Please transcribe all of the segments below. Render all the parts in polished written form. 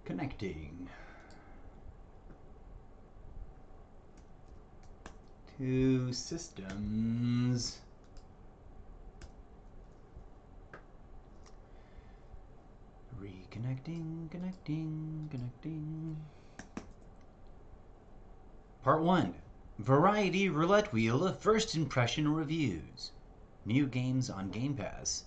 Connecting to systems. Reconnecting, connecting. Part 1. Variety Roulette Wheel of First Impression Reviews. New games on GamePas,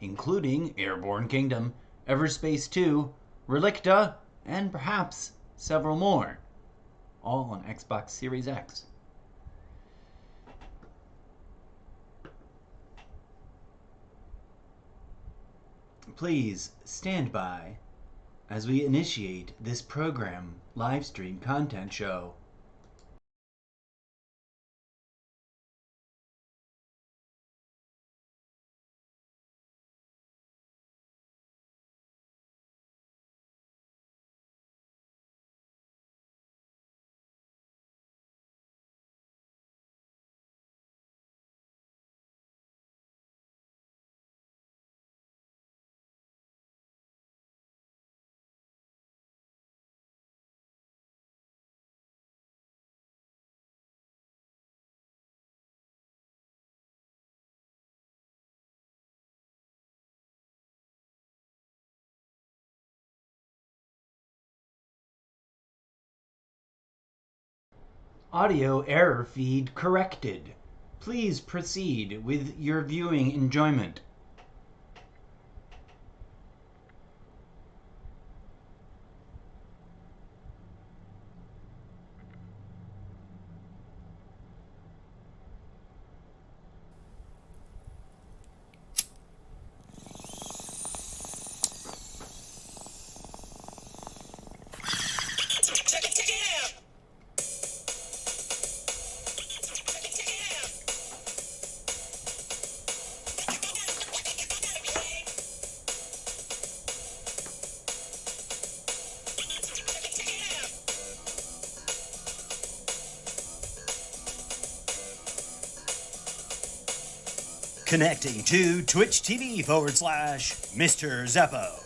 including Airborne Kingdom, Everspace 2, Relicta, and perhaps several more. All on Xbox Series X. Please stand by as we initiate this program live stream content show. Audio error feed corrected. Please proceed with your viewing enjoyment. Connecting to Twitch TV /Mr. Zeppo.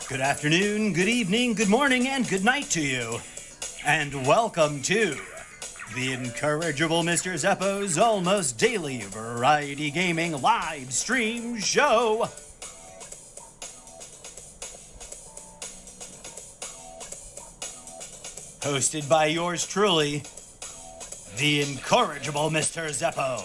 Good afternoon, good evening, good morning, and good night to you. And welcome to the incorrigible Mr. Zeppo's almost daily variety gaming live stream show. Hosted by yours truly, the incorrigible Mr. Zeppo.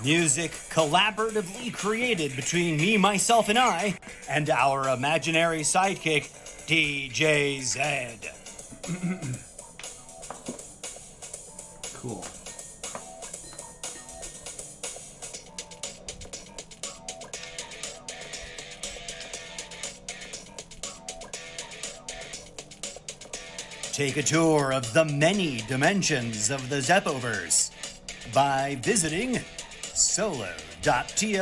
Music collaboratively created between me, myself, and I, and our imaginary sidekick, DJ Zed. Cool. Take a tour of the many dimensions of the Zeppoverse by visiting solo.to/Mr.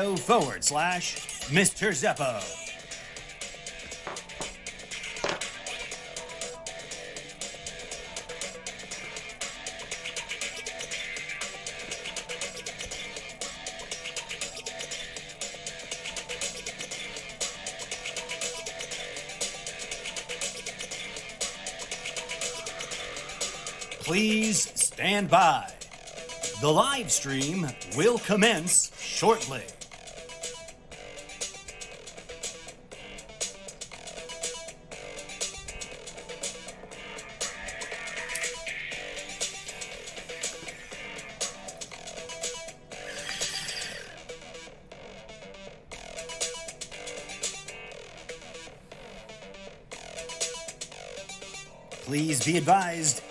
Zeppo. Please stand by. The live stream will commence shortly. Please be advised,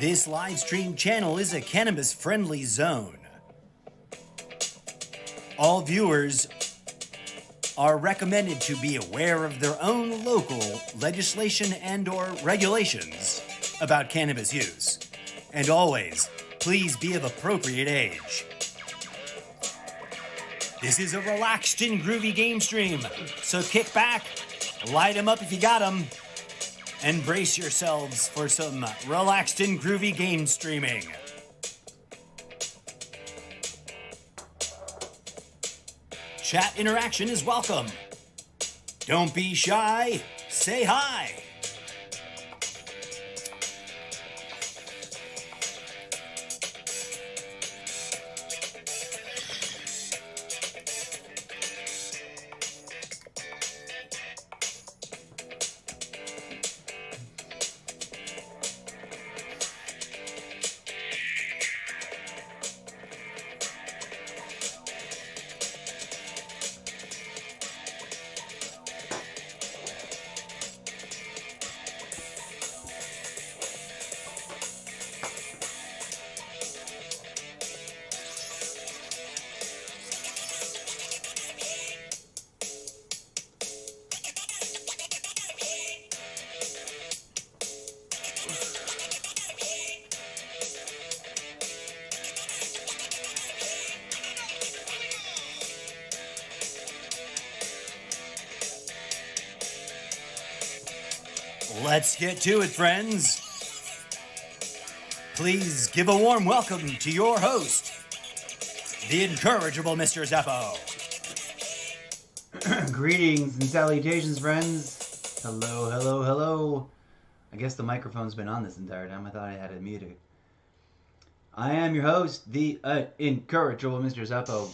this live stream channel is a cannabis-friendly zone. All viewers are recommended to be aware of their own local legislation and/or regulations about cannabis use. And always, please be of appropriate age. This is a relaxed and groovy game stream, so kick back, light 'em up if you got 'em, and brace yourselves for some relaxed and groovy game streaming. Chat interaction is welcome. Don't be shy, say hi. Let's get to it, friends. Please give a warm welcome to your host, the incorrigible Mr. Zeppo. Greetings and salutations, friends. Hello, hello, hello. I guess the microphone's been on this entire time. I thought I had it muted. I am your host, the incorrigible Mr. Zeppo.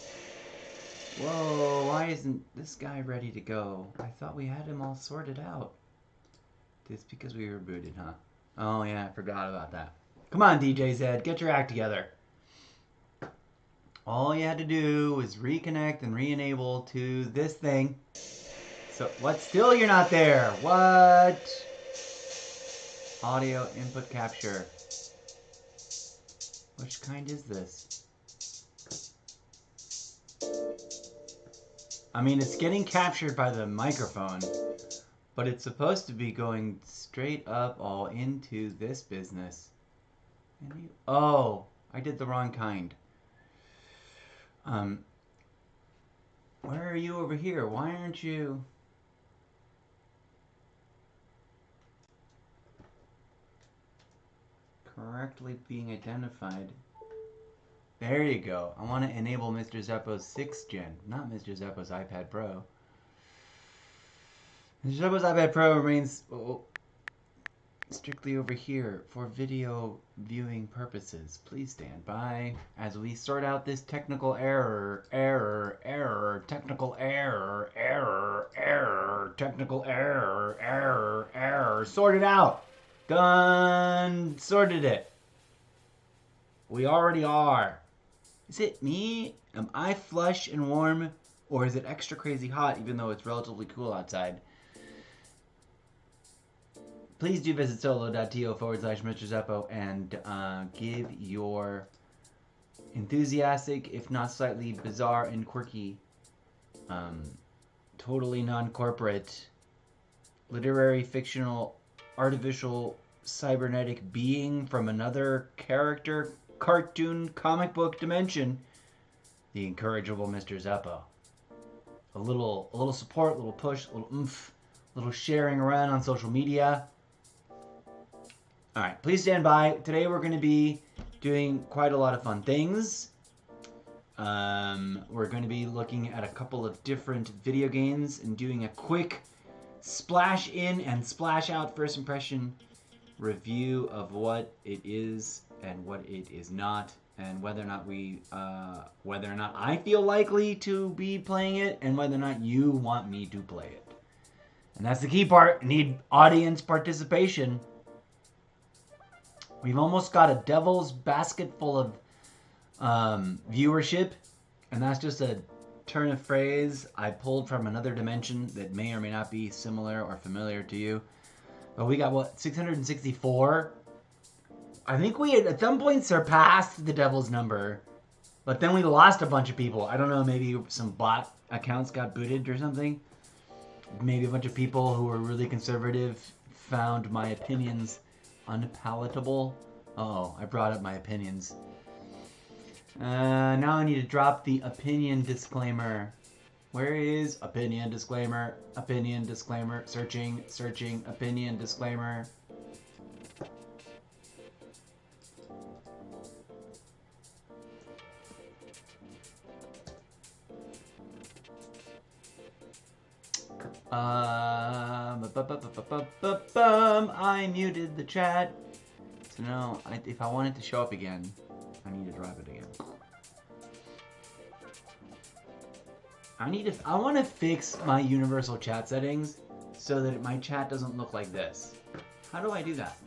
Whoa, why isn't this guy ready to go? I thought we had him all sorted out. It's because we rebooted, huh? Oh yeah, I forgot about that. Come on, DJ Zed, get your act together. All you had to do was reconnect and re-enable to this thing. So, what? Still you're not there? What? Audio input capture. Which kind is this? I mean, it's getting captured by the microphone, but it's supposed to be going straight up all into this business. Oh, I did the wrong kind. Where are you over here? Why aren't you... correctly being identified? There you go. I want to enable Mr. Zeppo's 6th gen, not Mr. Zeppo's iPad Pro. Mr. Zeppo's iPad Pro remains strictly over here for video viewing purposes. Please stand by as we sort out this technical error, technical error. Sort it out. Done. Sorted it. We already are. Is it me? Am I flush and warm? Or is it extra crazy hot even though it's relatively cool outside? Please do visit solo.to/Mr. Zeppo and give your enthusiastic, if not slightly bizarre and quirky, totally non-corporate, literary, fictional, artificial, cybernetic being from another character, cartoon, comic book dimension, the incorrigible Mr. Zeppo. A little support, a little push, a little oomph, a little sharing around on social media. Alright, please stand by. Today we're going to be doing quite a lot of fun things. We're going to be looking at a couple of different video games and doing a quick splash in and splash out first impression review of what it is and what it is not, and whether or not I feel likely to be playing it and whether or not you want me to play it. And that's the key part. Need audience participation. We've almost got a devil's basket full of viewership, and that's just a turn of phrase I pulled from another dimension that may or may not be similar or familiar to you. But we got, what, 664? I think we had at some point surpassed the devil's number. But then we lost a bunch of people. I don't know, maybe some bot accounts got booted or something. Maybe a bunch of people who were really conservative found my opinions unpalatable. Oh, I brought up my opinions. Now I need to drop the opinion disclaimer. Where is opinion disclaimer? Opinion disclaimer. Searching, searching, opinion disclaimer. I muted the chat. So now, if I want it to show up again, I need to drop it again. I want to fix my universal chat settings so that my chat doesn't look like this. How do I do that?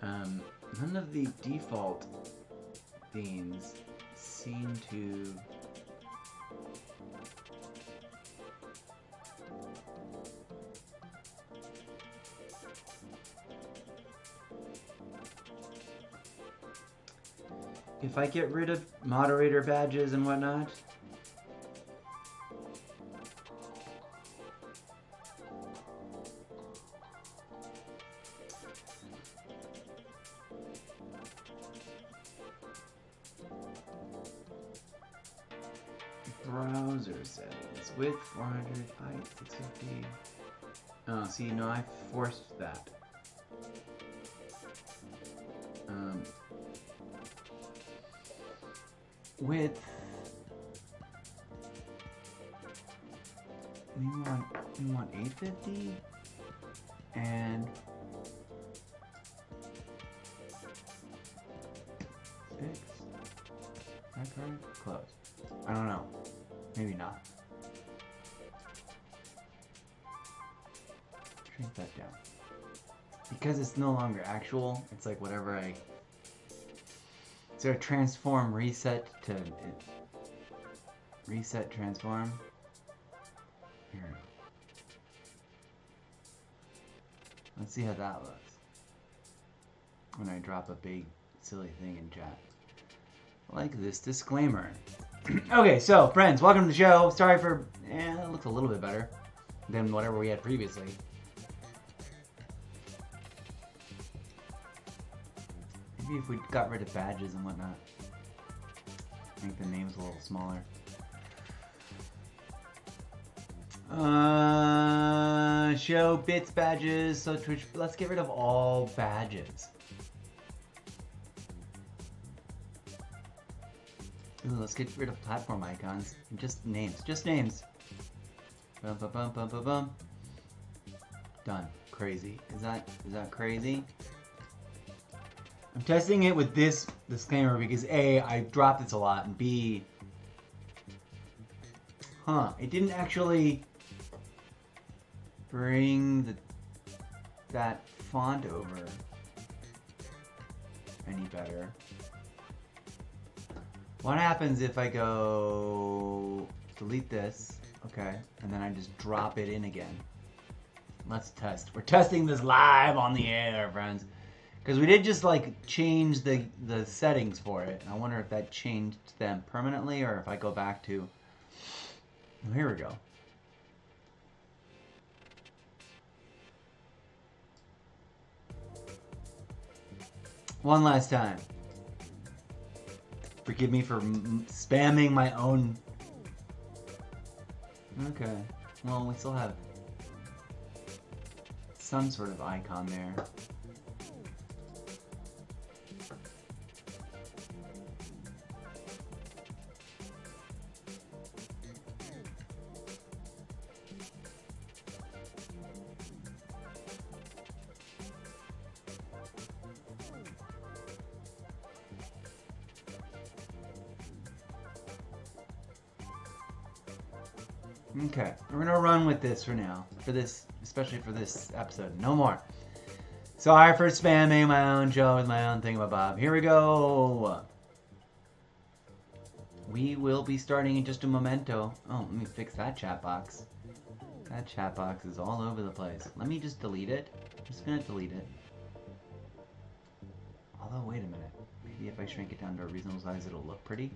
None of the default themes seem to... If I get rid of moderator badges and whatnot. Browser settings width 400, height 650. Oh, see, no, I forced that. Width. We want 850 and 6. That card close. I don't know. Maybe not. Shrink that down. Because it's no longer actual, it's like whatever I... Is there a transform reset to... Reset transform? Here. Let's see how that looks. When I drop a big silly thing in chat. Like this disclaimer. Okay, so friends, welcome to the show. Sorry for... it looks a little bit better than whatever we had previously. Maybe if we got rid of badges and whatnot. Make the names a little smaller. Show bits badges. So Twitch, let's get rid of all badges. Ooh, let's get rid of platform icons. Just names. Just names. Bum, bum, bum, bum, bum, bum. Done. Crazy. Is that crazy? I'm testing it with this disclaimer because A, I dropped this a lot, and B, it didn't actually bring that font over any better. What happens if I go delete this, okay, and then I just drop it in again? Let's test. We're testing this live on the air, friends. Because we did just like change the settings for it. I wonder if that changed them permanently or if I go back to... Oh, here we go. One last time. Forgive me for spamming my own... Okay. Well, we still have some sort of icon there. Okay, we're gonna run with this for now. For this, especially for this episode. No more. Sorry for spamming my own show with my own thingamabob. Here we go. We will be starting in just a momento. Oh, let me fix that chat box. That chat box is all over the place. Let me just delete it. I'm just gonna delete it. Although, wait a minute. Maybe if I shrink it down to a reasonable size, it'll look pretty.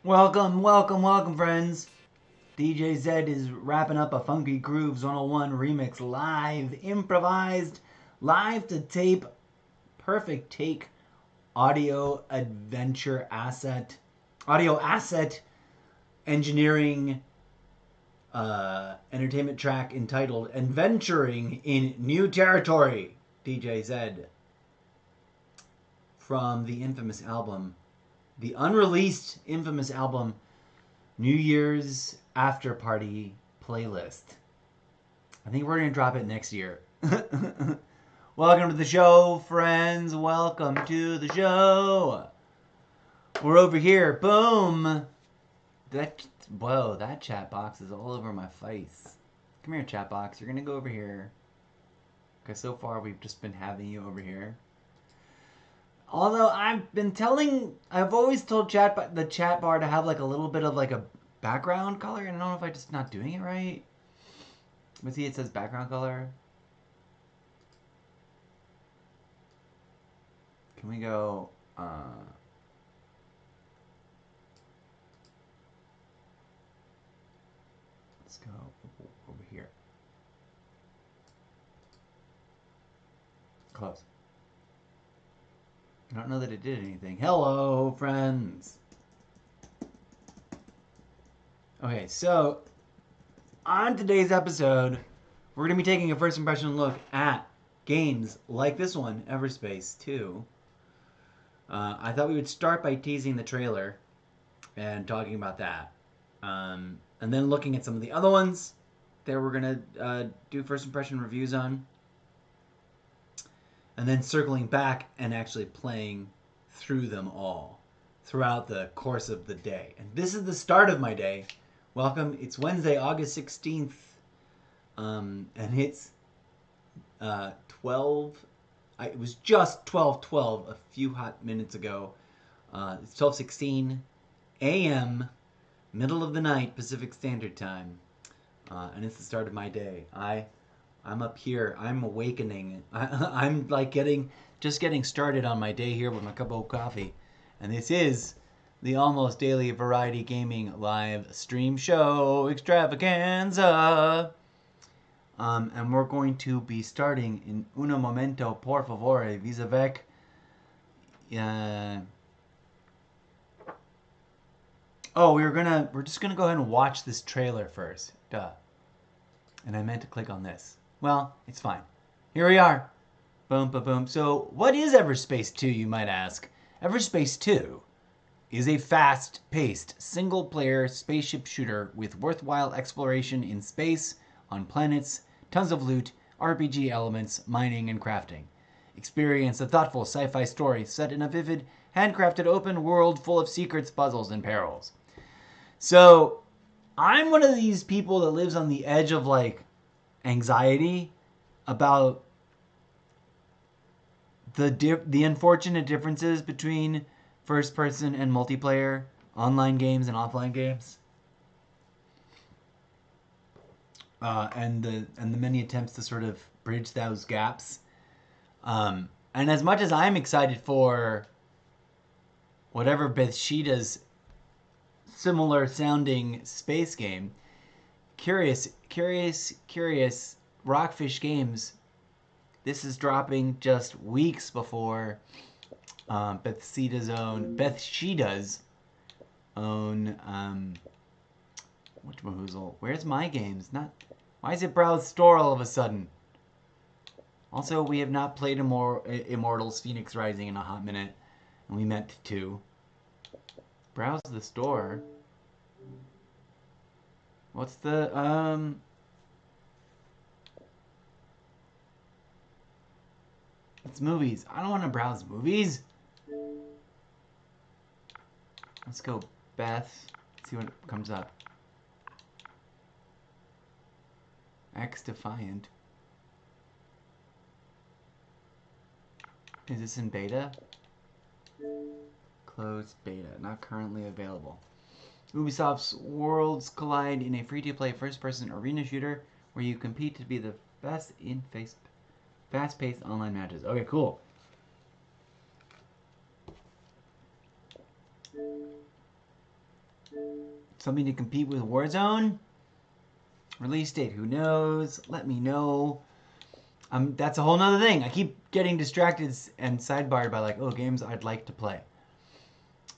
Welcome, welcome, welcome, friends. DJ Zed is wrapping up a Funky Grooves 101 remix live, improvised, live to tape, perfect take, audio adventure asset, audio asset engineering entertainment track entitled Adventuring in New Territory, DJ Zed, from the infamous album, the unreleased infamous album, New Year's After Party Playlist. I think we're going to drop it next year. Welcome to the show, friends. Welcome to the show. We're over here. Boom. Whoa, that chat box is all over my face. Come here, chat box. You're going to go over here. Because so far we've just been having you over here. Although I've always told the chat bar to have like a little bit of like a background color, and I don't know if I'm just not doing it right. But see, it says background color. Can we go, let's go over here. Close. I don't know that it did anything. Hello, friends. Okay, so on today's episode, we're going to be taking a first impression look at games like this one, Everspace 2. I thought we would start by teasing the trailer and talking about that. And then looking at some of the other ones that we're going to do first impression reviews on. And then circling back and actually playing through them all throughout the course of the day. And this is the start of my day. Welcome. It's Wednesday, August 16th. And it's 12. It was just 12:12 a few hot minutes ago. It's 12:16 a.m., middle of the night, Pacific Standard Time. And it's the start of my day. I'm up here. I'm awakening. I'm like just getting started on my day here with my cup of coffee. And this is the almost daily variety gaming live stream show Extravaganza. And we're going to be starting in uno momento, por favore, vis avec. We're just gonna go ahead and watch this trailer first. Duh. And I meant to click on this. Well, it's fine. Here we are. Boom, boom, boom. So, what is Everspace 2, you might ask? Everspace 2 is a fast-paced, single-player spaceship shooter with worthwhile exploration in space, on planets, tons of loot, RPG elements, mining, and crafting. Experience a thoughtful sci-fi story set in a vivid, handcrafted open world full of secrets, puzzles, and perils. So, I'm one of these people that lives on the edge of, like, anxiety about the unfortunate differences between first person and multiplayer online games and offline games, and the many attempts to sort of bridge those gaps, and as much as I'm excited for whatever Bethesda's similar sounding space game, Curious Rockfish Games, this is dropping just weeks before Bethesda's own whatchamahoozle. Where's my games? Why is it browse store all of a sudden? Also, we have not played Immortals Phoenix Rising in a hot minute, and we meant to. Browse the store. What's the it's movies. I don't want to browse movies. Let's go Beth. See what comes up. X Defiant. Is this in beta? Closed beta. Not currently available. Ubisoft's Worlds collide in a free-to-play first-person arena shooter where you compete to be the best in fast-paced online matches. Okay, cool. Something to compete with Warzone? Release date, who knows? Let me know. That's a whole nother thing. I keep getting distracted and sidebarred by like, oh, games I'd like to play.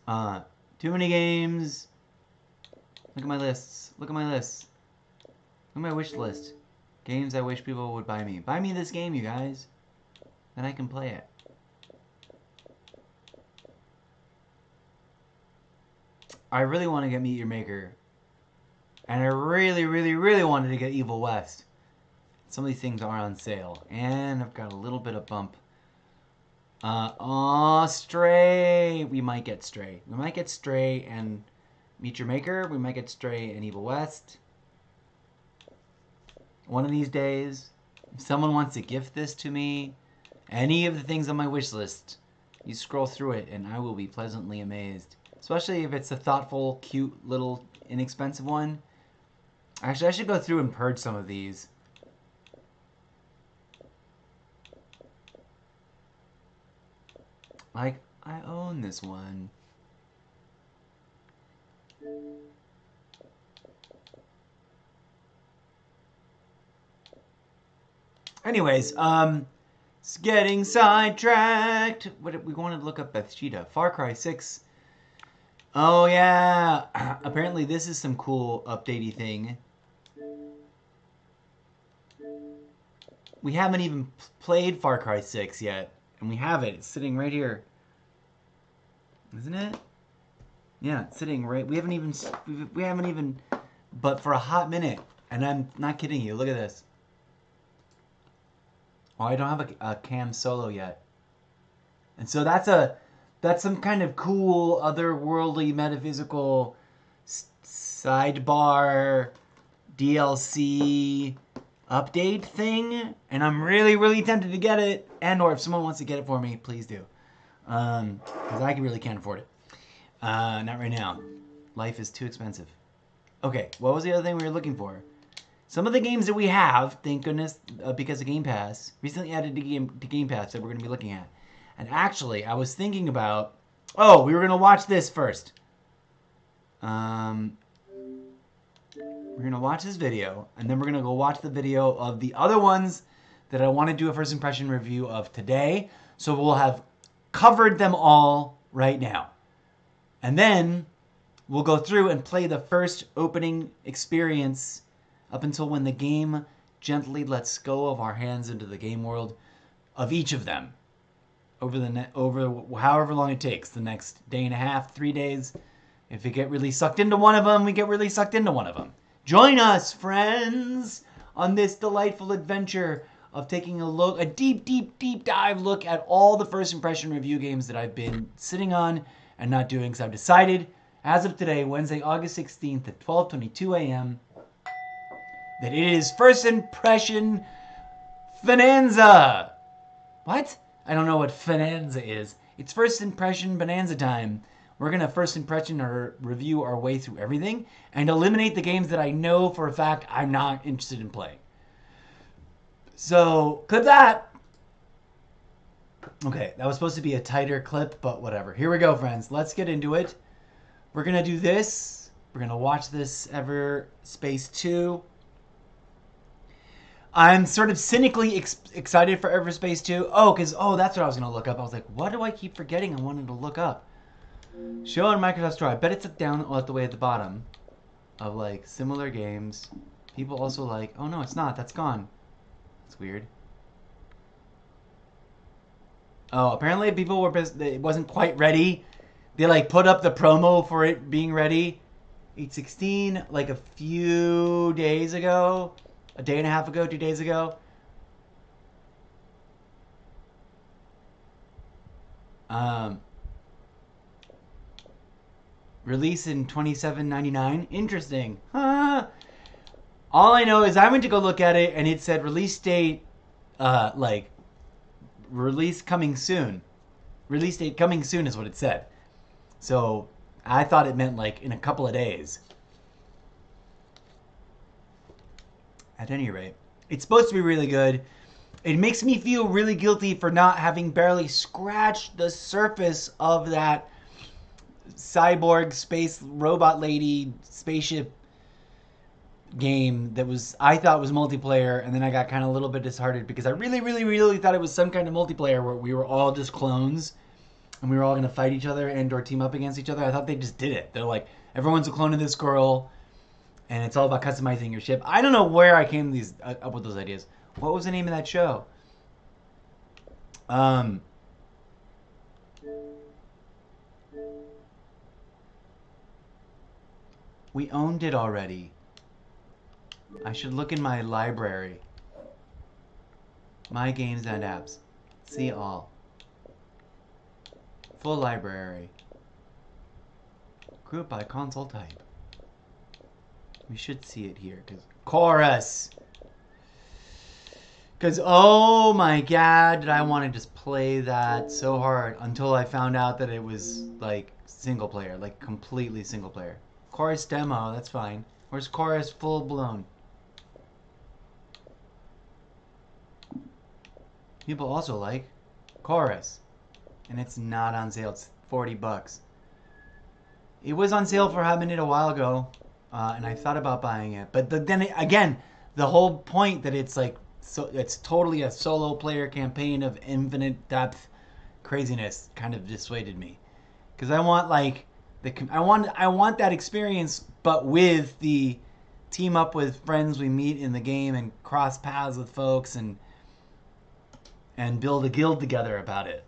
Too many games. Look at my lists. Look at my lists. Look at my wish list. Games I wish people would buy me. Buy me this game, you guys. Then I can play it. I really want to get Meet Your Maker. And I really, really, really wanted to get Evil West. Some of these things are on sale. And I've got a little bit of bump. Stray. We might get Stray. We might get Stray and Meet Your Maker. We might get Stray and Evil West. One of these days. If someone wants to gift this to me, any of the things on my wish list, you scroll through it and I will be pleasantly amazed. Especially if it's a thoughtful, cute, little, inexpensive one. Actually, I should go through and purge some of these. Like, I own this one. Anyways, it's getting sidetracked. What we wanted to look up Bethesda. Far Cry 6. Oh yeah. Apparently this is some cool updatey thing. We haven't even played Far Cry 6 yet. And we have it. It's sitting right here. Isn't it? Yeah, it's sitting right. We haven't even but for a hot minute. And I'm not kidding you. Look at this. Oh, I don't have a cam solo yet. And so that's some kind of cool otherworldly metaphysical sidebar DLC update thing, and I'm really, really tempted to get it. And or if someone wants to get it for me, please do, because I really can't afford it. Not right now. Life is too expensive. Okay, what was the other thing we were looking for? Some of the games that we have, thank goodness, because of Game Pass, recently added to Game Pass that we're going to be looking at. And actually, I was thinking about, we were going to watch this first. We're going to watch this video, and then we're going to go watch the video of the other ones that I want to do a first impression review of today. So we'll have covered them all right now. And then we'll go through and play the first opening experience up until when the game gently lets go of our hands into the game world of each of them. Over however long it takes, the next day and a half, 3 days. If we get really sucked into one of them, we get really sucked into one of them. Join us, friends, on this delightful adventure of taking a deep, deep, deep dive look at all the first impression review games that I've been sitting on and not doing, because I've decided, as of today, Wednesday, August 16th at 12:22 a.m., that it is first impression Bonanza. What? I don't know what Bonanza is. It's first impression Bonanza time. We're going to first impression or review our way through everything and eliminate the games that I know for a fact I'm not interested in playing. So, clip that. Okay, that was supposed to be a tighter clip, but whatever. Here we go, friends. Let's get into it. We're going to do this. We're going to watch this Everspace 2. I'm sort of cynically excited for Everspace 2. That's what I was going to look up. I was like, what do I keep forgetting I wanted to look up? Show on Microsoft Store. I bet it's down all the way at the bottom of like similar games. People also like, oh no, it's not. That's gone. That's weird. Oh, apparently people were it wasn't quite ready. They like put up the promo for it being ready. 8/16 like a few days ago. A day and a half ago, 2 days ago. Release in $27.99. Interesting. All I know is I went to go look at it and it said release date, like release coming soon. Release date coming soon is what it said. So I thought it meant like in a couple of days. At any rate, it's supposed to be really good. It makes me feel really guilty for not having barely scratched the surface of that cyborg space robot lady spaceship game that was I thought was multiplayer, and then I got kind of a little bit disheartened because I really thought it was some kind of multiplayer where we were all just clones and we were all going to fight each other and or team up against each other. I thought they just did it. They're like, everyone's a clone of this girl and it's all about customizing your ship. I don't know where I came up with those ideas. What was the name of that show? We owned it already. I should look in my library. My games and apps. See all. Full library. Group by console type. We should see it here. Chorus! Because, oh my god, did I want to just play that so hard until I found out that it was, like, single player. Like, completely single player. Chorus demo, that's fine. Where's Chorus full blown? People also like Chorus. And it's not on sale. It's $40. It was on sale for a hot minute a while ago. And I thought about buying it. But then, again, the whole point that it's like, so it's totally a solo player campaign of infinite depth craziness kind of dissuaded me. Because I want, like, I want that experience, but with the team up with friends we meet in the game and cross paths with folks and build a guild together about it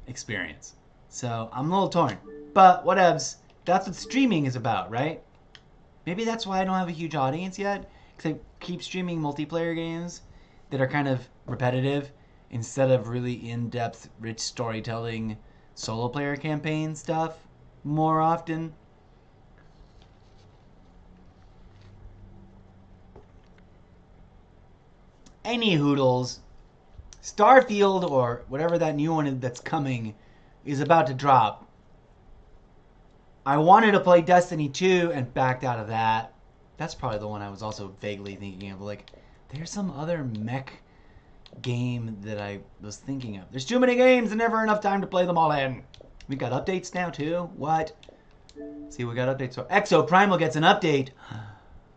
experience. So I'm a little torn, but whatevs. That's what streaming is about, right? Maybe that's why I don't have a huge audience yet, because I keep streaming multiplayer games that are kind of repetitive instead of really in-depth, rich storytelling solo player campaign stuff more often. Any hoodles, Starfield or whatever that new one that's coming is about to drop. I wanted to play Destiny 2 and backed out of that. That's probably the one I was also vaguely thinking of. Like, there's some other mech game that I was thinking of. There's too many games and never enough time to play them all in. We got updates now too. What? See, we got updates. So Exo Primal gets an update.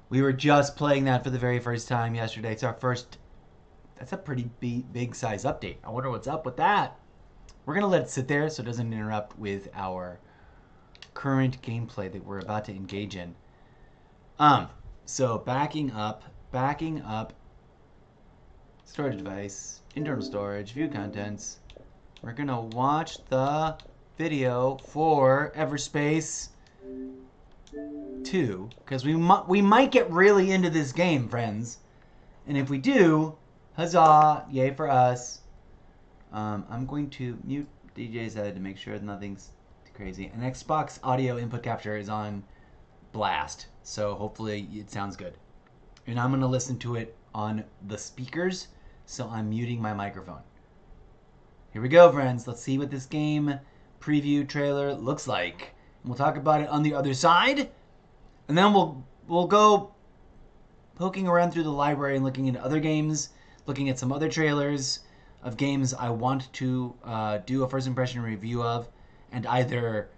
We were just playing that for the very first time yesterday. It's our first. That's a pretty big size update. I wonder what's up with that. We're gonna let it sit there so it doesn't interrupt with our current gameplay that we're about to engage in. So backing up. Storage device, internal storage, view contents. We're gonna watch the video for Everspace 2 because we might get really into this game, friends. And if we do, huzzah, yay for us. I'm going to mute DJ's head to make sure nothing's crazy. And Xbox audio input capture is on blast, so hopefully it sounds good. And I'm going to listen to it on the speakers, so I'm muting my microphone. Here we go, friends. Let's see what this game preview trailer looks like. And we'll talk about it on the other side, and then we'll go poking around through the library and looking into other games, looking at some other trailers of games I want to do a first impression review of, and either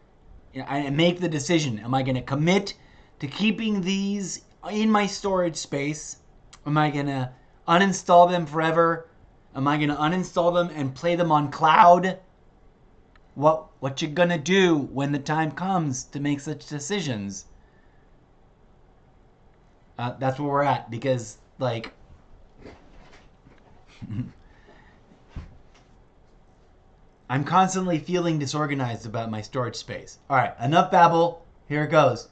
I make the decision: am I going to commit to keeping these in my storage space? Am I going to uninstall them forever? Am I going to uninstall them and play them on cloud? What you going to do when the time comes to make such decisions? That's where we're at, because, like, I'm constantly feeling disorganized about my storage space. All right, enough babble. Here it goes.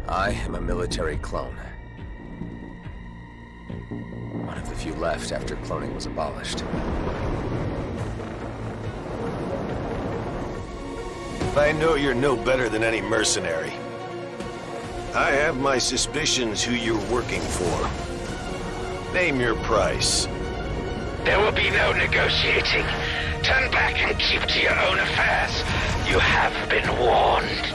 I am a military clone. the few left after cloning was abolished. I know you're no better than any mercenary. I have my suspicions who you're working for. Name your price. There will be no negotiating. Turn back and keep to your own affairs. You have been warned.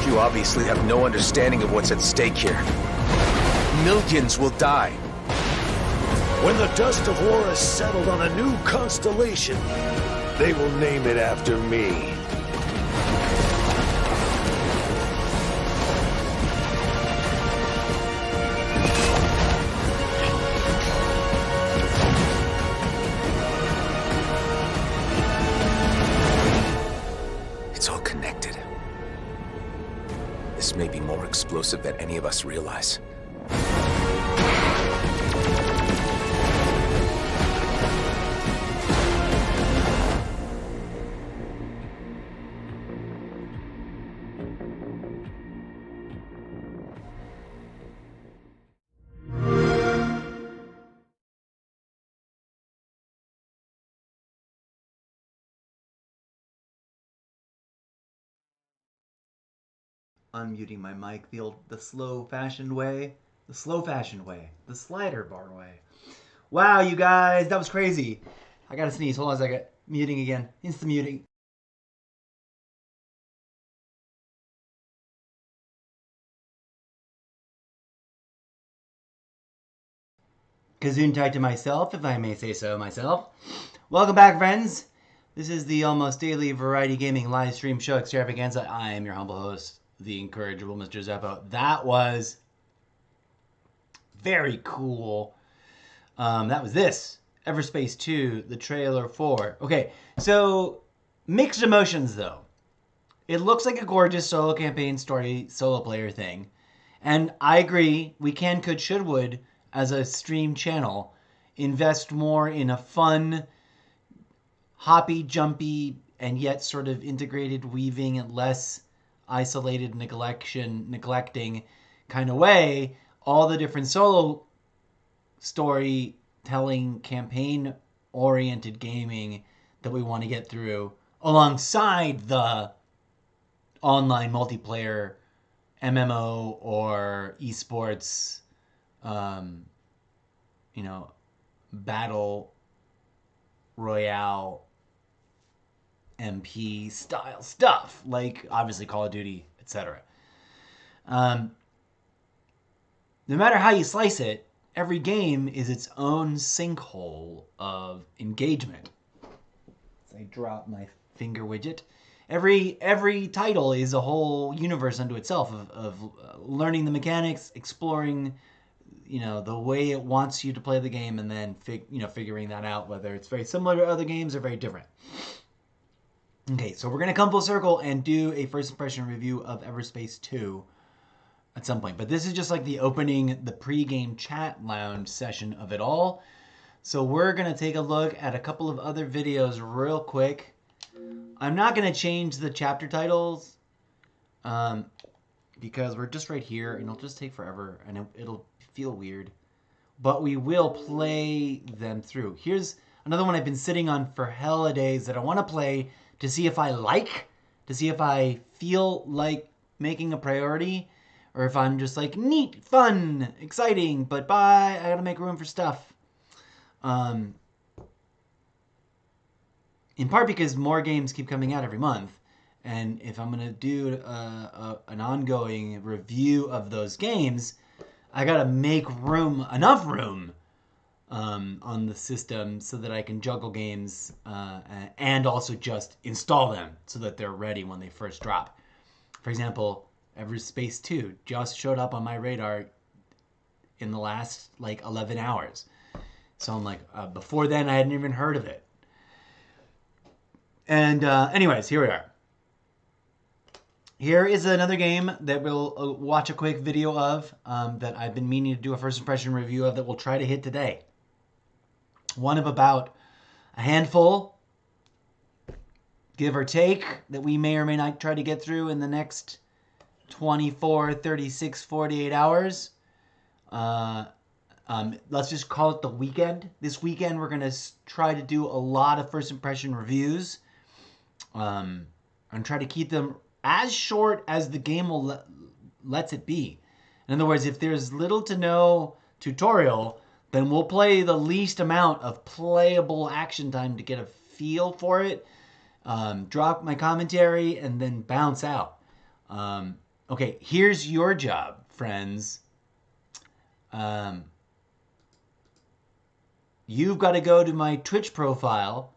You obviously have no understanding of what's at stake here. Millions will die. When the dust of war has settled on a new constellation, they will name it after me. It's all connected. This may be more explosive than any of us realize. Unmuting my mic the slow-fashioned way. The slow-fashioned way. The slider bar way. Wow, you guys, that was crazy. I gotta sneeze. Hold on a second. Muting again. Insta-muting. Gesundheit to myself, if I may say so myself. Welcome back, friends. This is the almost daily variety gaming live stream show Extravaganza. I am your humble host, the incorrigible Mr. Zeppo. That was very cool. That was this. Everspace 2, the trailer for. Okay, so mixed emotions though. It looks like a gorgeous solo campaign story, solo player thing. And I agree, we can, could, should, would, as a stream channel, invest more in a fun, hoppy, jumpy, and yet sort of integrated, weaving, and less isolated neglecting kind of way all the different solo storytelling, campaign-oriented gaming that we want to get through alongside the online multiplayer MMO or esports, battle royale MP style stuff, like obviously Call of Duty, etc. No matter how you slice it, every game is its own sinkhole of engagement. As I drop my finger widget, every title is a whole universe unto itself of learning the mechanics, exploring, the way it wants you to play the game, and then figuring that out, whether it's very similar to other games or very different. Okay, so we're going to come full circle and do a first impression review of Everspace 2 at some point. But this is just like the opening, the pre-game chat lounge session of it all. So we're going to take a look at a couple of other videos real quick. I'm not going to change the chapter titles because we're just right here and it'll just take forever and it'll feel weird. But we will play them through. Here's another one I've been sitting on for hella days that I want to play to see if to see if I feel like making a priority, or if I'm just like, neat, fun, exciting, but bye, I gotta make room for stuff. In part because more games keep coming out every month, and if I'm gonna do an ongoing review of those games, I gotta make enough room, on the system so that I can juggle games and also just install them so that they're ready when they first drop. For example, Everspace 2 just showed up on my radar in the last 11 hours. So I'm like, before then I hadn't even heard of it. And anyways, here we are. Here is another game that we'll watch a quick video of that I've been meaning to do a first impression review of that we'll try to hit today. One of about a handful give or take, that we may or may not try to get through in the next 24, 36, 48 hours. Let's just call it the weekend. This weekend, we're going to try to do a lot of first impression reviews. And try to keep them as short as the game will lets it be. In other words, if there's little to no tutorial, then we'll play the least amount of playable action time to get a feel for it, drop my commentary, and then bounce out. Okay, here's your job, friends. You've got to go to my Twitch profile.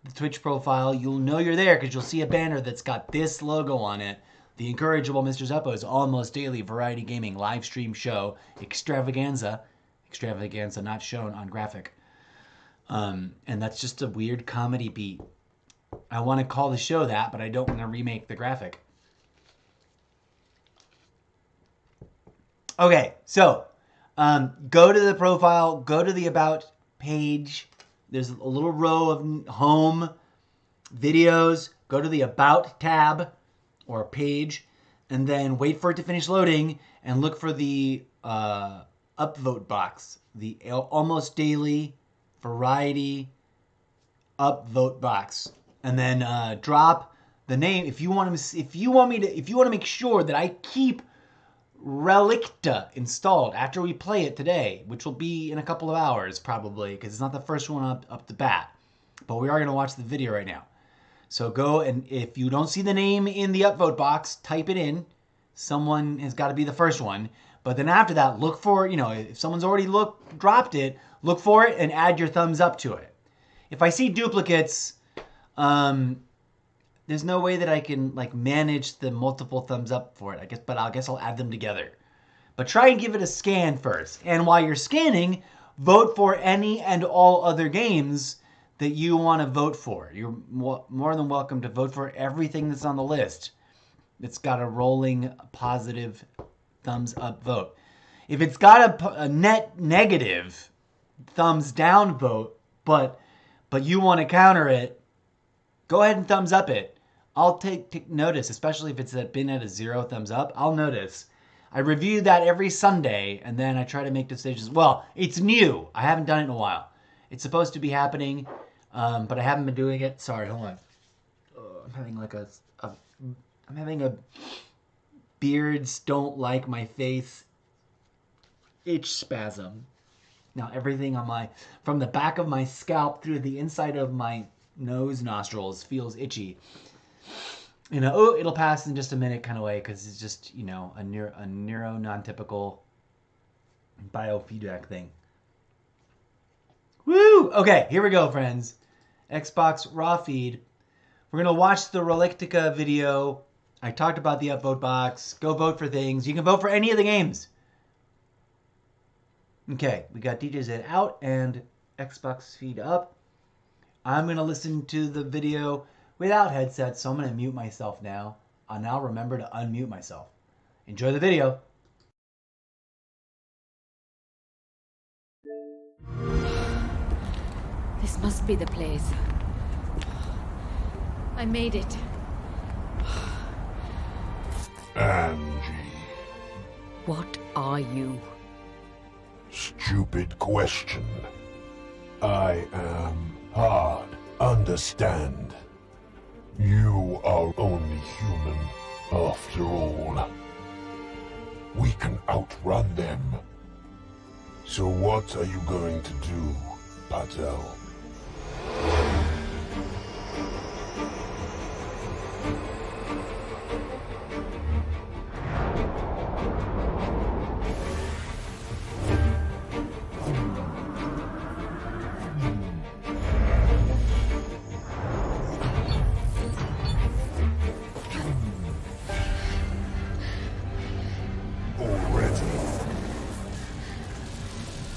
The Twitch profile, you'll know you're there because you'll see a banner that's got this logo on it. The Incorrigible Mr. Zeppo's almost daily variety gaming live stream show, Extravaganza. Extravaganza not shown on graphic. And that's just a weird comedy beat. I want to call the show that, but I don't want to remake the graphic. Okay, so go to the profile, go to the About page. There's a little row of home videos. Go to the About tab or page, and then wait for it to finish loading and look for the upvote box, the almost daily variety upvote box, and then drop the name if you want to make sure that I keep Relicta installed after we play it today, which will be in a couple of hours probably, because it's not the first one up the bat, but we are going to watch the video right now. So go, and if you don't see the name in the upvote box, type it in. Someone has got to be the first one, but then after that, look for, if someone's already dropped it, look for it and add your thumbs up to it. If I see duplicates, there's no way that I can manage the multiple thumbs up for it, I guess I'll add them together. But try and give it a scan first. And while you're scanning, vote for any and all other games that you want to vote for. You're more than welcome to vote for everything that's on the list. It's got a rolling positive thumbs up vote. If it's got a net negative thumbs down vote, but you want to counter it, go ahead and thumbs up it. I'll take notice, especially if it's been at a 0 thumbs up. I'll notice. I review that every Sunday, and then I try to make decisions. Well, it's new. I haven't done it in a while. It's supposed to be happening, but I haven't been doing it. Sorry, hold on. I'm having a beards don't like my face itch spasm. Now everything on from the back of my scalp through the inside of my nose nostrils feels itchy. It'll pass in just a minute kind of way, because it's just, a neuro non-typical biofeedback thing. Woo! Okay, here we go, friends. Xbox raw feed. We're going to watch the Relictica video. I talked about the upvote box. Go vote for things. You can vote for any of the games. Okay, we got DJZ out and Xbox feed up. I'm going to listen to the video without headsets, so I'm going to mute myself now. I'll now remember to unmute myself. Enjoy the video. This must be the place. I made it. Angie. What are you? Stupid question. I am hard. Understand. You are only human, after all. We can outrun them. So what are you going to do, Patel?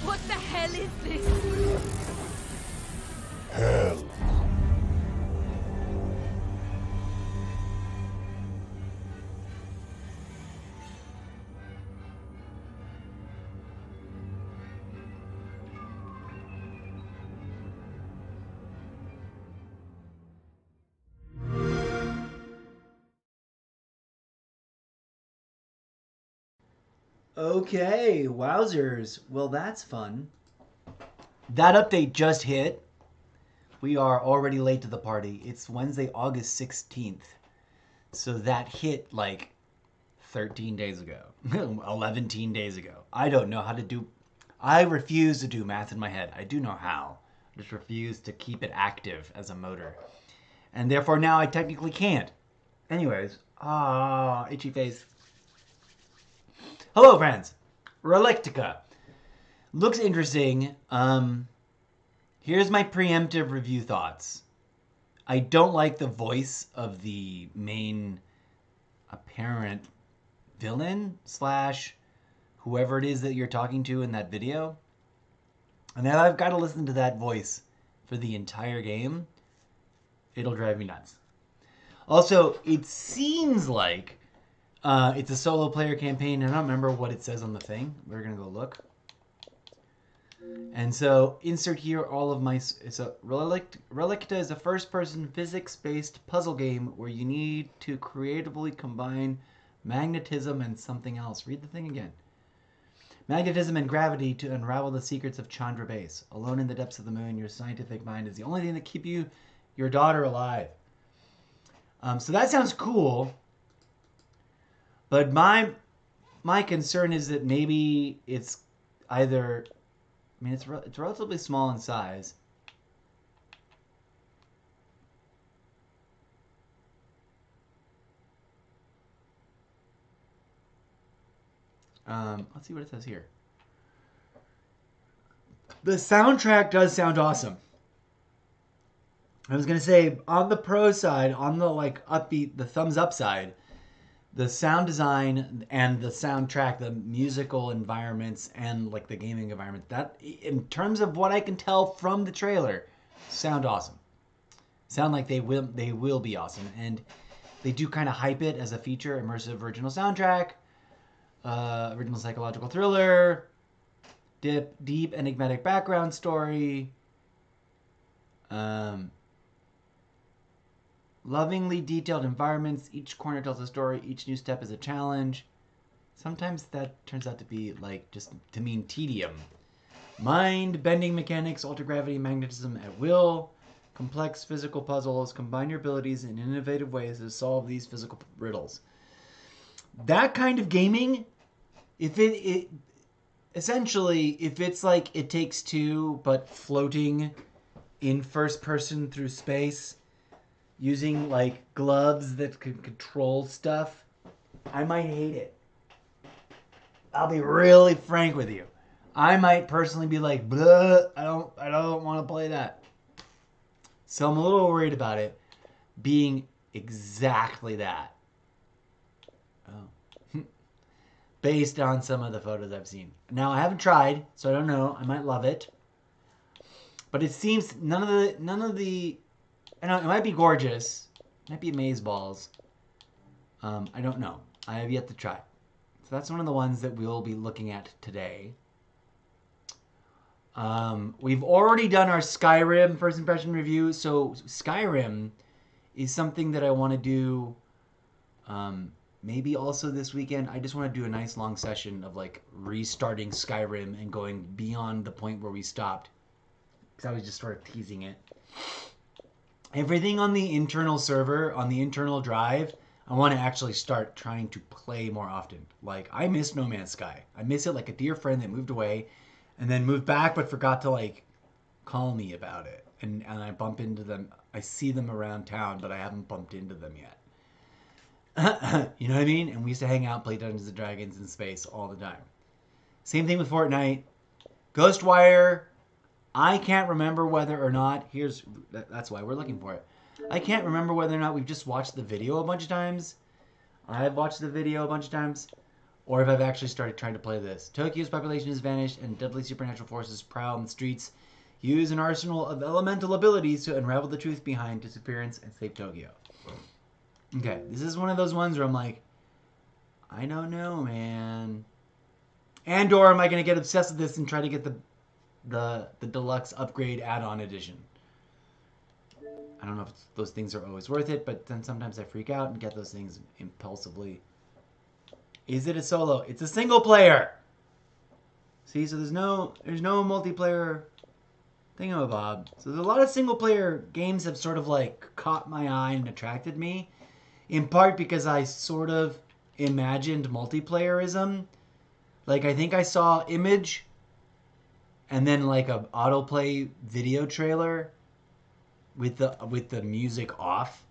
What the hell is this? Hell. Okay, wowzers. Well, that's fun. That update just hit. We are already late to the party. It's Wednesday, August 16th. So that hit like 13 days ago. 11 days ago. I don't know how to do... I refuse to do math in my head. I do know how. I just refuse to keep it active as a motor. And therefore now I technically can't. Anyways. Itchy face. Hello, friends. Relictica. Looks interesting. Here's my preemptive review thoughts. I don't like the voice of the main apparent villain / whoever it is that you're talking to in that video. And now I've got to listen to that voice for the entire game. It'll drive me nuts. Also, it seems like it's a solo player campaign. I don't remember what it says on the thing. We're going to go look. And so, insert here all of my... Relicta is a first-person physics-based puzzle game where you need to creatively combine magnetism and something else. Read the thing again. Magnetism and gravity to unravel the secrets of Chandra Base. Alone in the depths of the moon, your scientific mind is the only thing that keep your daughter alive. So that sounds cool. But my concern is that maybe it's either... I mean, it's relatively small in size. Let's see what it says here. The soundtrack does sound awesome. I was going to say, on the pro side, on the like upbeat, the thumbs up side, the sound design and the soundtrack, the musical environments and like the gaming environment, that in terms of what I can tell from the trailer, sound awesome. Sound like they will be awesome. And they do kind of hype it as a feature, immersive original soundtrack, original psychological thriller, deep enigmatic background story, lovingly detailed environments. Each corner tells a story. Each new step is a challenge. Sometimes that turns out to be like just to mean tedium. Mind-bending mechanics, ultra-gravity, magnetism at will. Complex physical puzzles. Combine your abilities in innovative ways to solve these physical riddles. That kind of gaming, if it essentially, if it's like It Takes Two, but floating in first person through space, using like gloves that can control stuff, I might hate it. I'll be really frank with you. I might personally be like, bleh, I don't want to play that. So I'm a little worried about it being exactly that. Oh. Based on some of the photos I've seen. Now I haven't tried, so I don't know. I might love it. But it seems none of the I know it might be gorgeous. It might be amazeballs. I don't know. I have yet to try. So that's one of the ones that we'll be looking at today. We've already done our Skyrim first impression review. So Skyrim is something that I want to do maybe also this weekend. I just want to do a nice long session of like restarting Skyrim and going beyond the point where we stopped. Because I was just sort of teasing it. Everything on the internal server, on the internal drive, I want to actually start trying to play more often. Like, I miss No Man's Sky. I miss it like a dear friend that moved away and then moved back but forgot to, like, call me about it. And I bump into them. I see them around town, but I haven't bumped into them yet. You know what I mean? And we used to hang out, play Dungeons & Dragons in space all the time. Same thing with Fortnite. Ghostwire... I can't remember whether or not, that's why we're looking for it. I can't remember whether or not we've just watched the video a bunch of times. I've watched the video a bunch of times. Or if I've actually started trying to play this. Tokyo's population has vanished and deadly supernatural forces prowl in the streets. Use an arsenal of elemental abilities to unravel the truth behind disappearance and save Tokyo. Okay, this is one of those ones where I'm like, I don't know, man. And or am I going to get obsessed with this and try to get the deluxe upgrade add-on edition? I don't know if those things are always worth it, but then sometimes I freak out and get those things impulsively. Is it a solo? It's a single player. See, so there's no multiplayer thingamabob. So there's a lot of single player games have sort of like caught my eye and attracted me, in part because I sort of imagined multiplayerism. Like I think I saw Image and then like a autoplay video trailer with the music off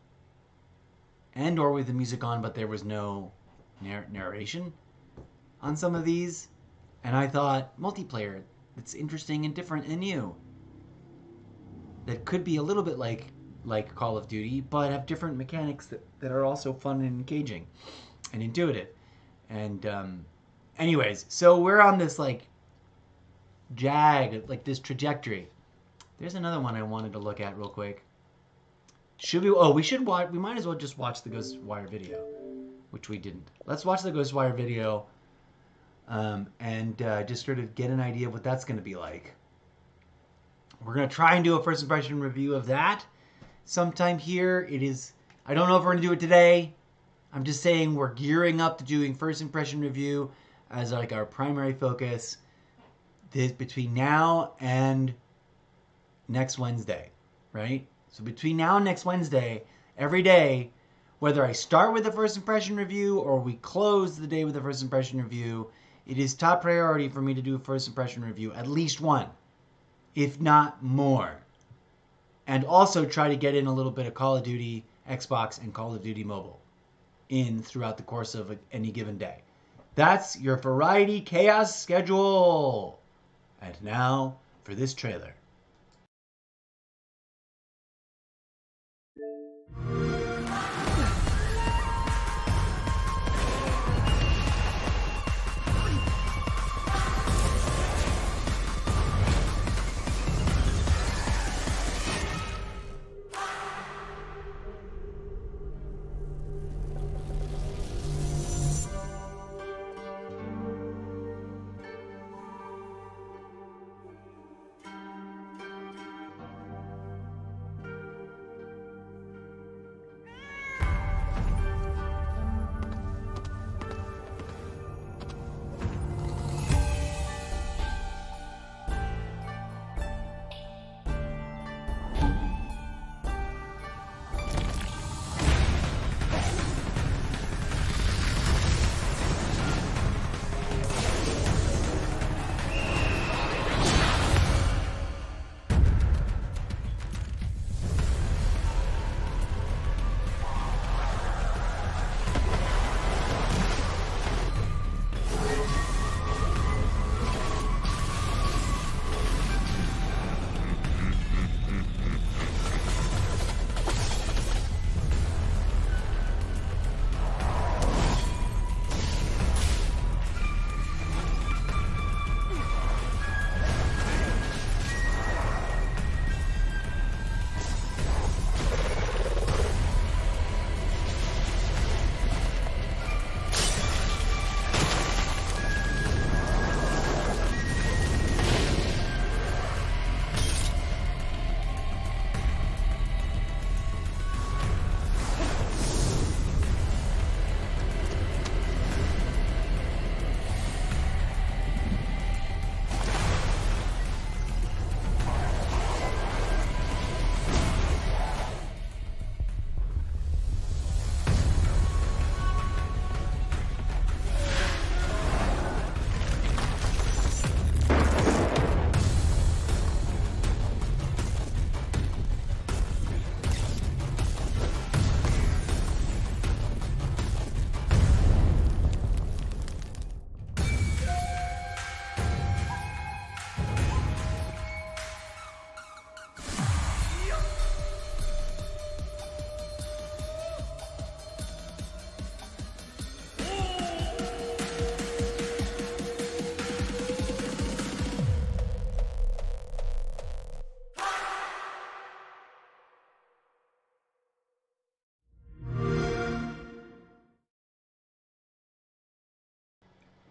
and or with the music on, but there was no narration on some of these. And I thought, multiplayer, that's interesting and different and new. That could be a little bit like Call of Duty, but have different mechanics that are also fun and engaging and intuitive. And anyways, so we're on this like this trajectory. There's another one I wanted to look at real quick. Should we? Oh, we should watch. We might as well just watch the Ghostwire video, which we didn't. Let's watch the Ghostwire video. And just sort of get an idea of what that's going to be like. We're going to try and do a first impression review of that sometime here. I don't know if we're going to do it today. I'm just saying we're gearing up to doing first impression review as like our primary focus between now and next Wednesday, right? So between now and next Wednesday, every day, whether I start with the first impression review or we close the day with the first impression review, it is top priority for me to do a first impression review, at least one, if not more. And also try to get in a little bit of Call of Duty Xbox and Call of Duty Mobile in throughout the course of any given day. That's your Variety Chaos schedule. And now for this trailer.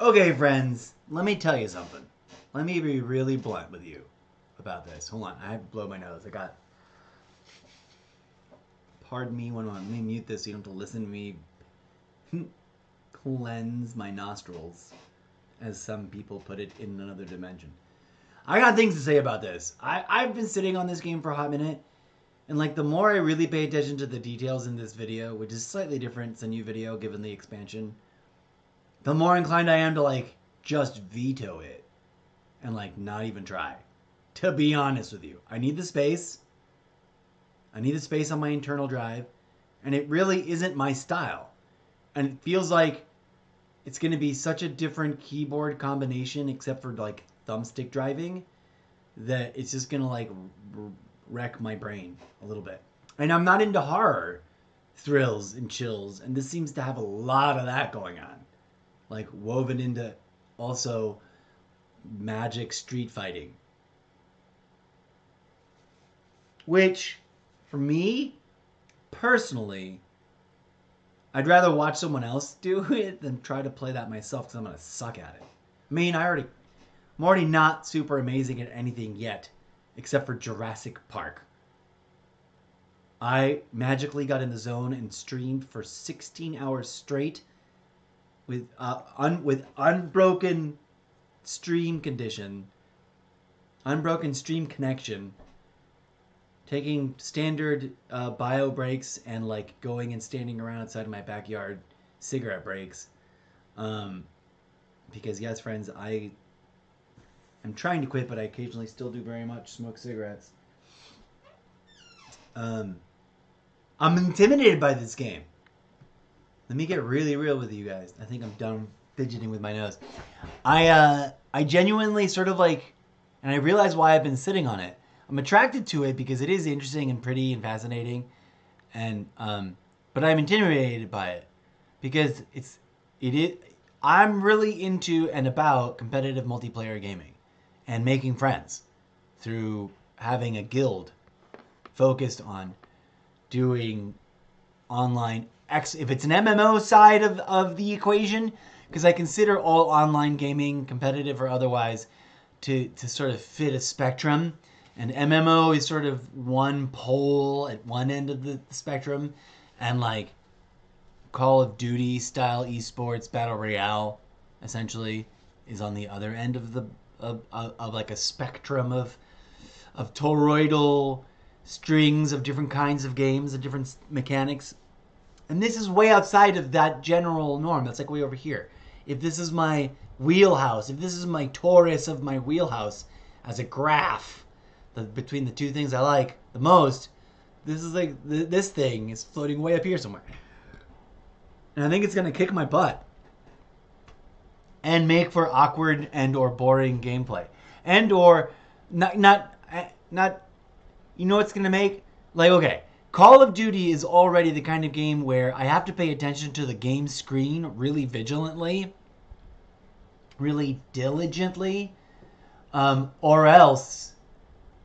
Okay, friends, let me tell you something. Let me be really blunt with you about this. Hold on, I have to blow my nose. Pardon me, let me mute this so you don't have to listen to me cleanse my nostrils, as some people put it in another dimension. I got things to say about this. I've been sitting on this game for a hot minute, and like the more I really pay attention to the details in this video, which is slightly different, it's a new video given the expansion, the more inclined I am to like just veto it and like not even try. To be honest with you, I need the space. I need the space on my internal drive, and it really isn't my style. And it feels like it's going to be such a different keyboard combination, except for like thumbstick driving, that it's just going to like wreck my brain a little bit. And I'm not into horror thrills and chills, and this seems to have a lot of that going on, like woven into also magic street fighting, which for me personally, I'd rather watch someone else do it than try to play that myself, because I'm going to suck at it. I mean, I'm already not super amazing at anything yet, except for Jurassic Park. I magically got in the zone and streamed for 16 hours straight with unbroken stream connection, taking standard bio breaks and like going and standing around outside of my backyard cigarette breaks. Because yes, friends, I'm trying to quit, but I occasionally still do very much smoke cigarettes. I'm intimidated by this game. Let me get really real with you guys. I think I'm done fidgeting with my nose. I genuinely sort of like, and I realize why I've been sitting on it. I'm attracted to it because it is interesting and pretty and fascinating, and but I'm intimidated by it because I'm really into and about competitive multiplayer gaming and making friends through having a guild focused on doing online if it's an MMO side of the equation, because I consider all online gaming, competitive or otherwise, to sort of fit a spectrum. And MMO is sort of one pole at one end of the spectrum, and like Call of Duty style esports battle royale essentially is on the other end of the of like a spectrum of toroidal strings of different kinds of games and different mechanics. And this is way outside of that general norm. That's like way over here. If this is my wheelhouse, if this is my torus of my wheelhouse as a graph between the two things I like the most, this is like this thing is floating way up here somewhere, and I think it's gonna kick my butt and make for awkward and or boring gameplay, and or not. You know what's gonna make, like, okay, Call of Duty is already the kind of game where I have to pay attention to the game screen really vigilantly, really diligently, or else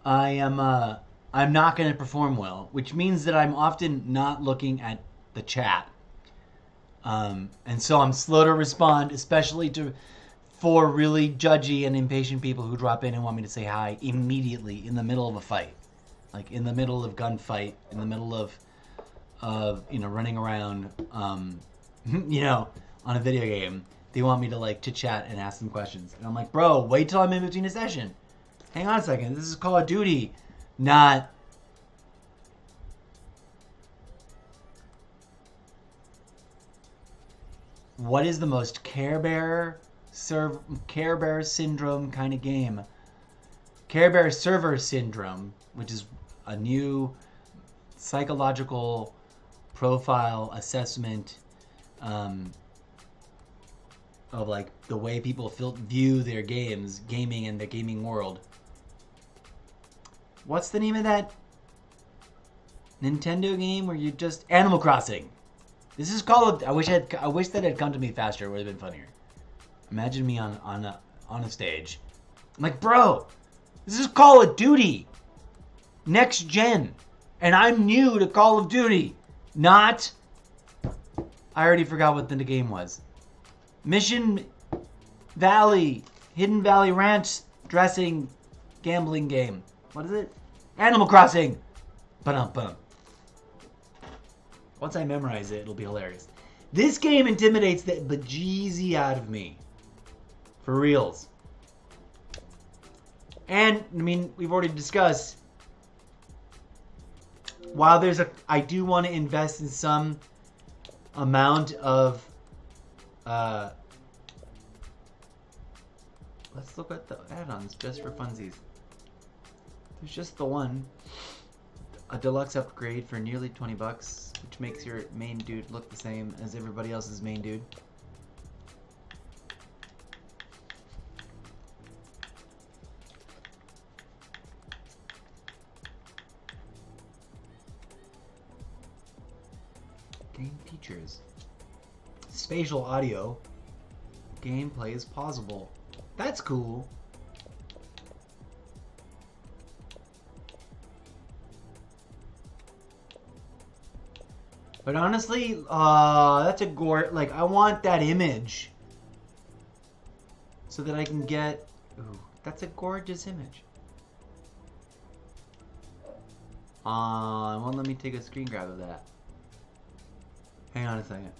I'm not going to perform well, which means that I'm often not looking at the chat. And so I'm slow to respond, especially for really judgy and impatient people who drop in and want me to say hi immediately in the middle of a fight. Like in the middle of gunfight, in the middle of running around, on a video game. They want me to like to chat and ask them questions. And I'm like, bro, wait till I'm in between a session. Hang on a second. This is Call of Duty, not... What is the most Care Bear syndrome kind of game? Care Bear server syndrome, which is a new psychological profile assessment of like the way people view their gaming and the gaming world. What's the name of that Nintendo game where you just... Animal Crossing. This is I wish that had come to me faster. It would have been funnier. Imagine me on a stage. I'm like, bro, this is Call of Duty. Next gen. And I'm new to Call of Duty. Not... I already forgot what the game was. Mission Valley. Hidden Valley Ranch dressing gambling game. What is it? Animal Crossing. Ba-dum-bum. Once I memorize it, it'll be hilarious. This game intimidates the bejeezy out of me. For reals. And, I mean, we've already discussed, while I do want to invest in some amount of, let's look at the add-ons just for funsies. There's just the one. A deluxe upgrade for nearly 20 bucks, which makes your main dude look the same as everybody else's main dude. Game features. Spatial audio. Gameplay is pausable. That's cool. But honestly, that's a gore. Like, I want that image so that I can get. Ooh, that's a gorgeous image. Well, let me take a screen grab of that. Hang on a second.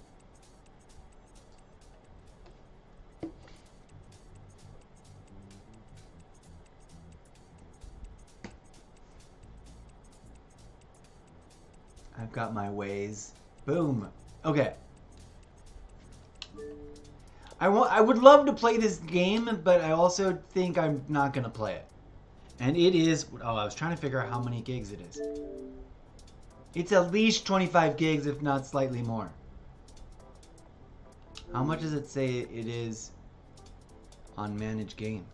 I've got my ways. Boom. Okay. I would love to play this game, but I also think I'm not gonna play it. And it is. Oh, I was trying to figure out how many gigs it is. It's at least 25 gigs, if not slightly more. How much does it say it is on managed game?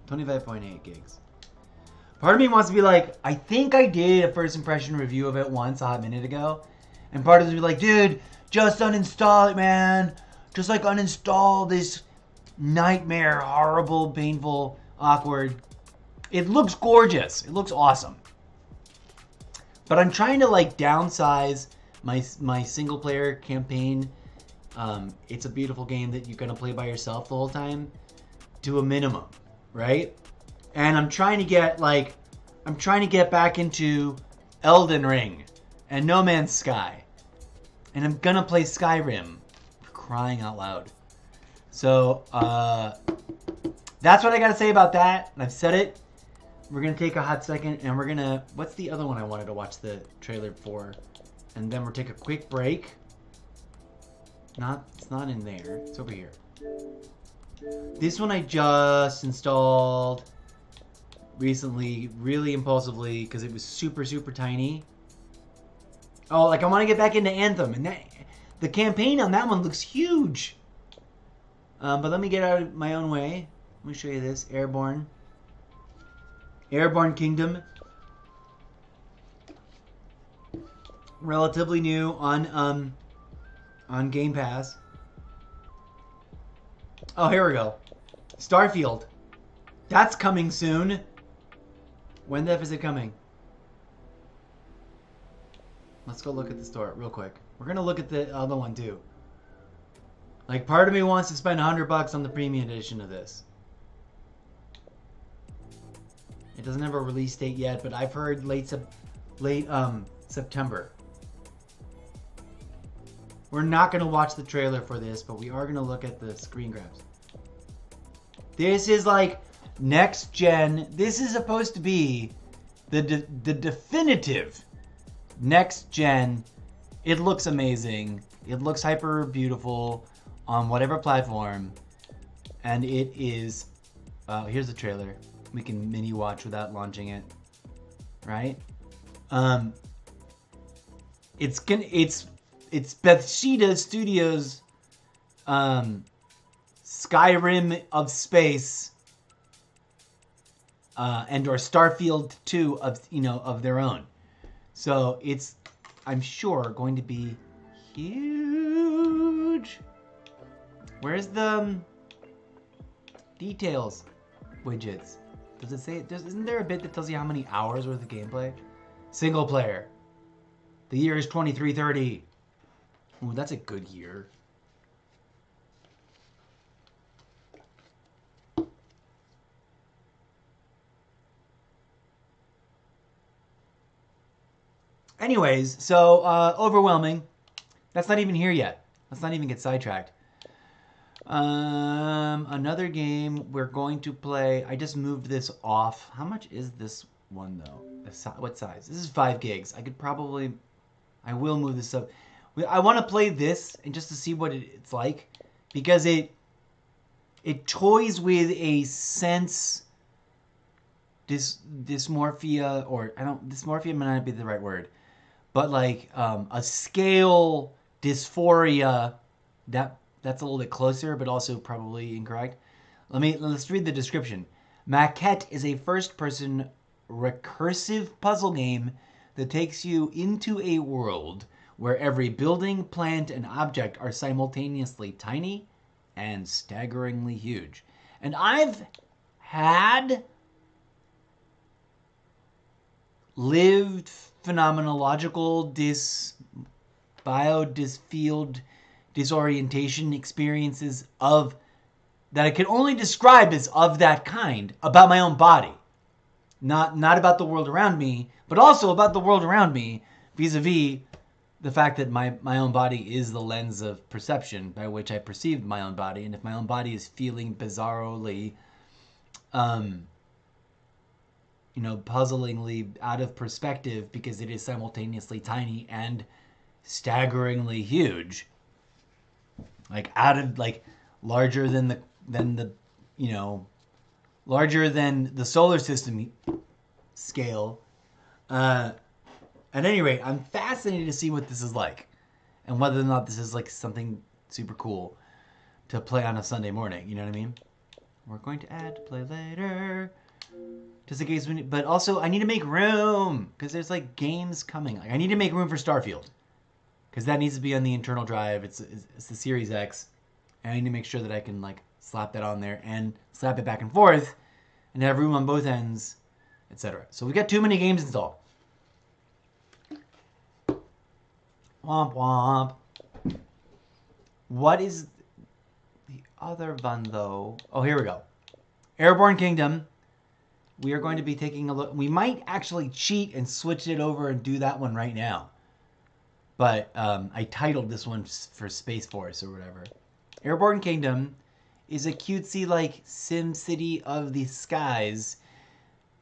25.8 gigs. Part of me wants to be like, I think I did a first impression review of it once a hot minute ago. And part of me be like, dude, just uninstall it, man. Just like uninstall this nightmare, horrible, painful, awkward. It looks gorgeous. It looks awesome. But I'm trying to like downsize my single player campaign. It's a beautiful game that you're gonna play by yourself the whole time to a minimum, right? And I'm trying to get back into Elden Ring and No Man's Sky. And I'm gonna play Skyrim, for crying out loud. So, that's what I gotta say about that. I've said it. We're gonna take a hot second and we're gonna, what's the other one I wanted to watch the trailer for? And then we'll take a quick break. It's not in there. It's over here. This one I just installed recently, really impulsively, because it was super, super tiny. Oh, like I want to get back into Anthem, and the campaign on that one looks huge. But let me get out of my own way. Let me show you this. Airborne Kingdom. Relatively new on Game Pass. Oh, here we go. Starfield. That's coming soon. When the F is it coming? Let's go look at the store real quick. We're gonna look at the other one too. Like, part of me wants to spend $100 on the premium edition of this. It doesn't have a release date yet, but I've heard late September. We're not gonna watch the trailer for this, but we are gonna look at the screen grabs. This is like next gen. This is supposed to be the definitive next gen. It looks amazing. It looks hyper beautiful on whatever platform, and it is. Here's the trailer. We can mini watch without launching it, right? It's Bethesda Studios, Skyrim of space, and or Starfield 2 of their own. So it's, I'm sure, going to be huge. Where's the details widgets? Does it say? Isn't there a bit that tells you how many hours worth of gameplay? Single player. The year is 2330. Ooh, that's a good year. Anyways, so overwhelming. That's not even here yet. Let's not even get sidetracked. Another game we're going to play. I just moved this off. How much is this one though? What size? This is 5 gigs. I will move this up. I want to play this and just to see what it's like, because it toys with a sense dysmorphia, or dysmorphia might not be the right word, but like a scale dysphoria that's a little bit closer, but also probably incorrect. Let's read the description. Maquette is a first-person recursive puzzle game that takes you into a world where every building, plant, and object are simultaneously tiny and staggeringly huge. And I've had lived phenomenological disorientation experiences of that I can only describe as of that kind about my own body. Not about the world around me, but also about the world around me vis-a-vis the fact that my own body is the lens of perception by which I perceive my own body. And if my own body is feeling bizarrely, puzzlingly out of perspective because it is simultaneously tiny and staggeringly huge, larger than larger than the solar system scale. At any rate, I'm fascinated to see what this is like, and whether or not this is like something super cool to play on a Sunday morning. You know what I mean? We're going to add to play later, just in case we need. But also, I need to make room because there's like games coming. Like I need to make room for Starfield because that needs to be on the internal drive. It's the Series X, and I need to make sure that I can like slap that on there and slap it back and forth, and have room on both ends, etc. So we got too many games installed. Womp womp. What is the other one though? Oh, here we go. Airborne Kingdom. We are going to be taking a look. We might actually cheat and switch it over and do that one right now. But I titled this one for Space Force or whatever. Airborne Kingdom is a cutesy like Sim City of the skies.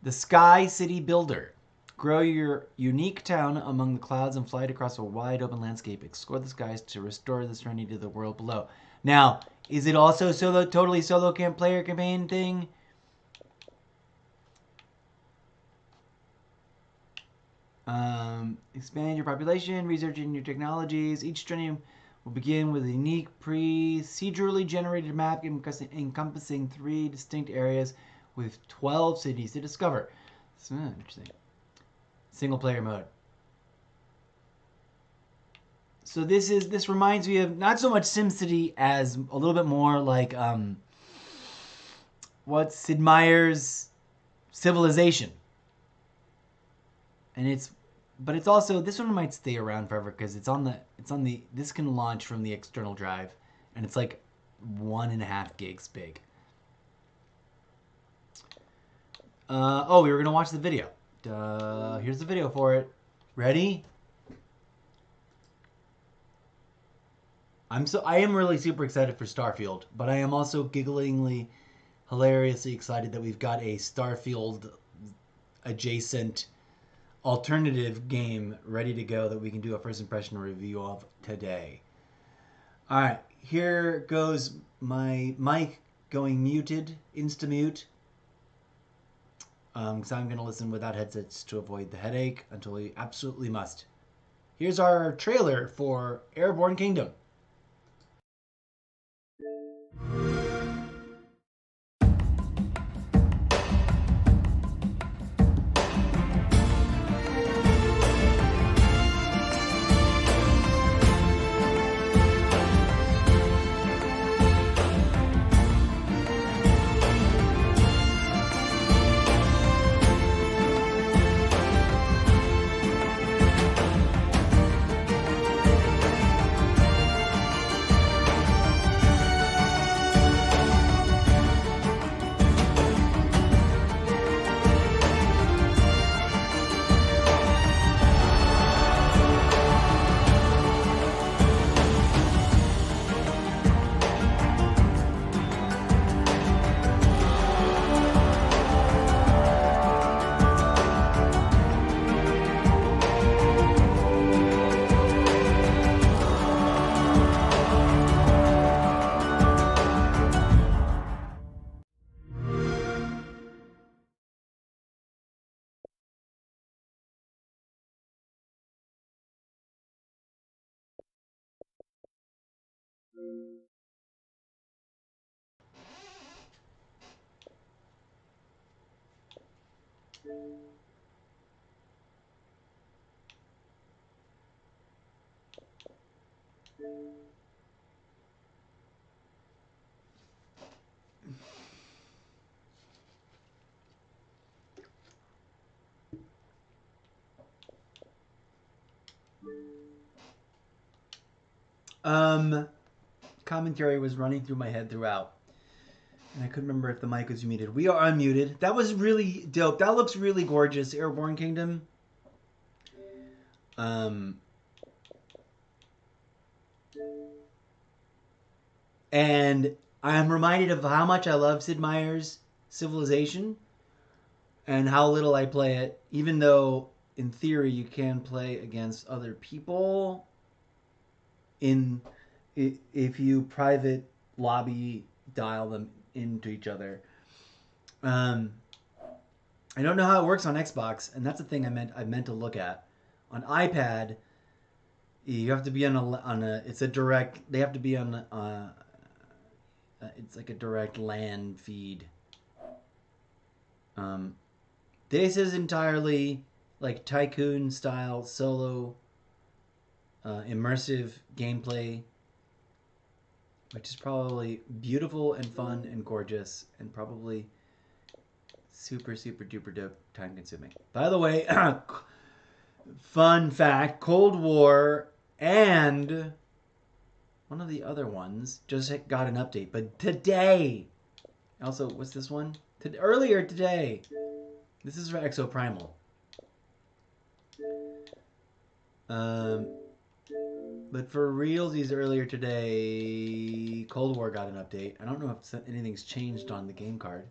The Sky City Builder. Grow your unique town among the clouds and fly it across a wide open landscape. Explore the skies to restore the serenity to the world below. Now, is it also totally solo player campaign thing? Expand your population, researching new technologies. Each journey will begin with a unique procedurally generated map encompassing 3 distinct areas with 12 cities to discover. That's interesting. Single player mode. So this reminds me of not so much SimCity as a little bit more like what's Sid Meier's Civilization. And it's also, this one might stay around forever because this can launch from the external drive, and it's like 1.5 gigs big. We were gonna watch the video. Here's the video for it. Ready? I am really super excited for Starfield, but I am also gigglingly, hilariously excited that we've got a Starfield adjacent alternative game ready to go that we can do a first impression review of today. Alright, here goes my mic going muted, insta-mute. Because I'm going to listen without headsets to avoid the headache until we absolutely must. Here's our trailer for Airborne Kingdom. Commentary was running through my head throughout. And I couldn't remember if the mic was muted. We are unmuted. That was really dope. That looks really gorgeous, Airborne Kingdom. And I'm reminded of how much I love Sid Meier's Civilization and how little I play it, even though in theory you can play against other people if you private lobby dial them into each other. I don't know how it works on Xbox, and that's the thing I meant to look at. On iPad, you have to be on a it's a direct. They have to be on it's like a direct LAN feed. This is entirely like tycoon style solo immersive gameplay, which is probably beautiful and fun and gorgeous and probably super duper dope time consuming. By the way, fun fact, Cold War and one of the other ones just got an update, but today, also, what's this one? Earlier today, this is for Exoprimal. But for realsies earlier today, Cold War got an update. I don't know if anything's changed on the game card.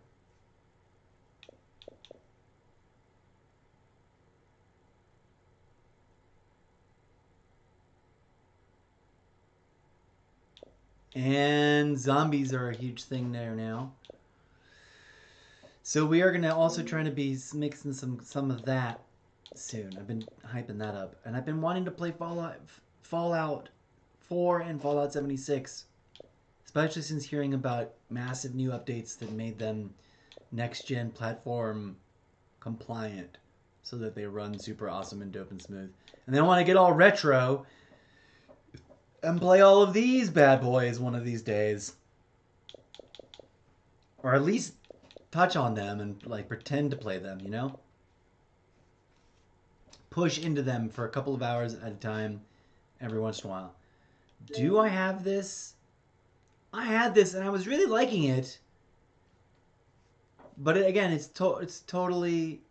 And zombies are a huge thing there now. So we are going to also try to be mixing some of that soon. I've been hyping that up. And I've been wanting to play Fallout 4 and Fallout 76. Especially since hearing about massive new updates that made them next-gen platform compliant. So that they run super awesome and dope and smooth. And then I want to get all retro and play all of these bad boys one of these days. Or at least touch on them and like pretend to play them, you know? Push into them for a couple of hours at a time every once in a while. Do I have this? I had this and I was really liking it. But again, it's totally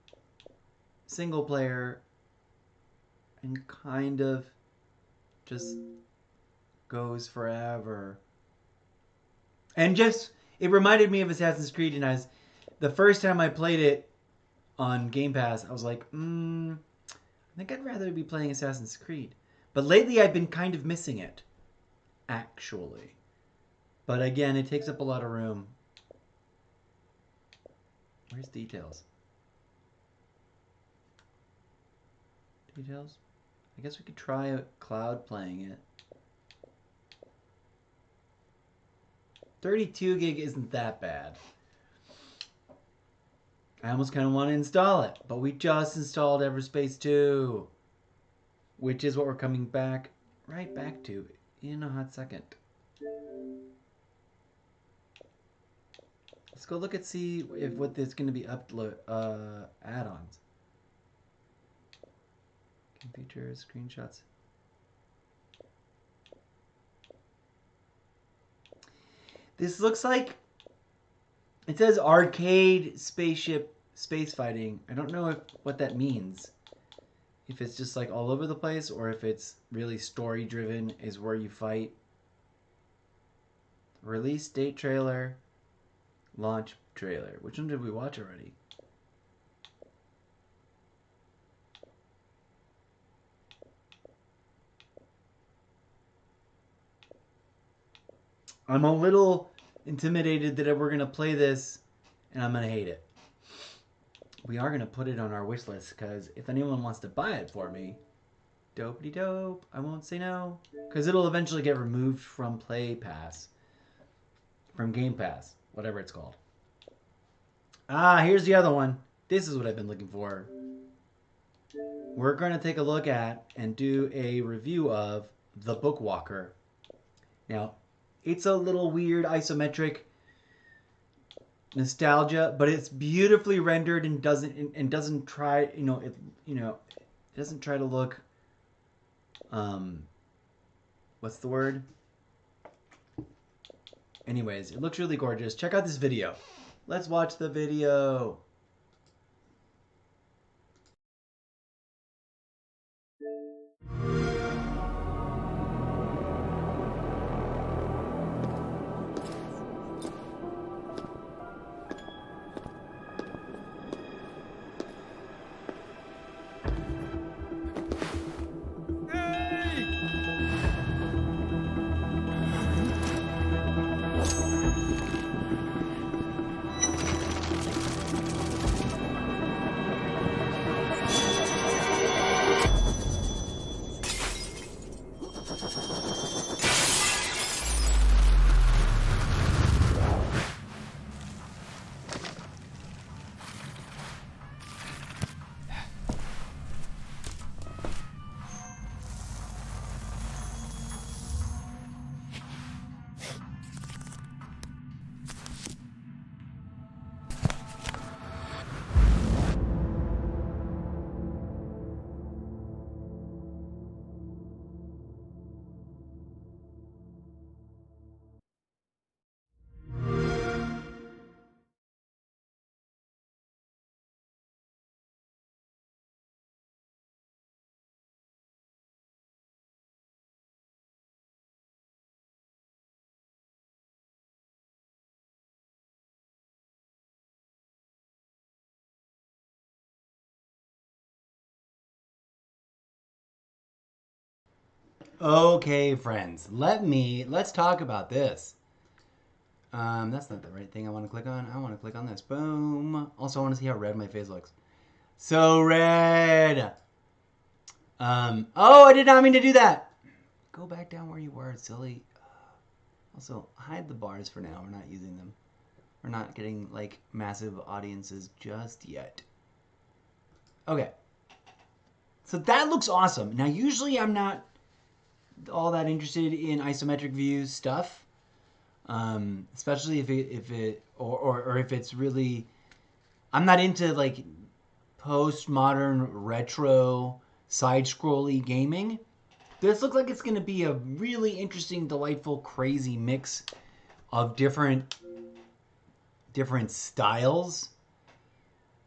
single player and kind of just goes forever. And just, it reminded me of Assassin's Creed, and the first time I played it on Game Pass, I was like, I think I'd rather be playing Assassin's Creed. But lately I've been kind of missing it, actually. But again, it takes up a lot of room. Where's details? Details? I guess we could try cloud playing it. 32 gig isn't that bad. I almost kind of want to install it, but we just installed Everspace 2, which is what we're coming right back to in a hot second. Let's go look and see what there's going to be add-ons. Features, screenshots. This looks like, it says arcade spaceship space fighting. I don't know what that means. If it's just like all over the place or if it's really story driven is where you fight. Release date trailer, launch trailer. Which one did we watch already? I'm a little intimidated that we're going to play this and I'm going to hate it. We are going to put it on our wish list because if anyone wants to buy it for me, Dopey dope. I won't say no. Because it'll eventually get removed from Play Pass. From Game Pass. Whatever it's called. Ah, here's the other one. This is what I've been looking for. We're going to take a look at and do a review of The Bookwalker. Now, it's a little weird isometric nostalgia, but it's beautifully rendered and doesn't try, it doesn't try to look what's the word? Anyways, it looks really gorgeous. Check out this video. Let's watch the video. Okay, friends, let's talk about this. That's not the right thing I want to click on. I want to click on this. Boom. Also, I want to see how red my face looks. So red. Oh, I did not mean to do that. Go back down where you were, silly. Also, hide the bars for now. We're not using them. We're not getting, like, massive audiences just yet. Okay. So that looks awesome. Now, usually I'm not all that interested in isometric views stuff, especially if it's really, I'm not into like postmodern retro side-scrolly gaming. This looks like it's going to be a really interesting, delightful, crazy mix of different styles.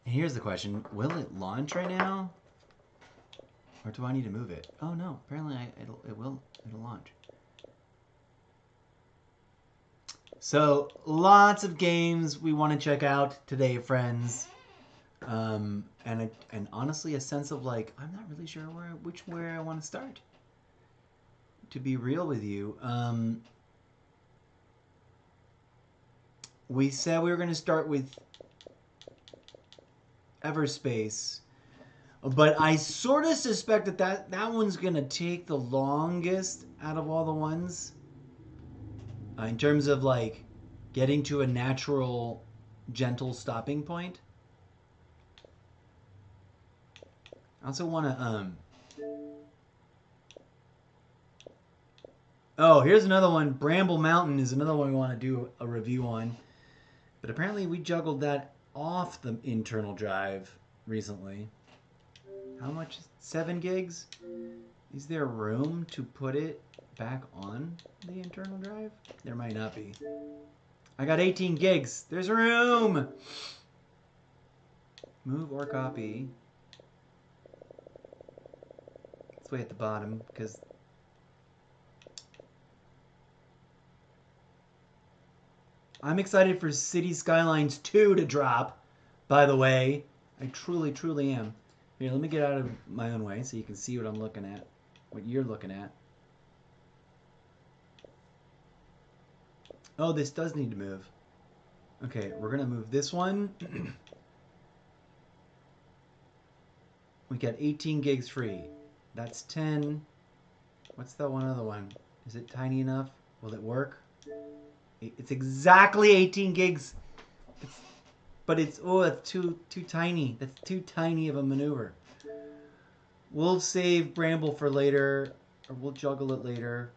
And here's the question: will it launch right now? Or do I need to move it? Oh no, apparently it'll launch. So lots of games we want to check out today, friends. And honestly a sense of like, I'm not really sure where I want to start. To be real with you, we said we were going to start with Everspace. But I sort of suspect that one's going to take the longest out of all the ones. In terms of, like, getting to a natural, gentle stopping point. I also want to, Oh, here's another one. Bramble Mountain is another one we want to do a review on. But apparently we juggled that off the internal drive recently. How much? 7 gigs? Is there room to put it back on the internal drive? There might not be. I got 18 gigs. There's room! Move or copy. It's way at the bottom because I'm excited for City Skylines 2 to drop, by the way. I truly, truly am. Here, let me get out of my own way so you can see what I'm looking at, what you're looking at. Oh, this does need to move. Okay, we're going to move this one. We got 18 gigs free. That's 10. What's the one other one? Is it tiny enough? Will it work? It's exactly 18 gigs. But it's, oh, it's too tiny. That's too tiny of a maneuver. We'll save Bramble for later, or we'll juggle it later.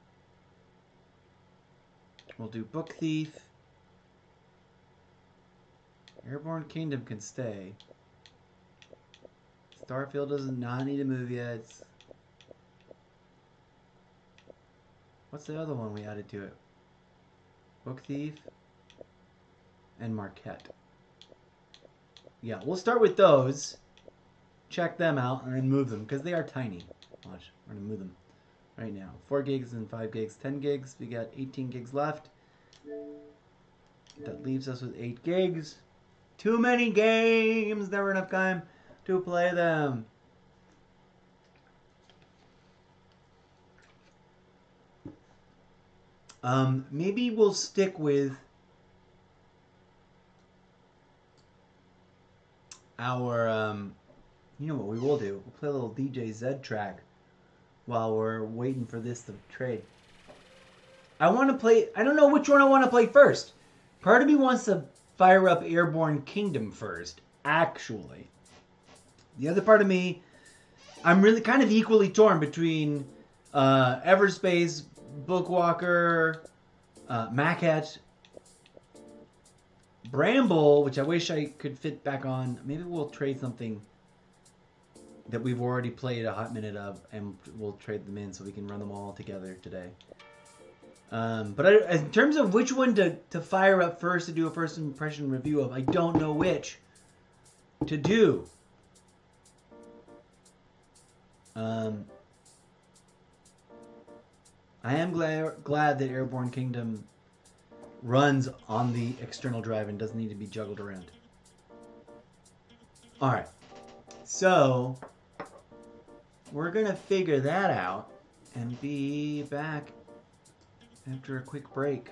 We'll do Book Thief. Airborne Kingdom can stay. Starfield does not need to move yet. What's the other one we added to it? Book Thief and Marquette. Yeah, we'll start with those. Check them out and then move them because they are tiny. Watch, we're going to move them right now. 4 gigs and 5 gigs, 10 gigs. We got 18 gigs left. That leaves us with 8 gigs. Too many games. Never enough time to play them. Maybe we'll stick with our, you know what we will do? We'll play a little DJ Z track while we're waiting for this to trade. I want to play, I don't know which one I want to play first. Part of me wants to fire up Airborne Kingdom first, actually. The other part of me, I'm really kind of equally torn between Everspace, Bookwalker, Maquette, Bramble, which I wish I could fit back on. Maybe we'll trade something that we've already played a hot minute of, and we'll trade them in so we can run them all together today. But in terms of which one to fire up first to do a first impression review of, I don't know which to do. I am glad that Airborne Kingdom runs on the external drive and doesn't need to be juggled around. Alright, so we're going to figure that out and be back after a quick break.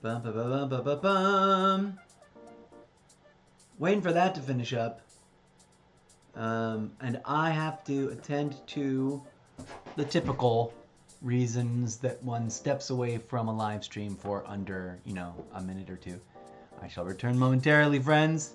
Bum, bum, bum, bum, bum, bum. Waiting for that to finish up. And I have to attend to the typical reasons that one steps away from a live stream for under, you know, a minute or two. I shall return momentarily, friends.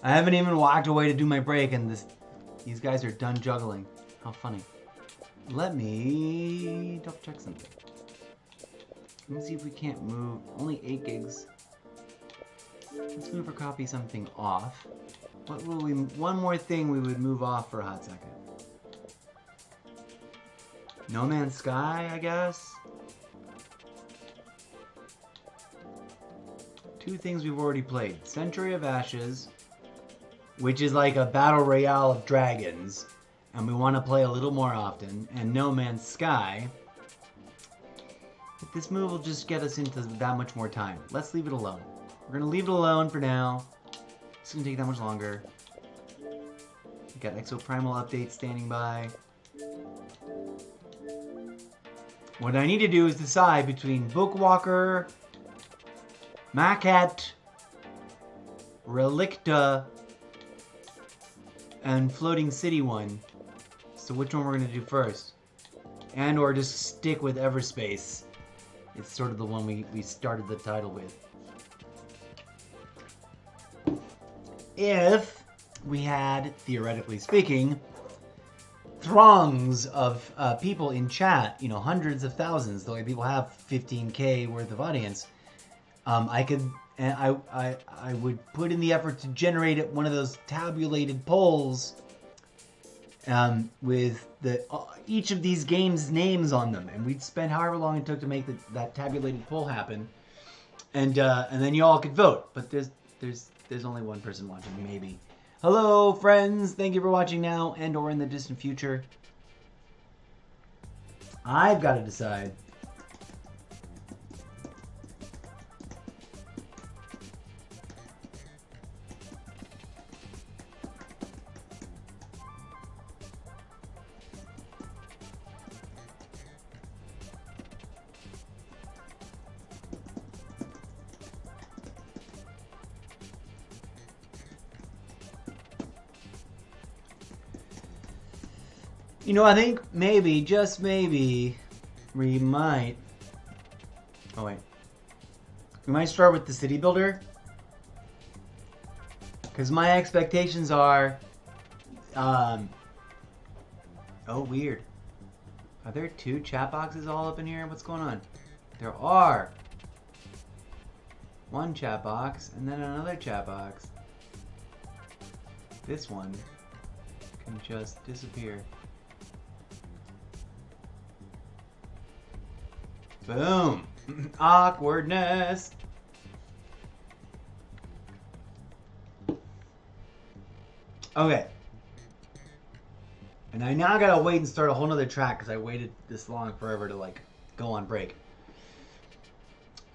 I haven't even walked away to do my break and these guys are done juggling. How funny. Let me double check something. Let me see if we can't move. Only 8 gigs. Let's move or copy something off. What will we? One more thing we would move off for a hot second. No Man's Sky, I guess. 2 things we've already played. Century of Ashes, which is like a battle royale of dragons, and we want to play a little more often, and No Man's Sky. But this move will just get us into that much more time. Let's leave it alone. We're going to leave it alone for now. It's going to take that much longer. We got Exoprimal updates standing by. What I need to do is decide between Bookwalker, Maquette, Relicta, and Floating City one. So which one we're going to do first. And or just stick with Everspace. It's sort of the one we started the title with. If we had, theoretically speaking, throngs of people in chat, you know, hundreds of thousands, the way people have 15K worth of audience, I would put in the effort to generate one of those tabulated polls with each of these games' names on them, and we'd spend however long it took to make that tabulated poll happen, and then you all could vote. But there's only one person watching, maybe. Hello, friends. Thank you for watching now and or in the distant future. I've got to decide. You know, I think maybe, just maybe, we might... Oh, wait. We might start with the city builder. Because my expectations are... Oh, weird. Are there 2 chat boxes all up in here? What's going on? There are. 1 chat box, and then another chat box. This one can just disappear. Boom. Awkwardness. Okay. And I now gotta wait and start a whole nother track because I waited this long forever to like go on break.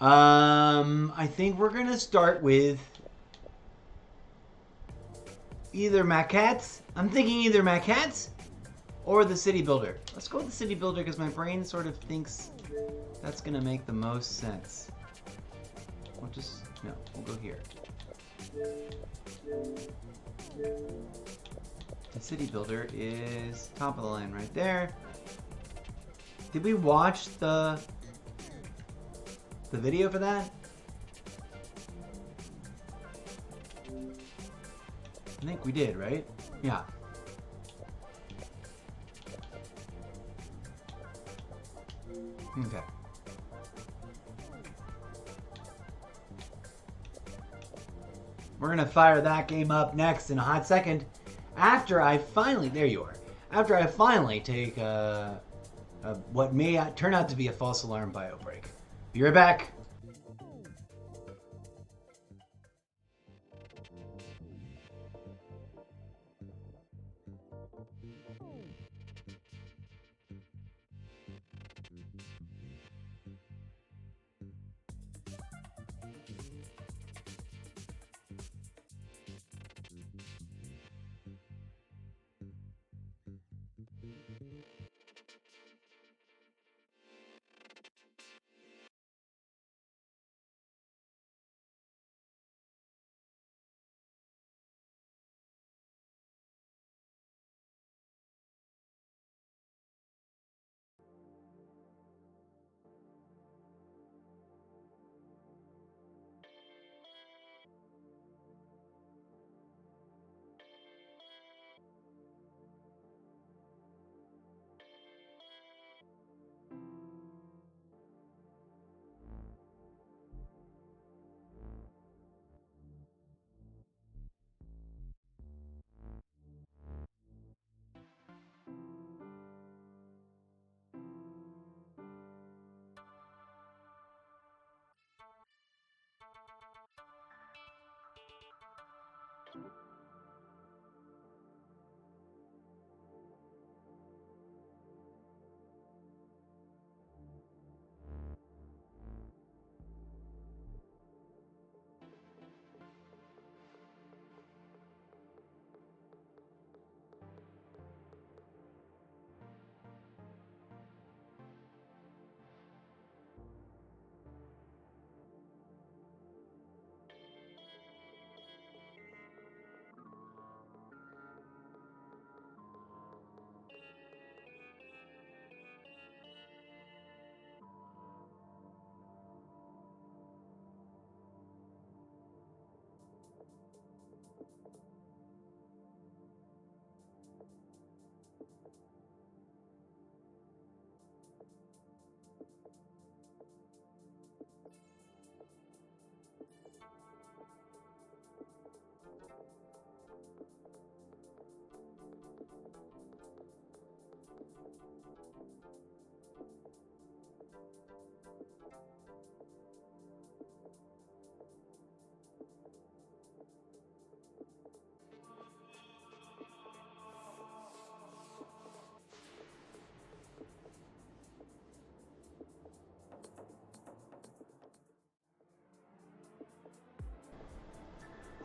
I think we're gonna start with either maquettes. I'm thinking either maquettes or the city builder. Let's go with the city builder because my brain sort of thinks that's gonna make the most sense. We'll go here. The city builder is top of the line right there. Did we watch the video for that? I think we did, right? Yeah. Okay. We're gonna fire that game up next in a hot second. After I finally, there you are. After I finally take what may turn out to be a false alarm bio break. Be right back.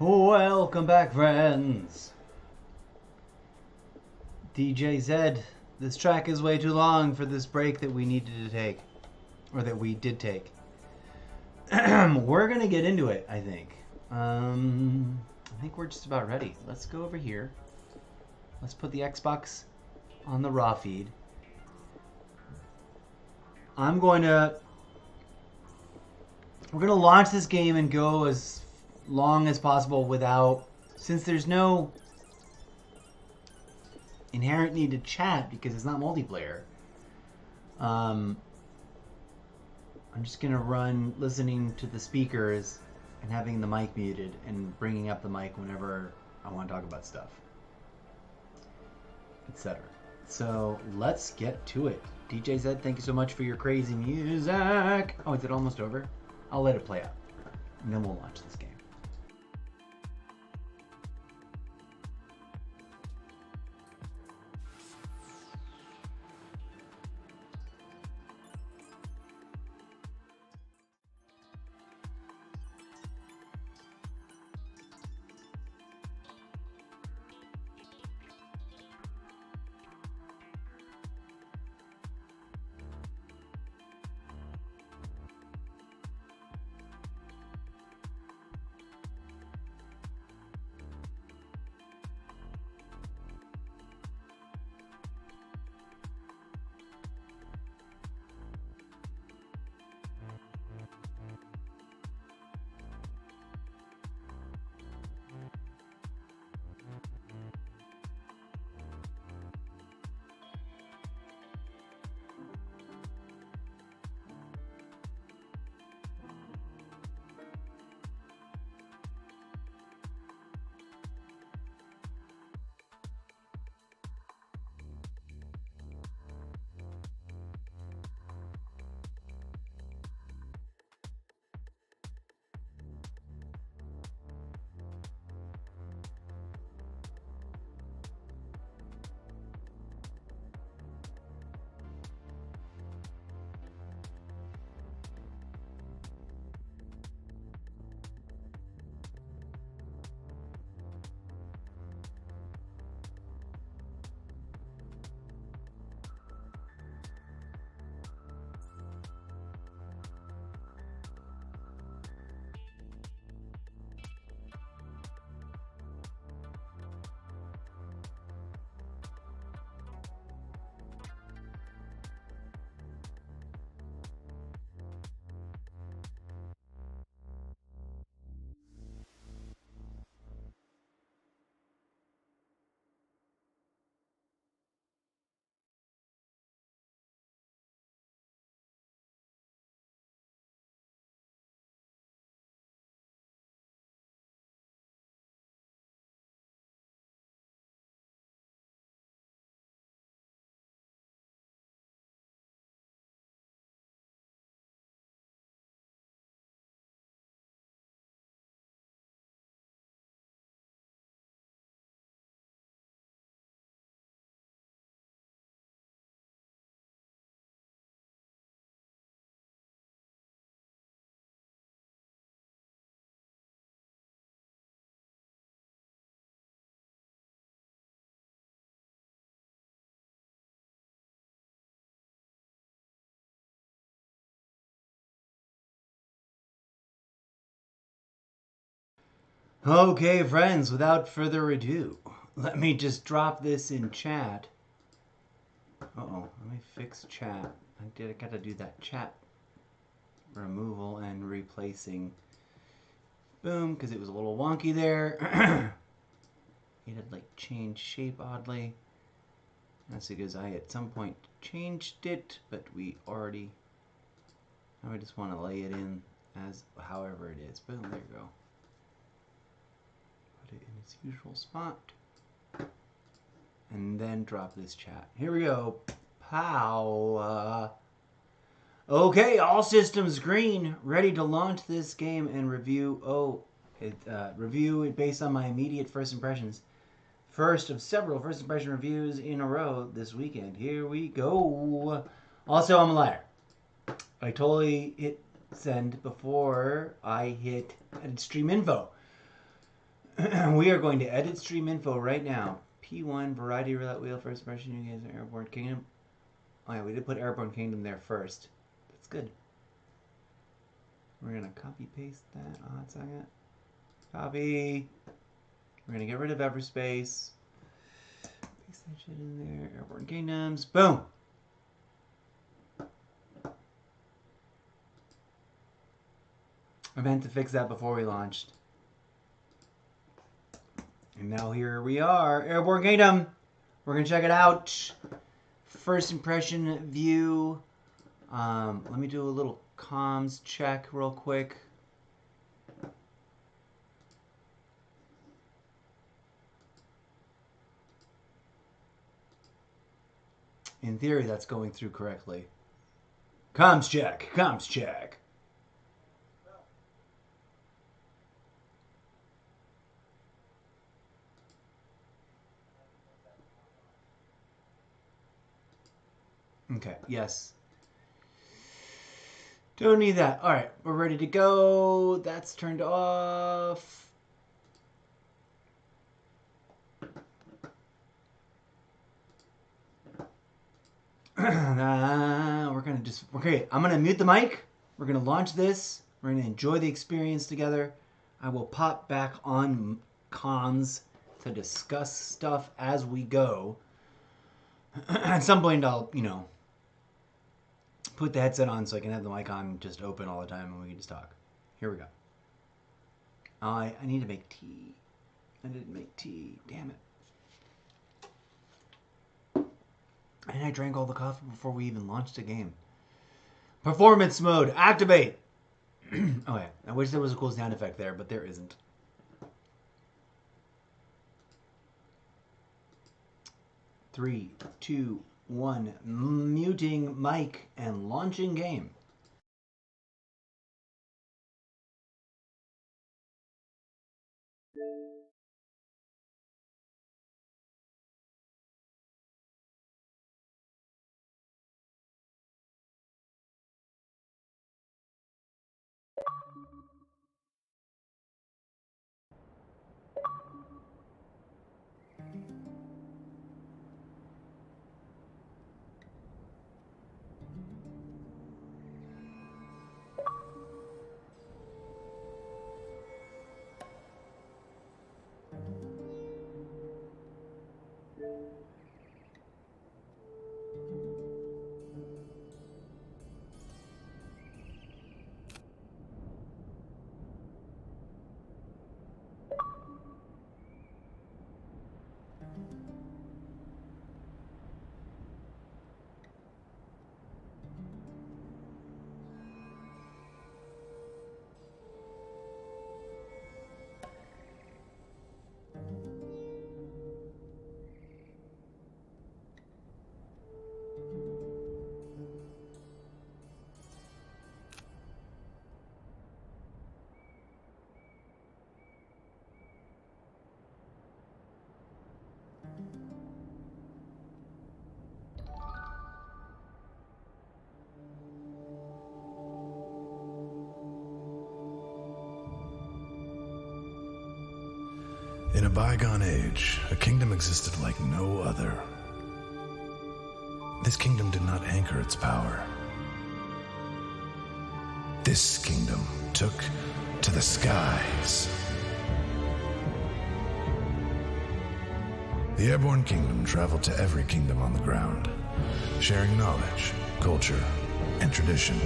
Welcome back, friends. DJ Zed, this track is way too long for this break that we needed to take, or that we did take. We're gonna get into it, I think. I think we're just about ready. Let's go over here. Let's put the Xbox on the raw feed. We're gonna launch this game and go as long as possible without, since there's no inherent need to chat because it's not multiplayer. I'm just gonna run listening to the speakers and having the mic muted and bringing up the mic whenever I want to talk about stuff, etc. So let's get to it. DJ Zed, thank you so much for your crazy music. Oh, is it almost over? I'll let it play out and then we'll launch this game. Okay, friends, without further ado, let me just drop this in chat. Uh-oh, let me fix chat. I gotta do that chat removal and replacing. Boom, because it was a little wonky there. It had like changed shape oddly. That's because I at some point changed it, but we already... Now I just want to lay it in as however it is. Boom, there you go. Put it in its usual spot. And then drop this chat. Here we go. Pow. Okay, all systems green. Ready to launch this game and review. Review it based on my immediate first impressions. First of several first impression reviews in a row this weekend. Here we go. Also, I'm a liar. I totally hit send before I hit edit stream info. We are going to edit stream info right now. P1 Variety Roulette Wheel first impression. You guys are Airborne Kingdom. Oh yeah, we did put Airborne Kingdom there first. That's good. We're gonna copy paste that. Oh, a second. Copy. We're gonna get rid of Everspace. Paste that shit in there. Airborne Kingdoms. Boom. I meant to fix that before we launched. And now here we are. Airborne Kingdom. We're gonna check it out. First impression view. Let me do a little comms check real quick. In theory, that's going through correctly. Comms check. Comms check. Okay, yes. Don't need that. All right, we're ready to go. That's turned off. We're gonna just, okay, I'm gonna mute the mic. We're gonna launch this. We're gonna enjoy the experience together. I will pop back on comms to discuss stuff as we go. At some point I'll, put the headset on so I can have the mic on just open all the time and we can just talk. Here we go. I need to make tea. I didn't make tea. Damn it. And I drank all the coffee before we even launched the game. Performance mode. Activate. Oh yeah. I wish there was a cool sound effect there, but there isn't. Three, two, one. Muting mic and launching game. In a bygone age, a kingdom existed like no other. This kingdom did not anchor its power. This kingdom took to the skies. The Airborne Kingdom traveled to every kingdom on the ground, sharing knowledge, culture, and tradition.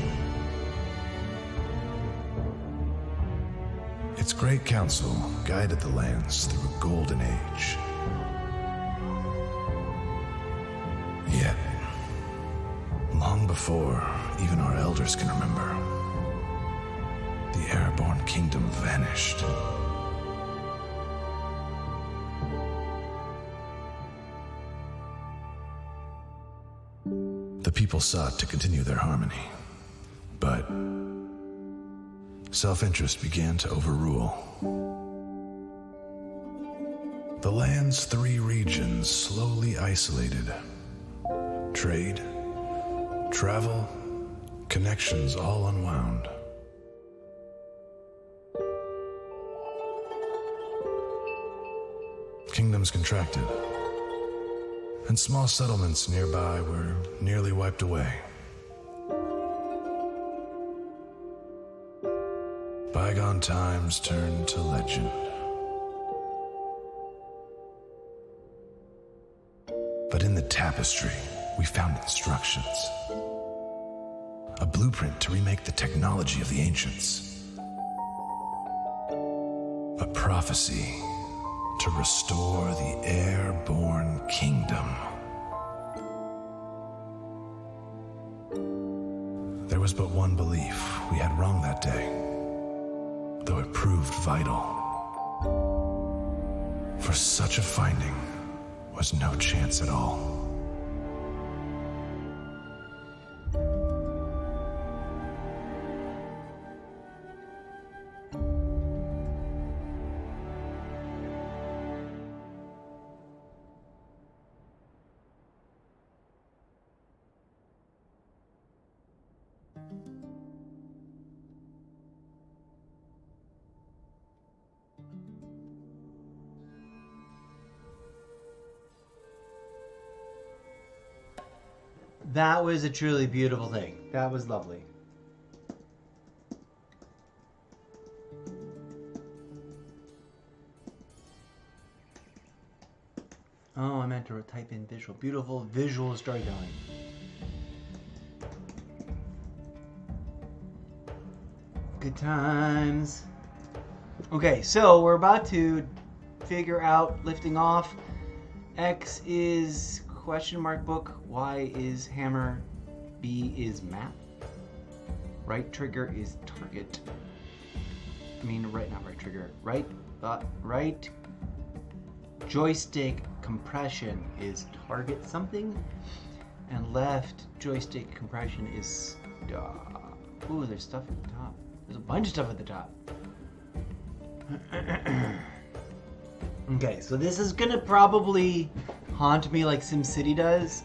Its great council guided the lands through a golden age. Yet, long before even our elders can remember, the Airborne Kingdom vanished. The people sought to continue their harmony, But self-interest began to overrule. The land's 3 regions slowly isolated. Trade, travel, connections all unwound. Kingdoms contracted, and small settlements nearby were nearly wiped away. Bygone times turned to legend. But in the tapestry, we found instructions. A blueprint to remake the technology of the ancients. A prophecy to restore the airborne kingdom. There was but one belief we had wrong that day, though it proved vital. For such a finding was no chance at all. That was a truly beautiful thing. That was lovely. Oh, I meant to type in visual. Beautiful visual storytelling. Good times. Okay, so we're about to figure out lifting off. X is question mark book, Y is hammer, B is map, right trigger is target. I mean, right, not right trigger, right joystick compression is target something, and left joystick compression is ooh, there's stuff at the top. There's a bunch of stuff at the top. Okay, so this is gonna probably haunt me like SimCity does,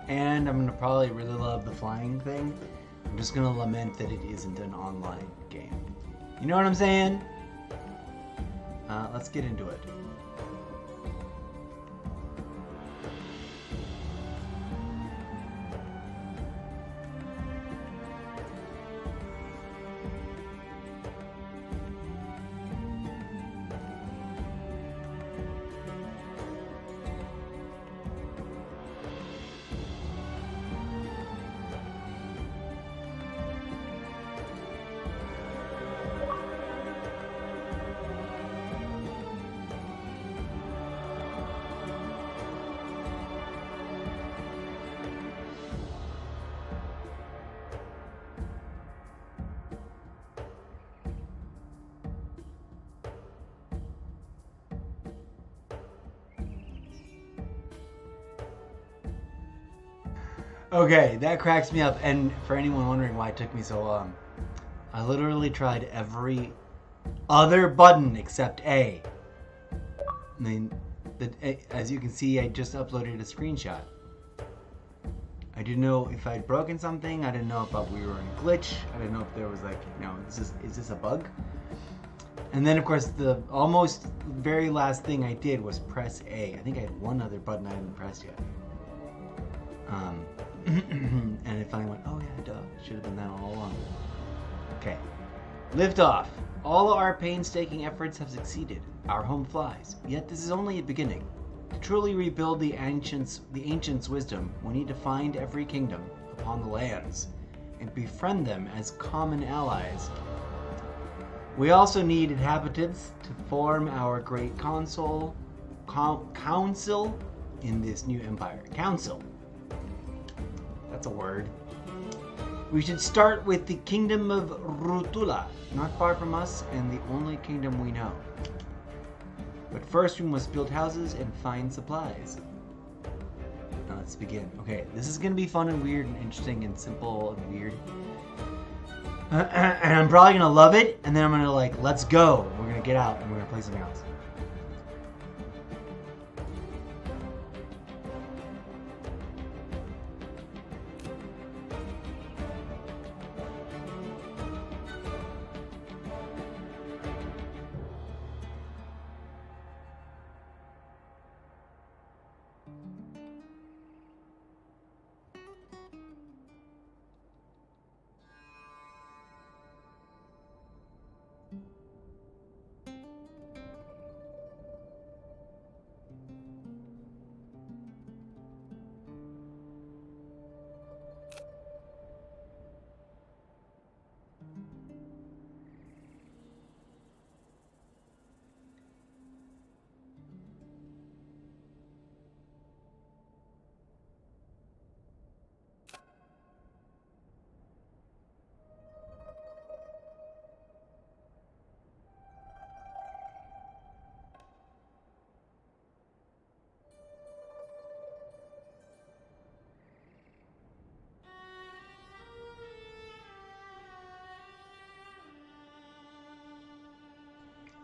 and I'm gonna probably really love the flying thing. I'm just gonna lament that it isn't an online game. You know what I'm saying? Let's get into it. Okay, that cracks me up, and for anyone wondering why it took me so long, I literally tried every other button except A. I mean, as you can see, I just uploaded a screenshot. I didn't know if I'd broken something, I didn't know if we were in a glitch, I didn't know if there was like, you know, is this a bug? And then of course the almost very last thing I did was press A. I think I had one other button I hadn't pressed yet. And it finally went, oh yeah, duh, should have done that all along. Okay, lift off. All our painstaking efforts have succeeded. Our home flies. Yet this is only a beginning. To truly rebuild the ancients' wisdom, we need to find every kingdom upon the lands and befriend them as common allies. We also need inhabitants to form our great council in this new empire. Council. That's a word. We should start with the kingdom of Rutula, not far from us and the only kingdom we know. But first we must build houses and find supplies. Now let's begin. Okay, this is gonna be fun and weird and interesting and simple and weird. And I'm probably gonna love it, and then I'm gonna like, let's go. We're gonna get out and we're gonna play something else.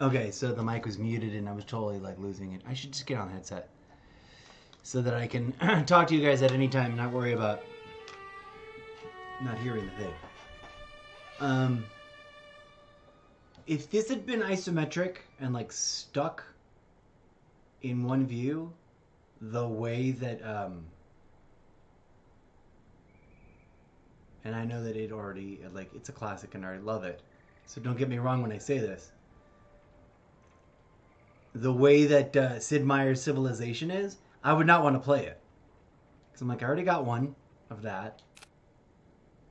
Okay, so the mic was muted and I was totally like losing it. I should just get on the headset so that I can talk to you guys at any time and not worry about not hearing the thing. If this had been isometric and like stuck in one view, the way that and I know that it already like it's a classic and I already love it. So don't get me wrong when I say this. The way that Sid Meier's Civilization is, I would not want to play it. Because I'm like, I already got one of that.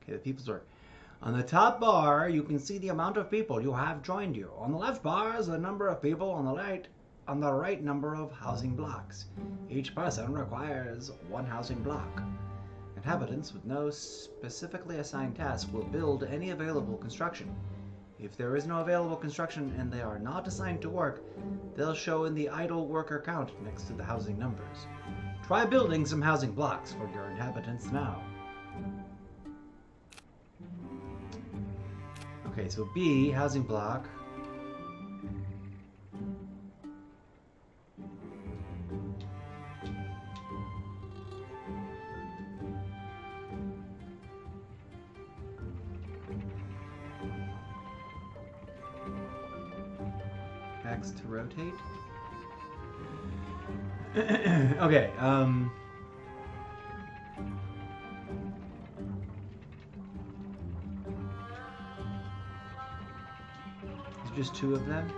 Okay, the people's work. On the top bar, you can see the amount of people you have joined you. On the left bar is the number of people. On the right number of housing blocks. Each person requires one housing block. Inhabitants with no specifically assigned task will build any available construction. If there is no available construction and they are not assigned to work, they'll show in the idle worker count next to the housing numbers. Try building some housing blocks for your inhabitants now. Okay, so B, housing block. X to rotate. Okay, there's just two of them.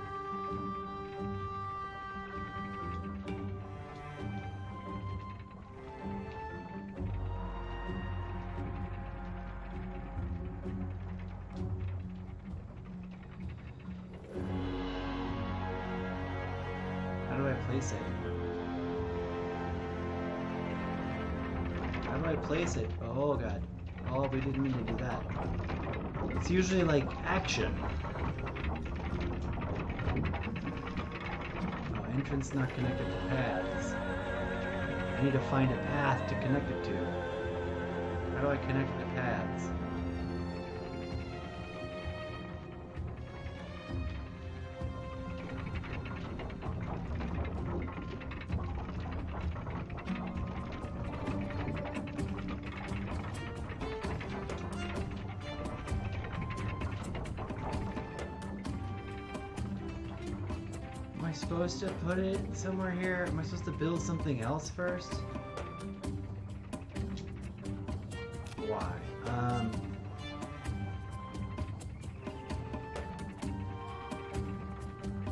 How do I place it? How do I place it? Oh god. Oh, we didn't mean to do that. It's usually like action. Oh, entrance not connected to paths. I need to find a path to connect it to. How do I connect it to paths? Am I supposed to put it somewhere here? Am I supposed to build something else first? Why?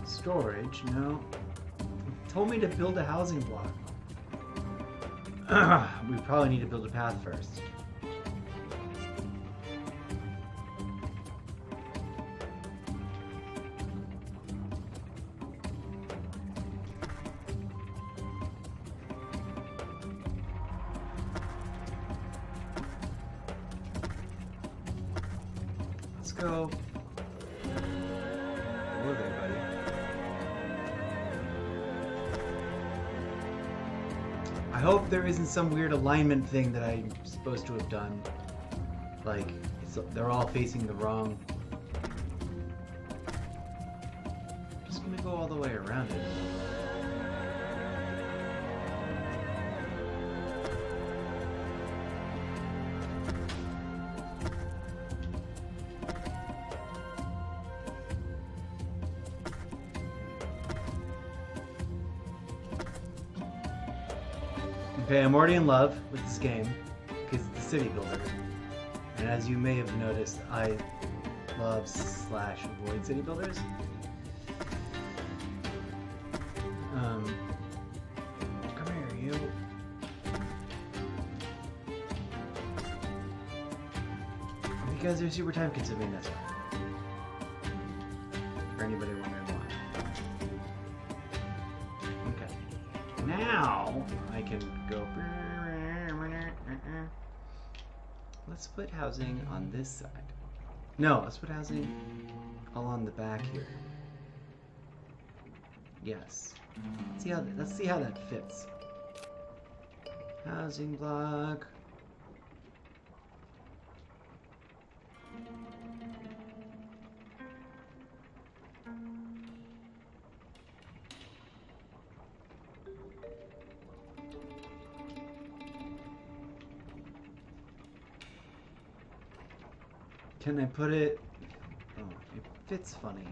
Storage? No. It told me to build a housing block. We probably need to build a path first. Let's go. Hello there, buddy. I hope there isn't some weird alignment thing that I'm supposed to have done. Like, So they're all facing the wrong. Just gonna go all the way around it. Okay, I'm already in love with this game because it's a city builder. And as you may have noticed, I love / avoid city builders. Come here, you. Because they're super time consuming, that's why. For anybody wondering why. Okay. Now I can go. Let's put housing on this side. No, let's put housing along the back here. Yes. Let's see how that fits. Housing block. Can I put it? Oh, it fits funny.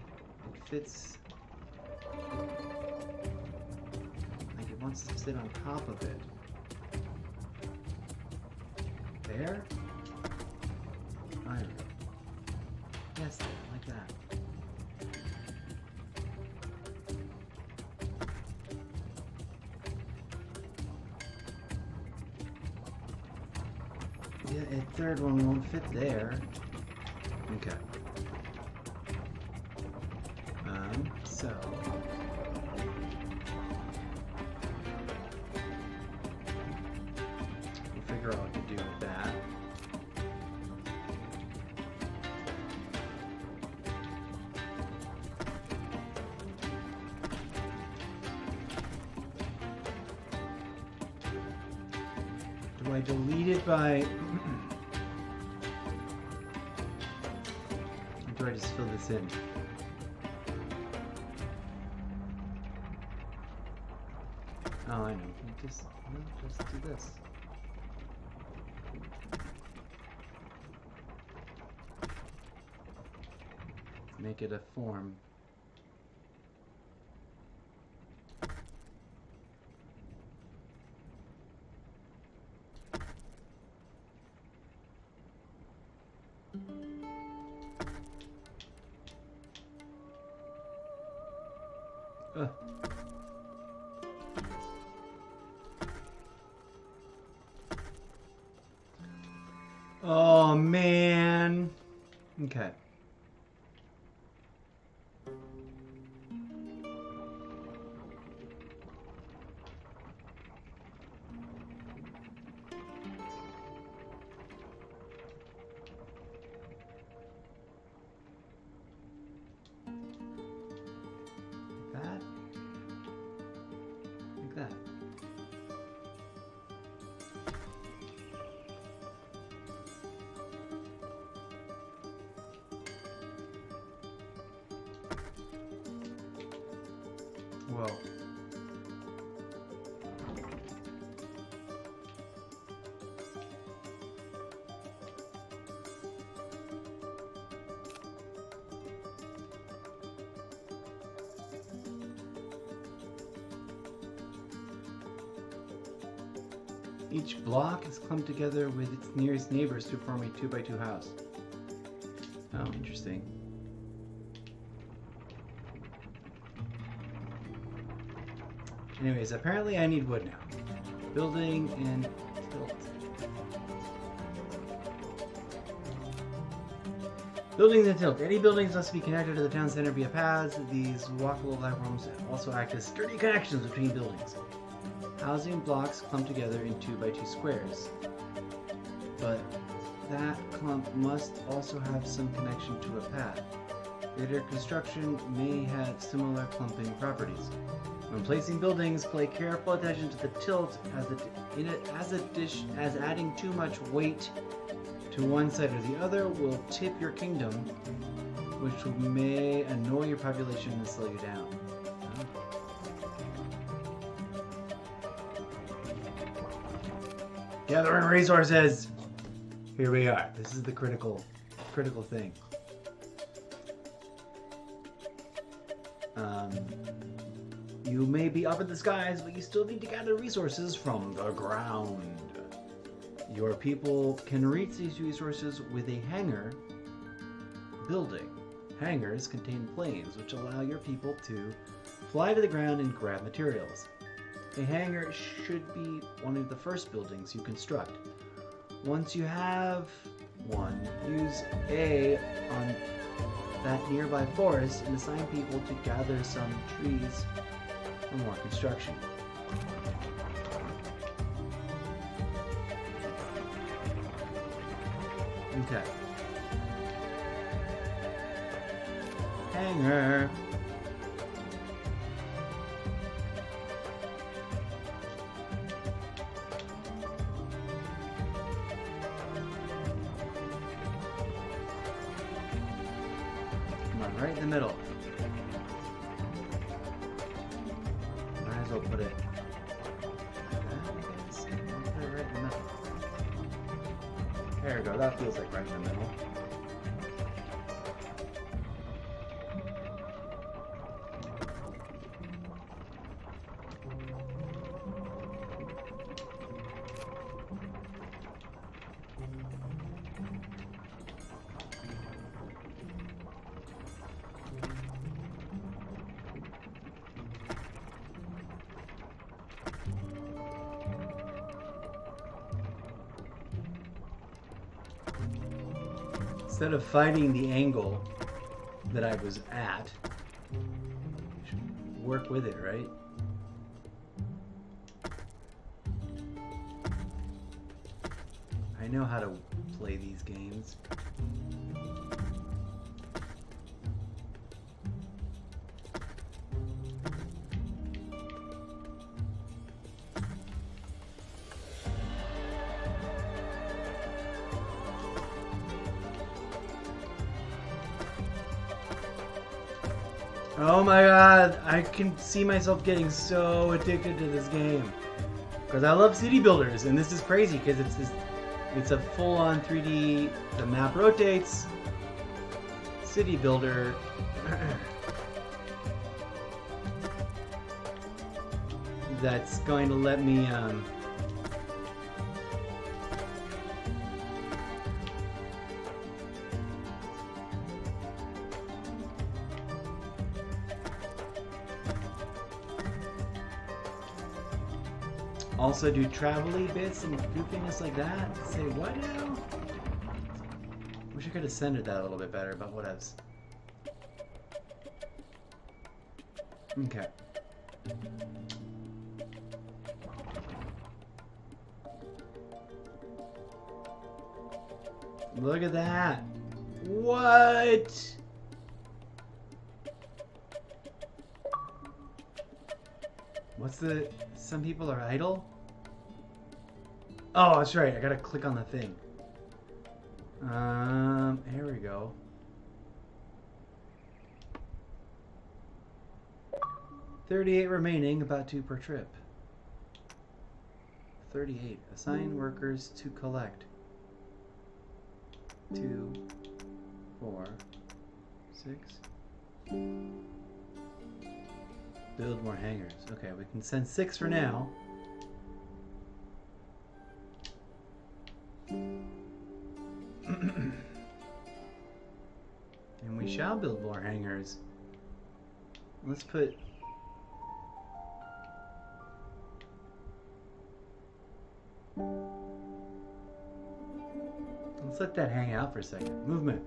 It fits like it wants to sit on top of it. There? I don't know. Yes, there, like that. Yeah, a third one won't fit there. Okay. So we'll figure out what to do with that. Do I delete it by? Or do I just fill this in? Oh, I know. Just do this. Make it a form. Oh man. Okay. Like that. Whoa. Each block is clumped together with its nearest neighbors to form a 2x2 house. Oh, interesting. Anyways, apparently I need wood now. Building and tilt. Buildings and tilt. Any buildings must be connected to the town center via paths. These walkable platforms also act as sturdy connections between buildings. Housing blocks clump together in 2x2 squares. But that clump must also have some connection to a path. Later construction may have similar clumping properties. When placing buildings, pay careful attention to the tilt as adding too much weight to one side or the other will tip your kingdom, which may annoy your population and slow you down. Gathering resources! Here we are. This is the critical thing. You may be up in the skies, but you still need to gather resources from the ground. Your people can reach these resources with a hangar building. Hangars contain planes, which allow your people to fly to the ground and grab materials. A hangar should be one of the first buildings you construct. Once you have one, use A on that nearby forest and assign people to gather some trees for more construction. Okay. Hangar. Come on, right in the middle. Might as well put it. I'll put it right in the middle. There we go. That feels like right in the middle. Instead of fighting the angle that I was at, I should work with it, right? I know how to play these games. Oh my god, I can see myself getting so addicted to this game. Because I love city builders, and this is crazy because it's a full-on 3D, the map rotates, city builder. That's going to let me also do travel-y bits and goofiness like that. Say what now? Wish I could have centered that a little bit better, but whatevs. Okay. Look at that. What? What's the... Some people are idle? Oh, that's right. I gotta click on the thing. Here we go. $38 remaining, about 2 per trip. 38. Assign workers to collect. 2, 4, 6. Build more hangars. Okay, we can send 6 for now. And we shall build more hangars. Let's put... Let's let that hang out for a second. Movement.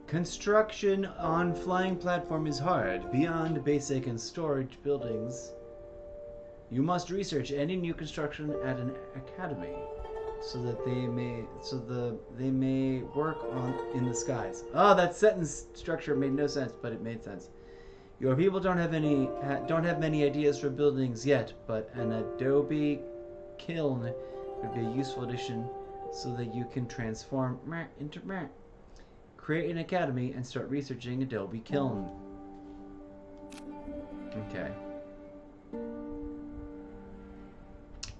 Construction on flying platform is hard. Beyond basic and storage buildings, you must research any new construction at an academy, so that they may work on in the skies. Oh, that sentence structure made no sense, but it made sense. Your people don't have many ideas for buildings yet, but an adobe kiln would be a useful addition so that you can transform into create an academy and start researching Adobe Kiln. Okay.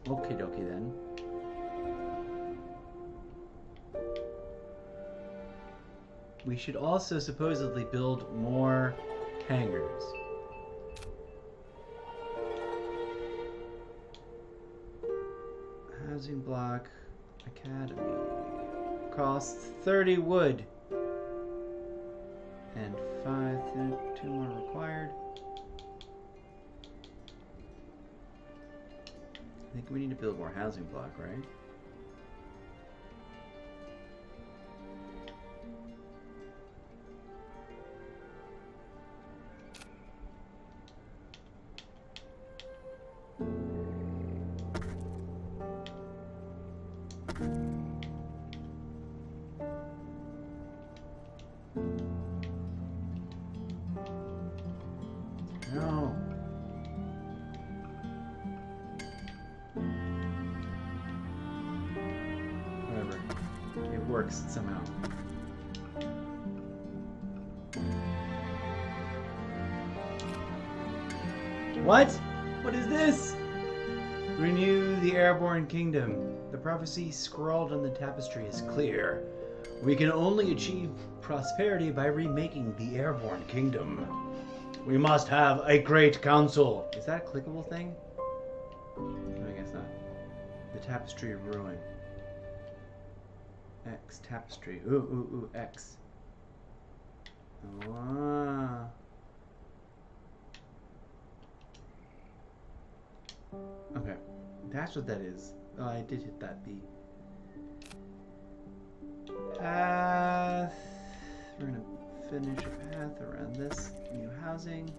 Okie dokie then. We should also supposedly build more hangars. Housing block, academy. Costs 30 wood. And 2 more required. I think we need to build more housing block, right? No. Whatever. It works somehow. What? What is this? Renew the airborne kingdom. The prophecy scrawled on the tapestry is clear. We can only achieve prosperity by remaking the airborne kingdom. We must have a great council. Is that a clickable thing? No, I guess not. The tapestry of ruin. X tapestry. Ooh, X. Ah. Okay, that's what that is. Oh, I did hit that B. Path. We're gonna finish a path around this new housing.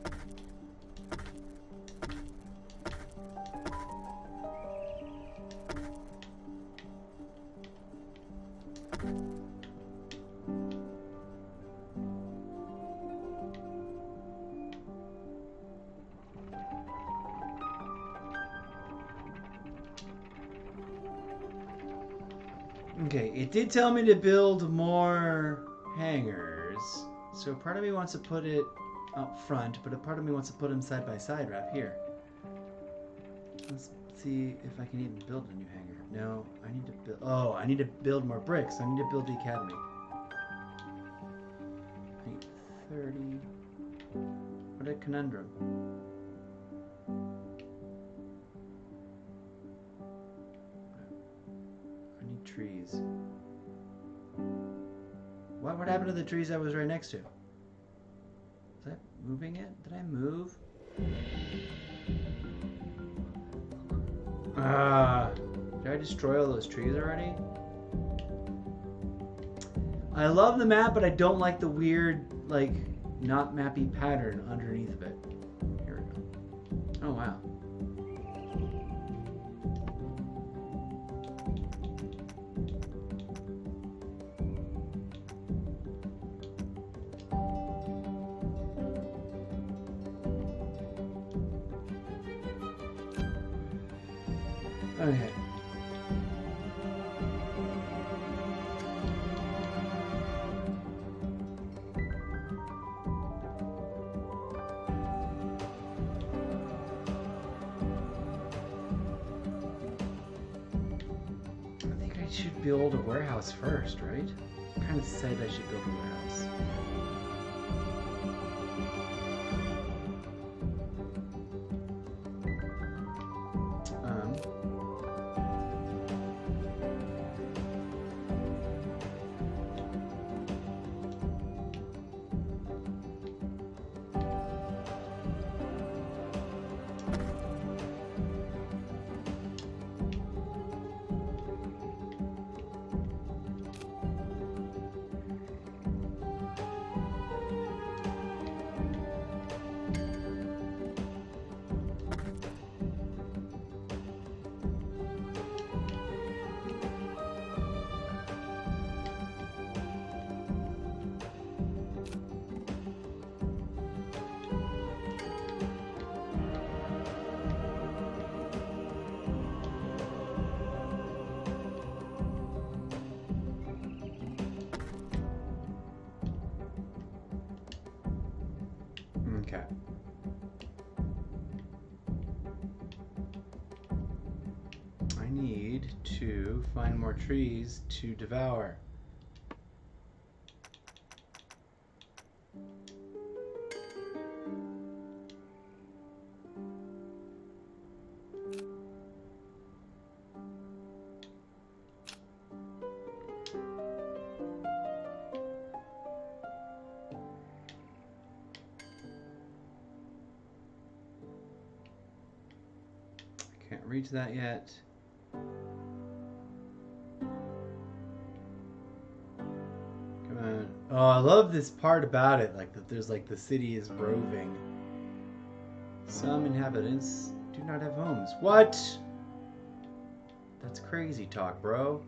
Okay, it did tell me to build more hangars. So part of me wants to put it up front, but a part of me wants to put them side by side right here. Let's see if I can even build a new hangar. No, I need to build... Oh, I need to build more bricks. I need to build the academy. 830. What a conundrum. Trees. What happened to the trees I was right next to? Was that moving it? Did I move? Did I destroy all those trees already? I love the map, but I don't like the weird, like, not mappy pattern underneath of it. Here we go. Oh, wow. Okay. I think I should build a warehouse first, right? I kind of said I should build a warehouse. Okay. I need to find more trees to devour. Can't reach that yet. Come on. Oh, I love this part about it, like that there's like the city is roving. Some inhabitants do not have homes. What? That's crazy talk, bro.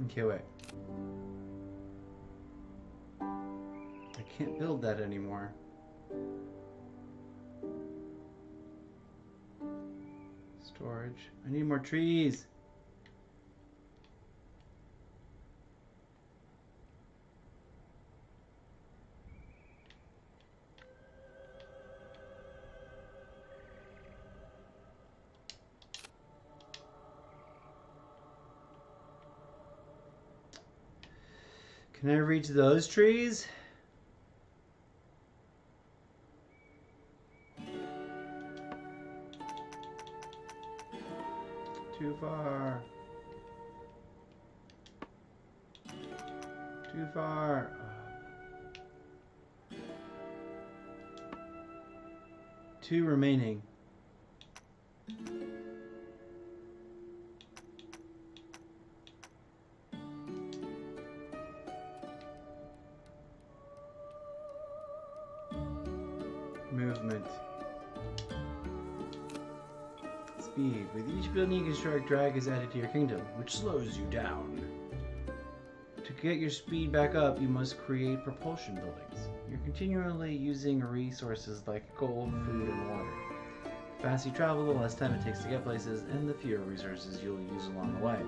Okay, wait. I can't build that anymore. Storage. I need more trees. Can I reach those trees? Too far. Too far. Two remaining. Movement. Speed. With each building you construct, drag is added to your kingdom, which slows you down. To get your speed back up, you must create propulsion buildings. You're continually using resources like gold, food, and water. The faster you travel, the less time it takes to get places, and the fewer resources you'll use along the way.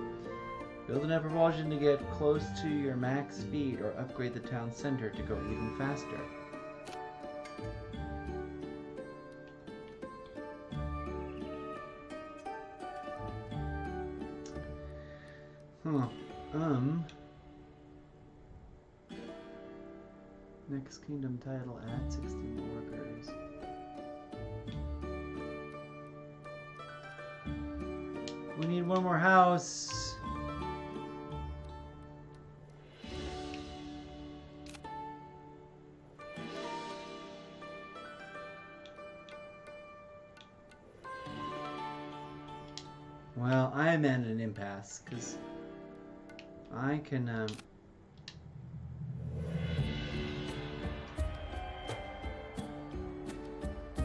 Build enough propulsion to get close to your max speed, or upgrade the town center to go even faster. Huh. Next kingdom title, add 60 workers. We need one more house. Well, I am at an impasse, because I can,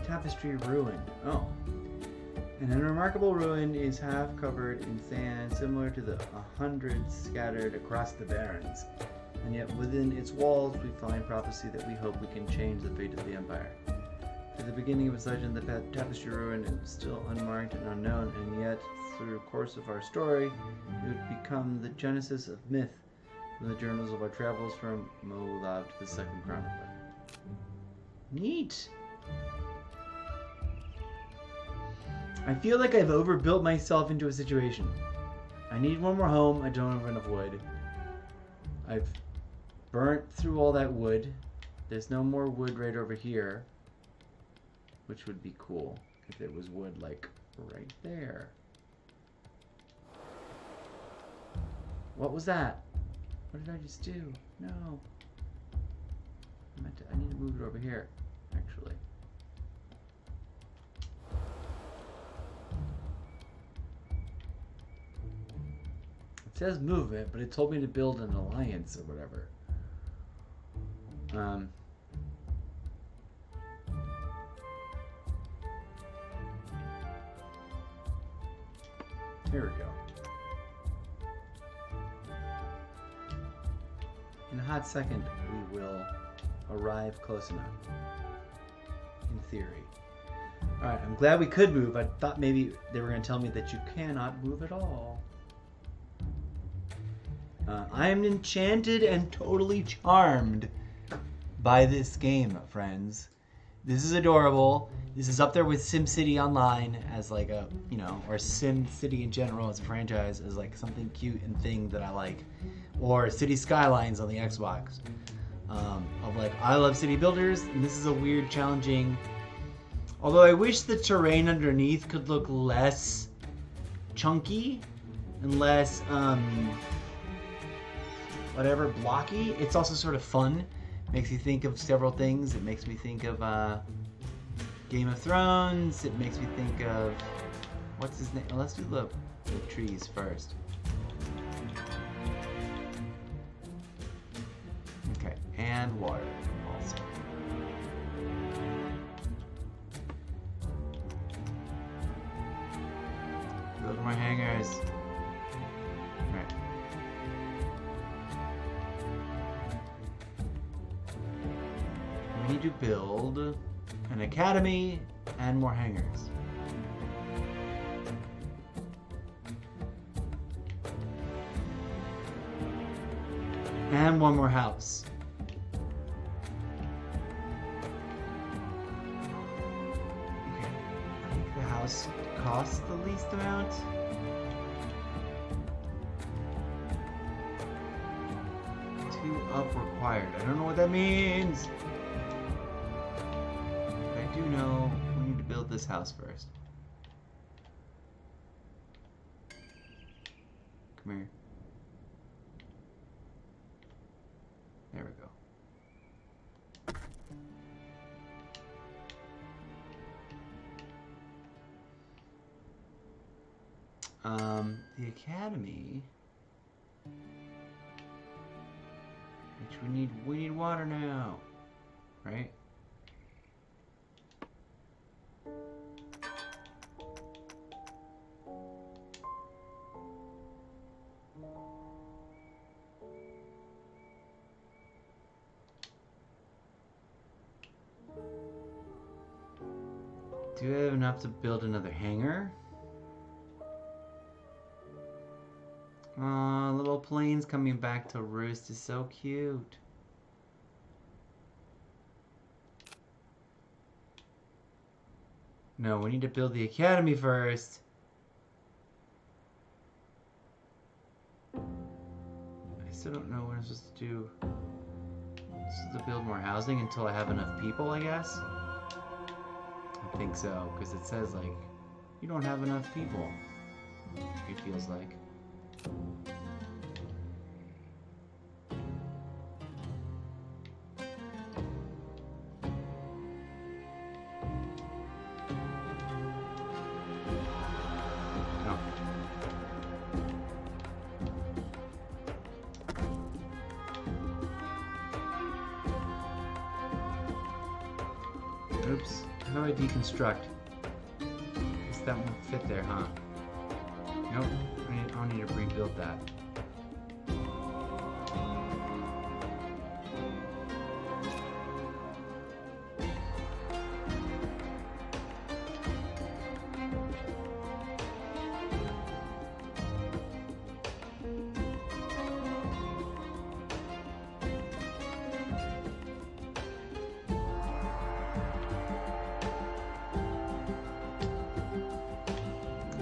Tapestry ruin. Oh. An unremarkable ruin is half covered in sand, similar to the 100 scattered across the barrens. And yet within its walls we find prophecy that we hope we can change the fate of the Empire. At the beginning of its legend, the Tapestry ruin is still unmarked and unknown, and yet, through the course of our story, it would become the genesis of myth from the journals of our travels from Moab to the Second Chronicle. Neat! I feel like I've overbuilt myself into a situation. I need one more home. I don't have enough wood. I've burnt through all that wood. There's no more wood right over here, which would be cool if there was wood like right there. What was that? What did I just do? No. I need to move it over here, actually. It says movement, but it told me to build an alliance or whatever. Here we go. In a hot second, we will arrive close enough. In theory. Alright, I'm glad we could move. I thought maybe they were going to tell me that you cannot move at all. I am enchanted and totally charmed by this game, friends. This is adorable. This is up there with SimCity Online as like a, you know, or SimCity in general as a franchise as like something cute and thing that I like. Or City Skylines on the Xbox. Of like, I love city builders, and this is a weird, challenging... Although I wish the terrain underneath could look less chunky and less, whatever, blocky. It's also sort of fun. Makes you think of several things. It makes me think of Game of Thrones. It makes me think of... What's his name? Let's do the trees first. Okay, and water also. Build more hangars. Right. We need to build an academy and more hangars. And one more house. Okay, I think the house costs the least amount. Two up required. I don't know what that means. But I do know we need to build this house first. Come here. There we go. The academy, which we need water now, right? Do I have enough to build another hangar? Aw, little planes coming back to roost is so cute. No, we need to build the academy first. I still don't know what I'm supposed to do. I'm supposed to build more housing until I have enough people, I guess? I think so, because it says, like, you don't have enough people. It feels like. Oh. Oops. How do I deconstruct? Guess that won't fit there, huh? Nope. I'll need to rebuild that.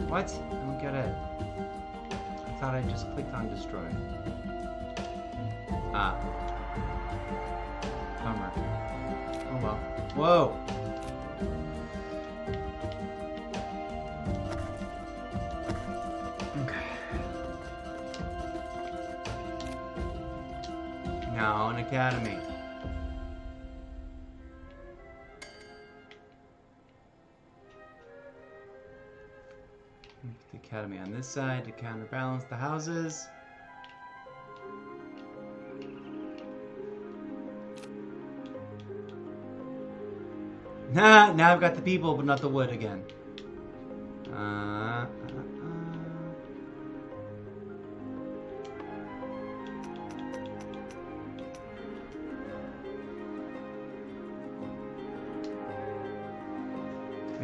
What? I don't get it. I thought I just clicked on destroy. Ah. Bummer. Oh well. Whoa! Okay. Now an academy. The academy on this side to counterbalance the houses. Nah, now I've got the people, but not the wood again.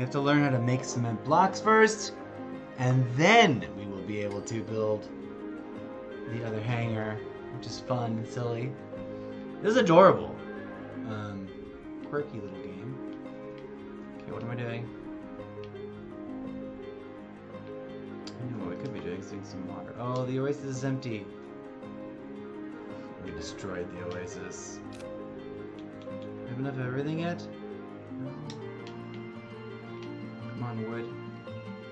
We have to learn how to make cement blocks first, and then we will be able to build the other hangar, which is fun and silly. This is adorable. Quirky little game. Okay, what am I doing? I know what I could be doing, doing some water. Oh, the oasis is empty. We destroyed the oasis. Have enough of everything yet? No. Come on, wood.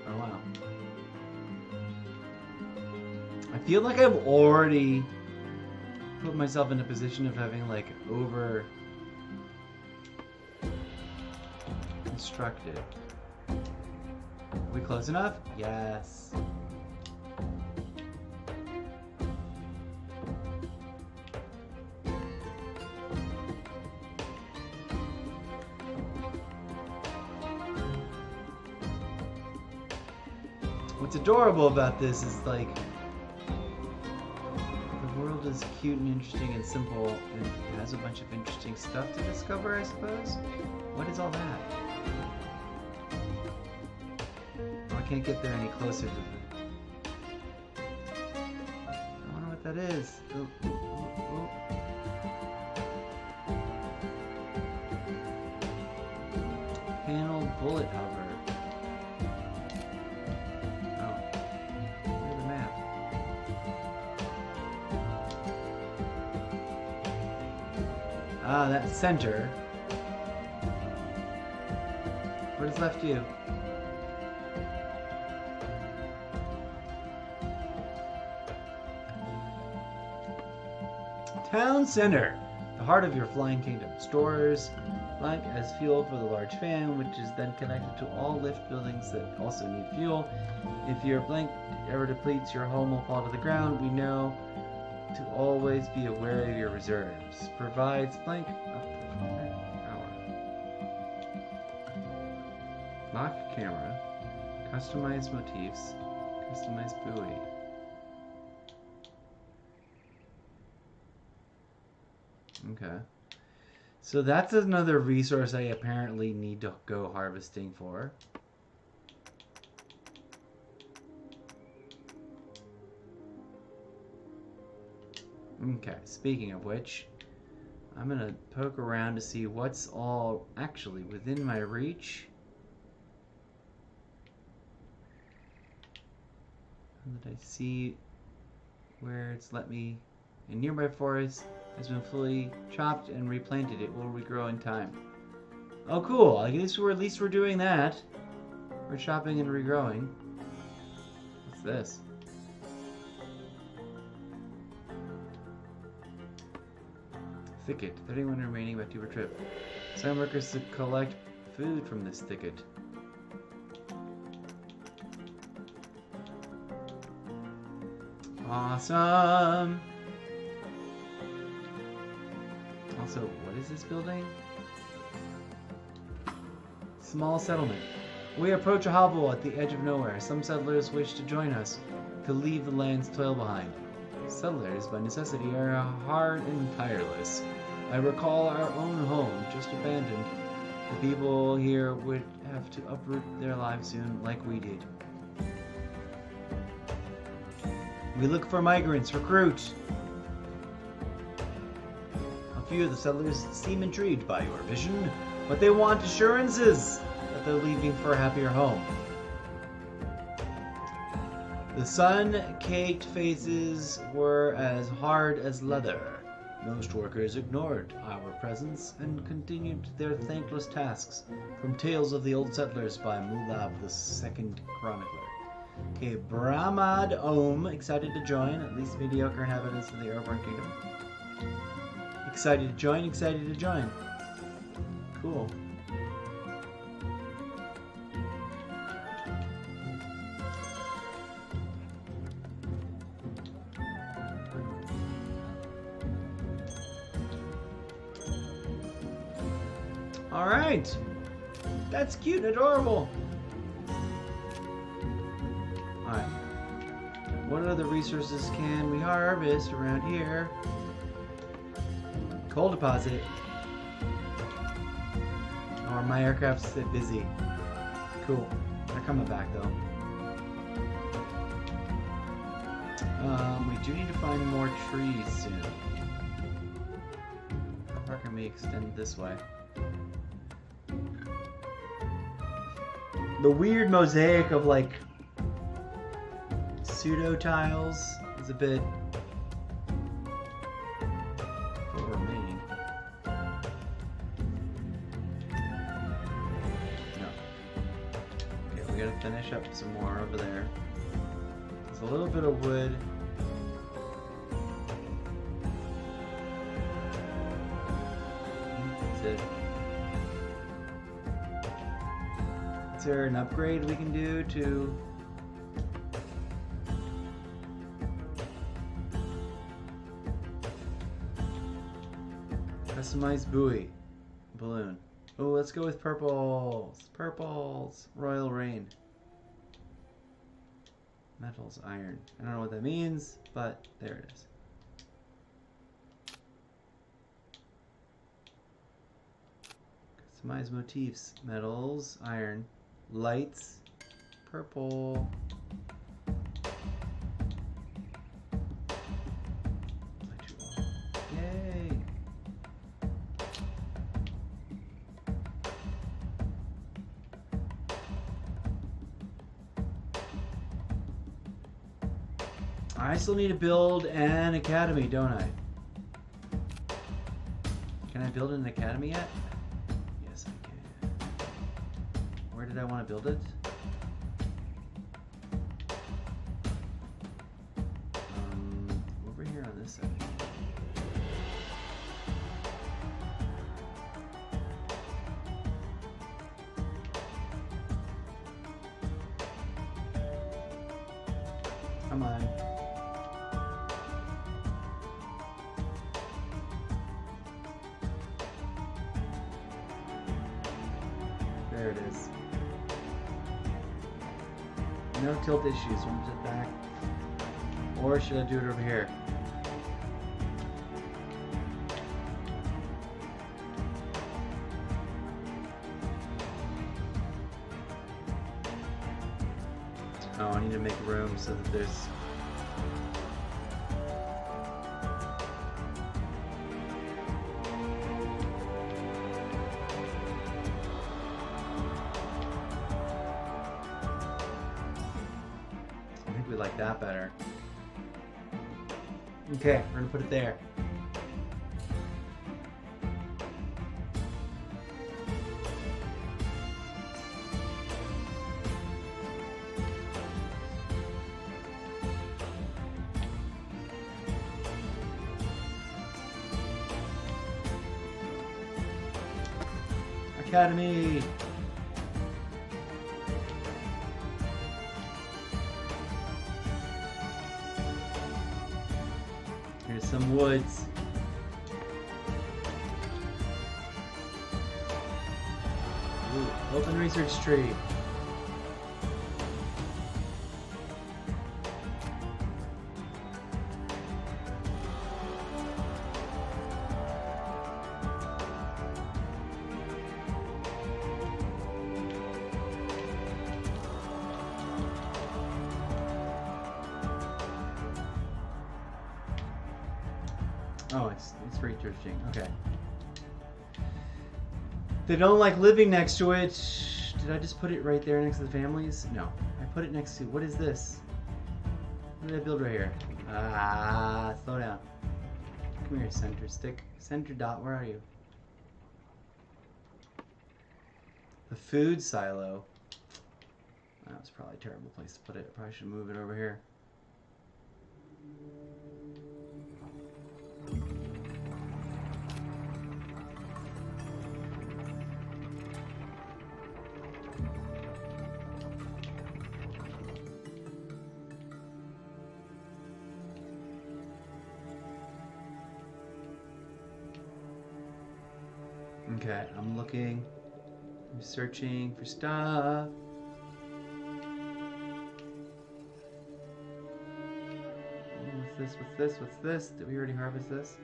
Oh, wow. I feel like I've already put myself in a position of having, like, over constructed. Are we close enough? Yes. What's adorable about this is, like, the world is cute and interesting and simple, and it has a bunch of interesting stuff to discover, I suppose. What is all that? Oh, I can't get there any closer to the... I wonder what that is. Ooh, ooh, ooh, ooh. Panel bullet hover. Ah, that center. What has left you? Town center, the heart of your flying kingdom. Stores blank as fuel for the large fan, which is then connected to all lift buildings that also need fuel. If your blank ever depletes, your home will fall to the ground. We know to always be aware of your reserves. Provides blank up to 1 hour. Lock camera. Customize motifs. Customize buoy. Okay. So that's another resource I apparently need to go harvesting for. Okay, speaking of which, I'm gonna poke around to see what's all actually within my reach. And did I see where it's let me... A nearby forest has been fully chopped and replanted. It will regrow in time. Oh, cool. I guess at least we're doing that. We're chopping and regrowing. What's this? Thicket. 31 remaining by 2 per trip. Some workers to collect food from this thicket. Awesome! Also, what is this building? Small settlement. We approach a hovel at the edge of nowhere. Some settlers wish to join us, to leave the land's toil behind. Settlers, by necessity, are hard and tireless. I recall our own home, just abandoned. The people here would have to uproot their lives soon, like we did. We look for migrants. Recruit! A few of the settlers seem intrigued by your vision, but they want assurances that they're leaving for a happier home. The sun-caked faces were as hard as leather. Most workers ignored our presence and continued their thankless tasks. From Tales of the Old Settlers by Mulab, the Second Chronicler. Okay, Brahmad Om, excited to join, at least mediocre inhabitants of the Airborne Kingdom. Excited to join, excited to join. Cool. Alright! That's cute and adorable! Alright. What other resources can we harvest around here? Coal deposit. Or my aircraft's busy. Cool. They're coming back though. We do need to find more trees soon. How far can we extend this way? The weird mosaic of like pseudo tiles is a bit remaining. No. Okay, we gotta finish up some more over there. There's a little bit of wood. That's it. Is there an upgrade we can do to... Customized buoy. Balloon. Oh, let's go with purples. Purples. Royal Rain. Metals, iron. I don't know what that means, but there it is. Customize motifs. Metals, iron. Lights. Purple. Yay! I still need to build an academy, don't I? Can I build an academy yet? Yes, I can. Where did I want to build it? Over here on this side. Come on. There it is. No tilt issues. Want to it back? Or should I do it over here? Oh, I need to make room so that there's... I think we like that better. Okay, we're gonna put it there. Academy! Here's some woods. Ooh, open research tree. Oh, it's researching. Okay. They don't like living next to it. Did I just put it right there next to the families? No. I put it next to... What is this? What did I build right here? Ah, slow down. Come here, center stick. Center dot, where are you? The food silo. That was probably a terrible place to put it. I probably should move it over here. Okay, I'm looking, I'm searching for stuff. What's this? What's this? What's this? Did we already harvest this?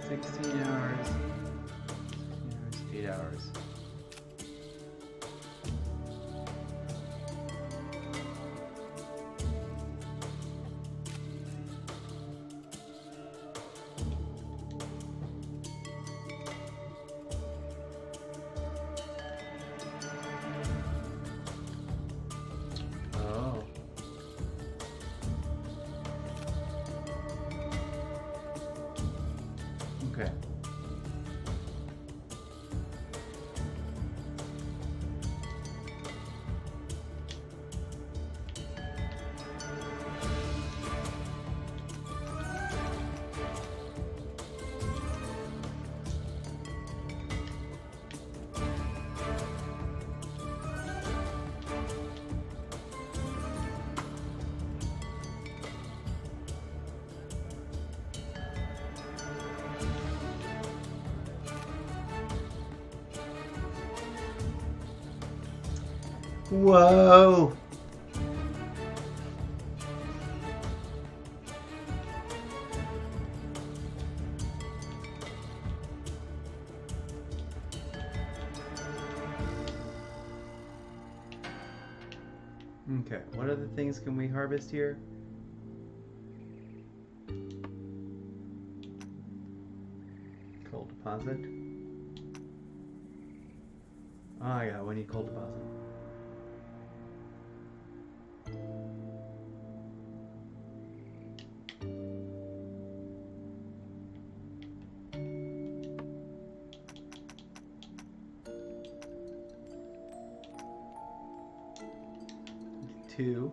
16 hours. 8 hours. Oh. Okay. Whoa! Okay, what other things can we harvest here? Coal deposit. Oh yeah, we need coal deposit. Two.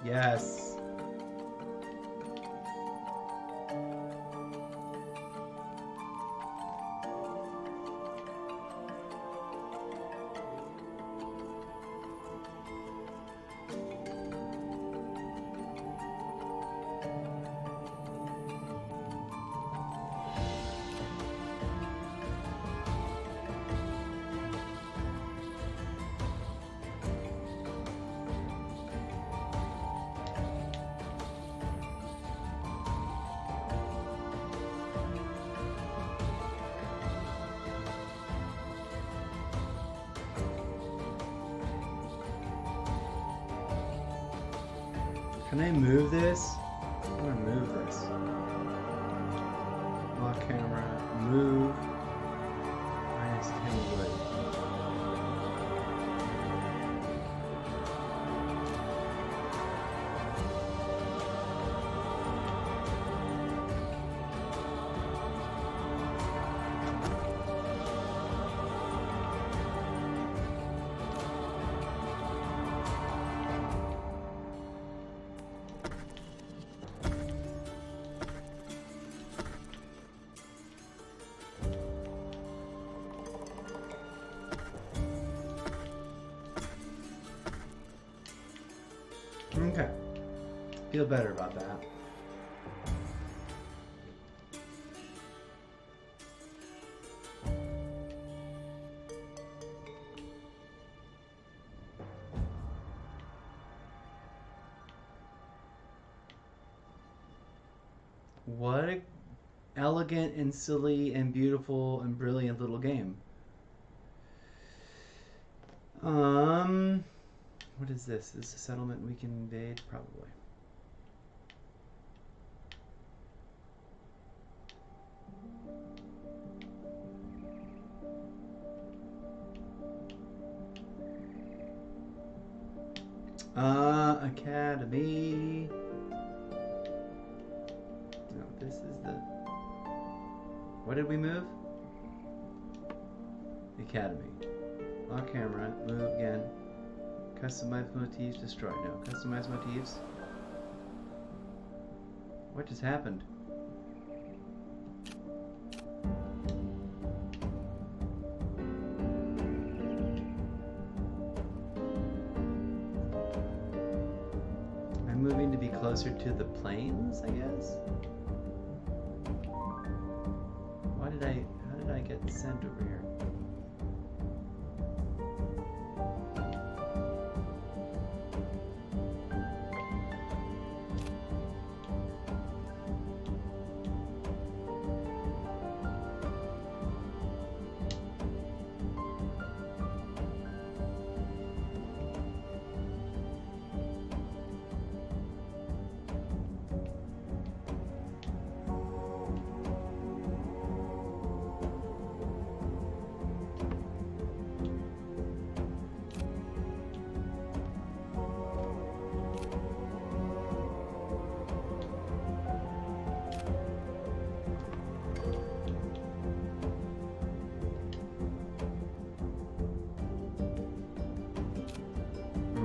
Yes. Can I move this? I want to move this. Lock camera, move. Minus 10 wood. Okay. Feel better about that. What a elegant and silly and beautiful and brilliant little game. What is this? Is this a settlement we can invade? Probably. Academy. No, this is the... What did we move? Academy. Lock camera. Move again. Customize motifs. Destroy. No. Customize motifs. What just happened? I'm moving to be closer to the plains, I guess? How did I get sent over here?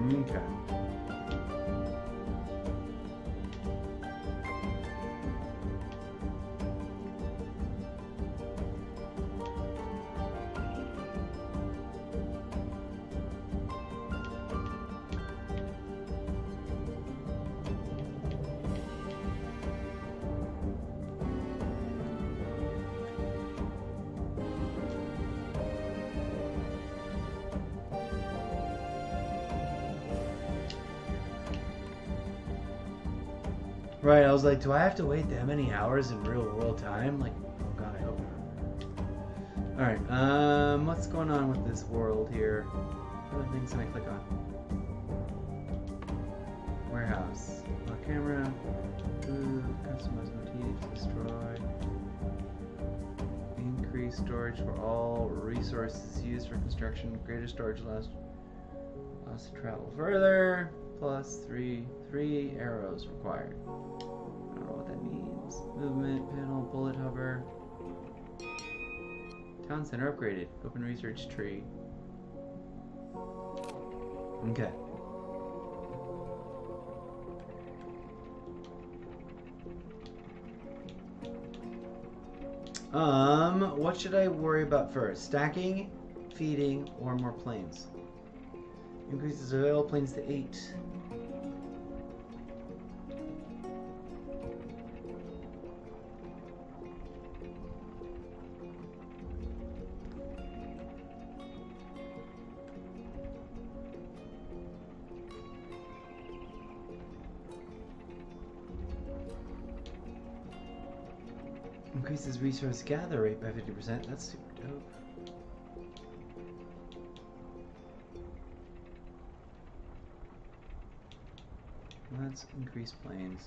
Okay. Right, I was like, do I have to wait that many hours in real world time? Like, oh god, I hope not. Alright, what's going on with this world here? What other things can I click on? Warehouse. Camera. Customize motifs. Destroy. Increase storage for all resources used for construction. Greater storage allows us to travel further. Plus 3 arrows required. I don't know what that means. Movement, panel, bullet hover. Town center upgraded. Open research tree. Okay. What should I worry about first? Stacking, feeding, or more planes? Increases available planes to 8. Increases resource gather rate by 50%. That's super dope. Let's increase planes.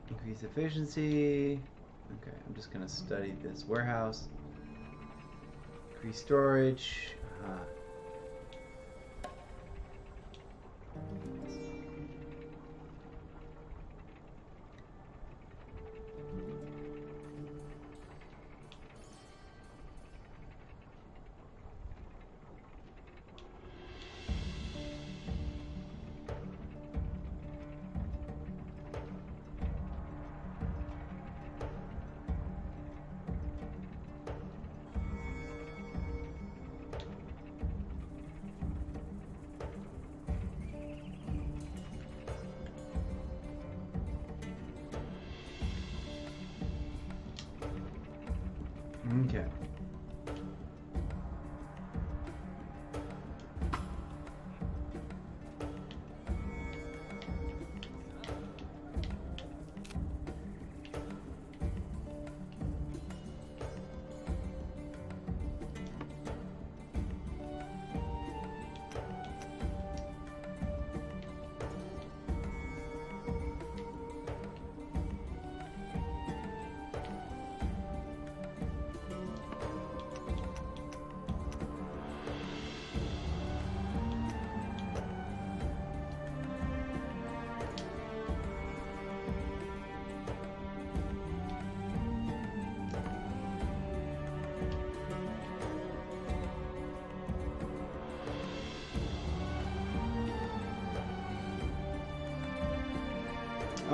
Increase efficiency. Okay, I'm just gonna study this warehouse. Increase storage. Okay.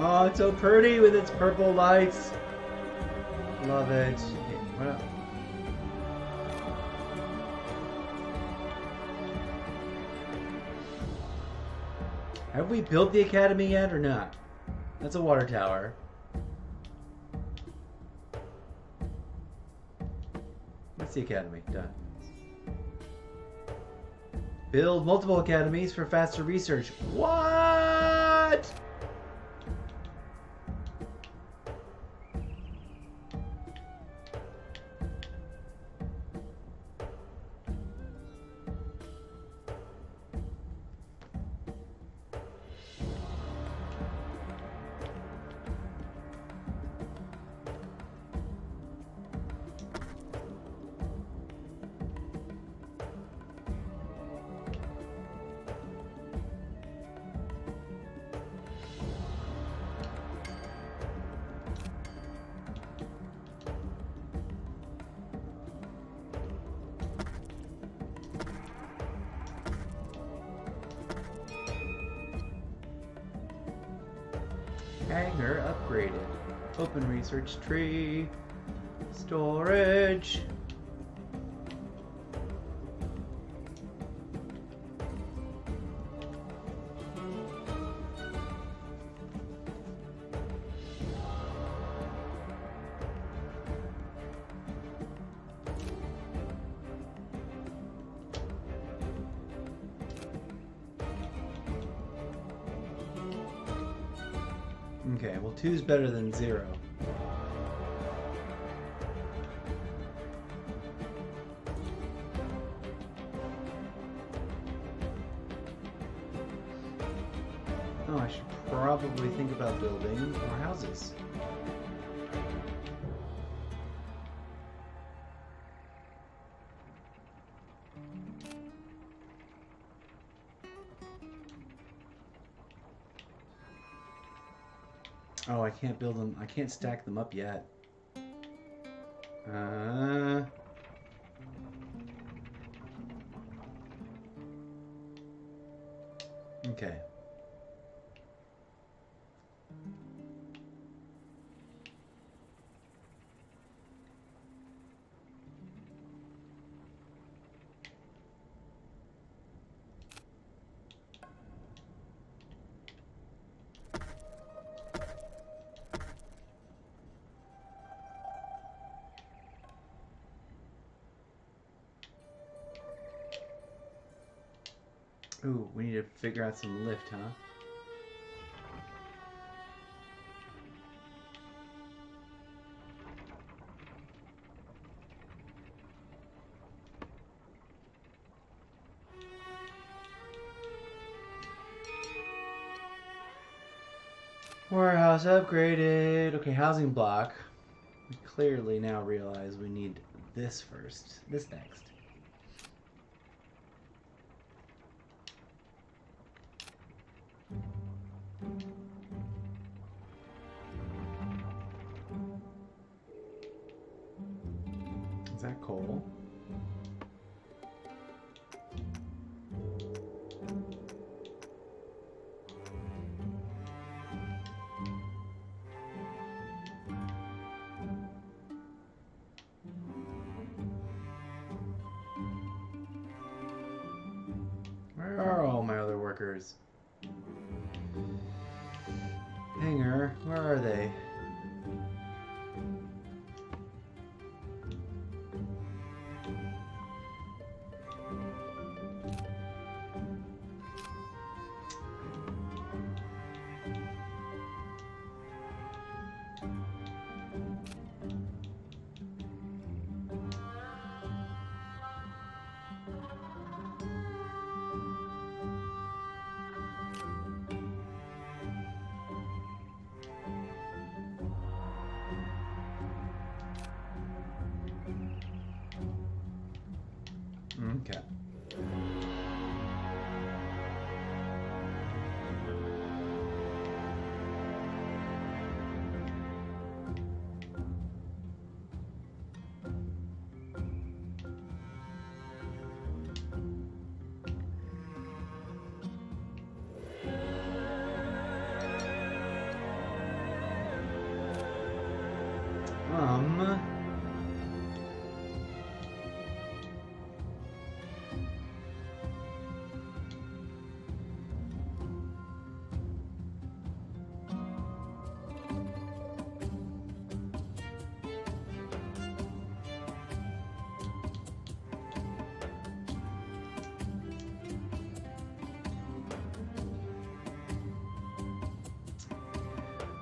Oh, it's so pretty with its purple lights. Love it. Okay, what else? Have we built the academy yet or not? That's a water tower. That's the academy. Done. Build multiple academies for faster research. What? Hangar upgraded. Open research tree. Storage. Okay, well 2's better than 0. Oh, I should probably think about building more houses. Oh, I can't build them. I can't stack them up yet. Okay. Ooh, we need to figure out some lift, huh? Warehouse upgraded. Okay, housing block. We clearly now realize we need this first. This next. Is that coal? Where are all my other workers? Hangar, where are they? Okay.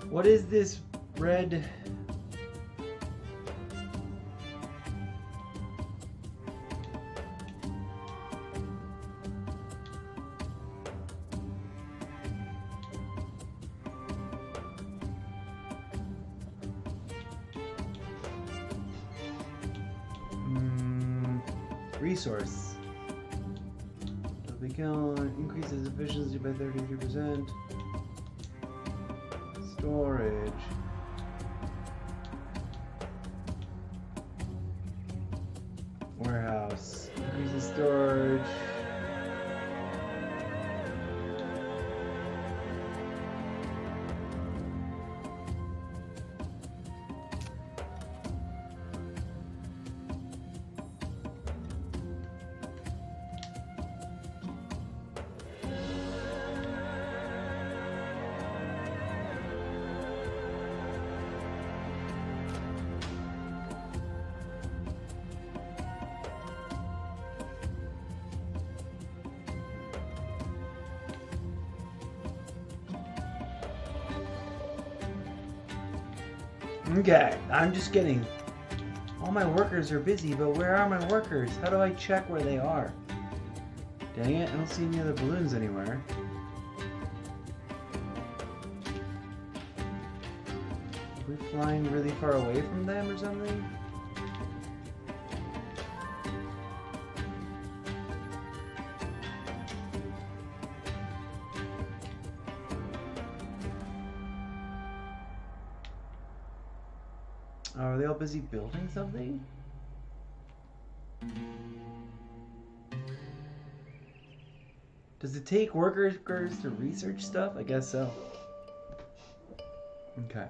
What is this red? Resource. Increases efficiency by 33%. Storage. Warehouse. Increases storage. Okay, I'm just kidding. All my workers are busy, but where are my workers? How do I check where they are? Dang it, I don't see any other balloons anywhere. Are we flying really far away from them or something? Are they all busy building something? Does it take workers to research stuff? I guess so. Okay.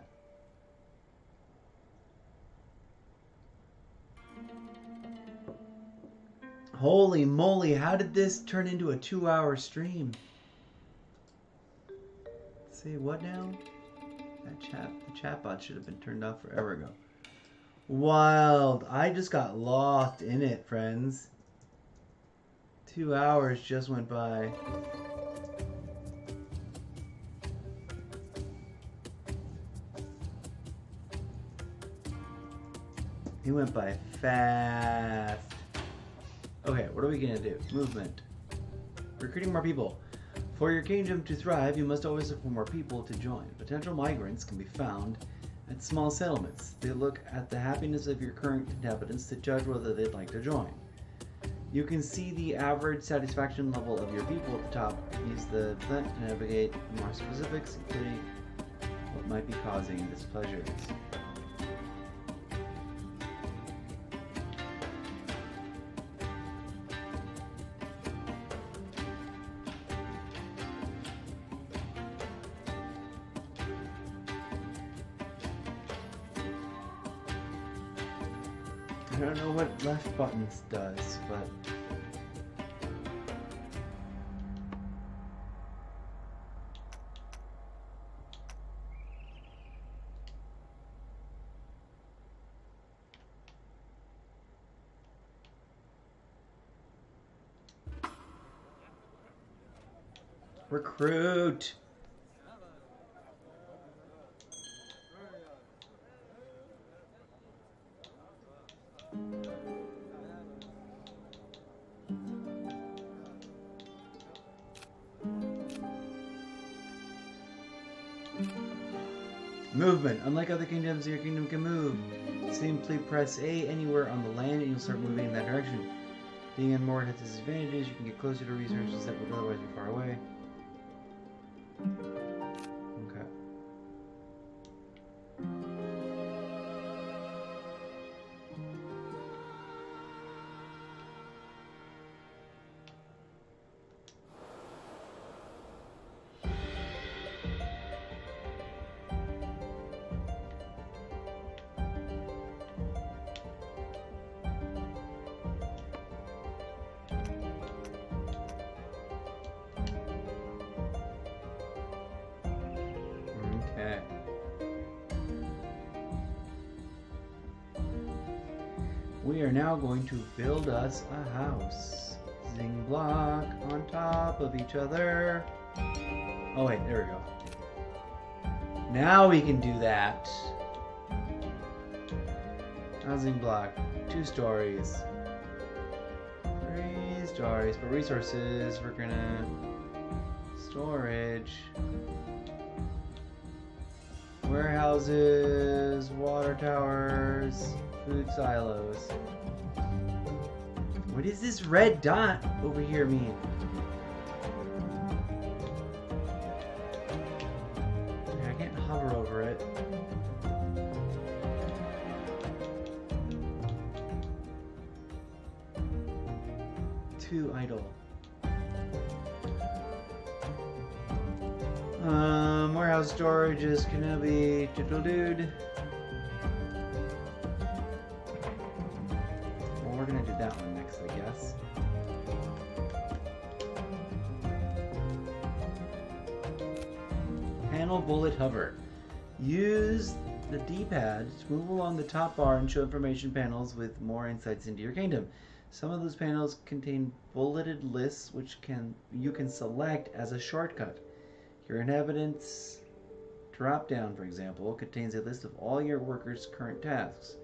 Holy moly, how did this turn into a 2-hour stream? Say what now? The chatbot should have been turned off forever ago. Wild. I just got lost in it, friends. 2 hours just went by. It went by fast. Okay, what are we gonna do? Movement. Recruiting more people. For your kingdom to thrive, you must always look for more people to join. Potential migrants can be found at small settlements. They look at the happiness of your current inhabitants to judge whether they'd like to join. You can see the average satisfaction level of your people at the top. Use the plant to navigate more specifics, including what might be causing displeasures. I don't know what left buttons does, but recruit. Movement. Unlike other kingdoms, your kingdom can move. Simply press A anywhere on the land and you'll start moving in that direction. Being unmoored has disadvantages. You can get closer to resources that would otherwise be far away. Okay. Okay. We are now going to build us a house. Zing block on top of each other. Oh wait, there we go. Now we can do that. Housing block. 2 stories. 3 stories. For resources, we're gonna... Storage. Warehouses. Water towers. Food silos. What does this red dot over here mean? I can't hover over it. Too idle. Warehouse storage is Kenobi Diddle Dude. Well, we're gonna do that one next, I guess. Panel bullet hover. Use the D-pad to move along the top bar and show information panels with more insights into your kingdom. Some of those panels contain bulleted lists which you can select as a shortcut. Your inhabitants drop-down, for example, contains a list of all your workers' current tasks.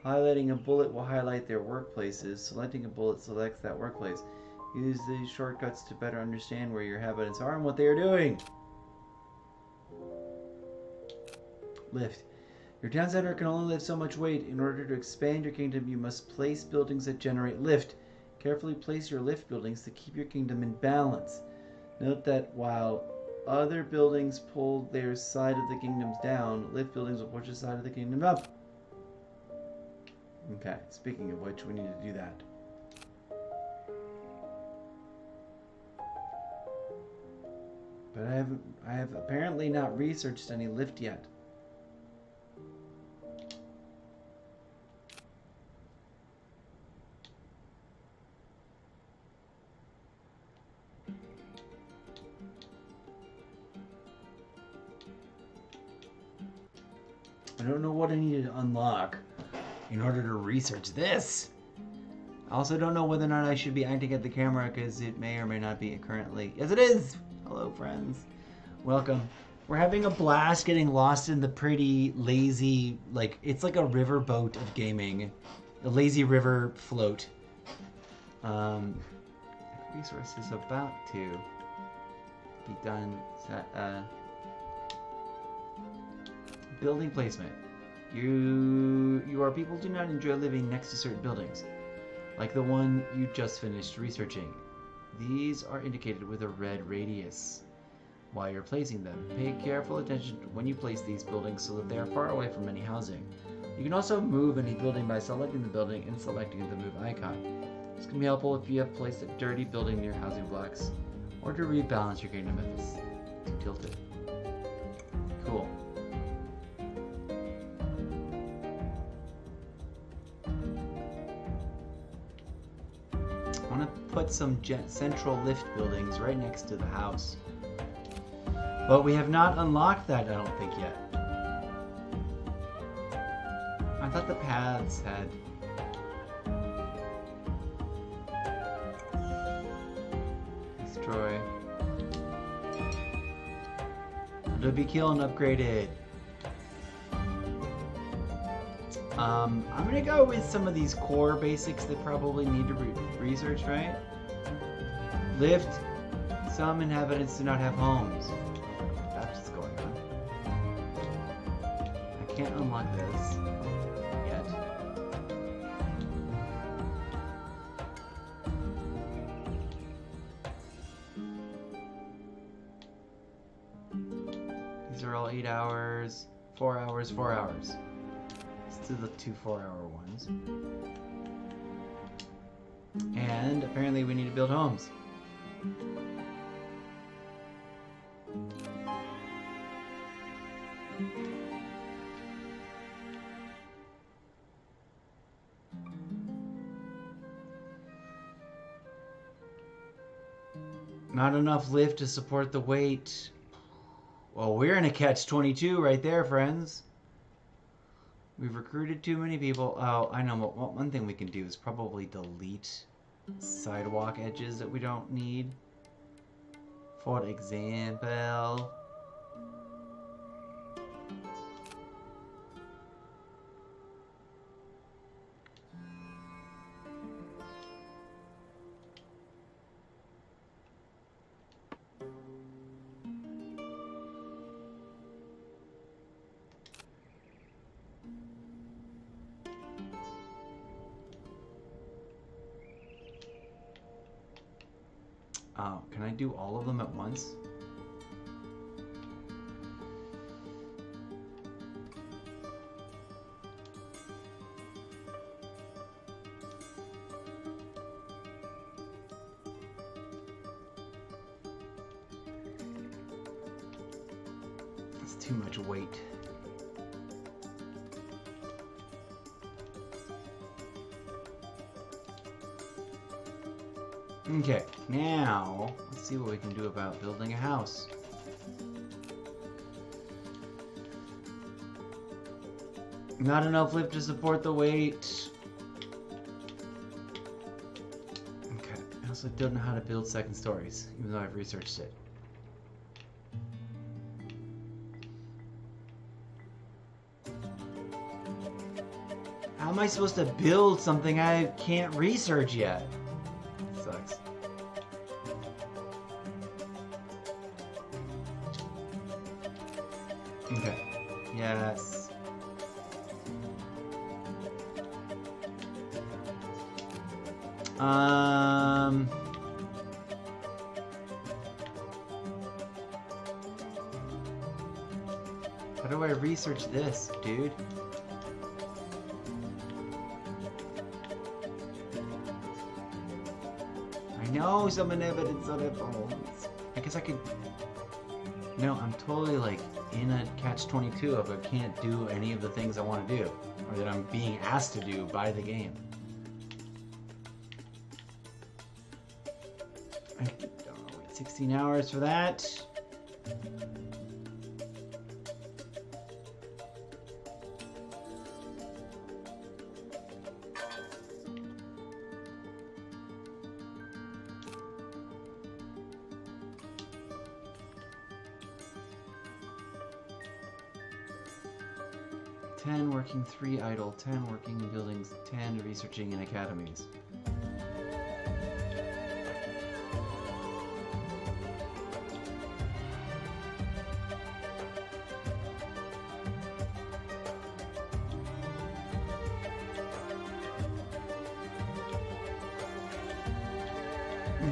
Highlighting a bullet will highlight their workplaces. Selecting a bullet selects that workplace. Use these shortcuts to better understand where your inhabitants are and what they are doing. Lift. Your town center can only lift so much weight. In order to expand your kingdom, you must place buildings that generate lift. Carefully place your lift buildings to keep your kingdom in balance. Note that while other buildings pull their side of the kingdoms down, lift buildings will push the side of the kingdom up. Okay, speaking of which, we need to do that. But I have apparently not researched any lift yet. I don't know what I need to unlock in order to research this. I also don't know whether or not I should be acting at the camera because it may or may not be currently. Yes, it is! Hello, friends. Welcome. We're having a blast getting lost in the pretty lazy, like, it's like a river boat of gaming. A lazy river float. Resource is about to be done. Building placement. You are people do not enjoy living next to certain buildings, like the one you just finished researching. These are indicated with a red radius. While you're placing them, pay careful attention when you place these buildings so that they are far away from any housing. You can also move any building by selecting the building and selecting the move icon. This can be helpful if you have placed a dirty building near housing blocks, or to rebalance your kingdom if it's too tilted. Cool. I want to put some central lift buildings right next to the house. But we have not unlocked that, I don't think, yet. I thought the paths had... Destroy. To be killed and upgraded. I'm gonna go with some of these core basics that probably need to research, right? Lift. Some inhabitants do not have homes. That's what's going on. I can't unlock this yet. These are all 8 hours, 4 hours, 4 hours. To the 2 4-hour ones. And apparently we need to build homes. Not enough lift to support the weight. Well, we're in a catch-22 right there, friends. We've recruited too many people. Oh, I know. One thing we can do is probably delete sidewalk edges that we don't need. For example, Oh, can I do all of them at once? That's too much weight. Okay, now let's see what we can do about building a house. Not enough lift to support the weight. Okay, I also don't know how to build second stories, even though I've researched it. How am I supposed to build something I can't research yet? Sucks. Okay. Yes. How do I research this, dude? I know some evidence on it, I guess I could... No, I'm totally like in a catch-22 of I can't do any of the things I want to do, or that I'm being asked to do by the game. I don't know, wait 16 hours for that. Working, 3 idle, 10 working in buildings, 10 researching in academies.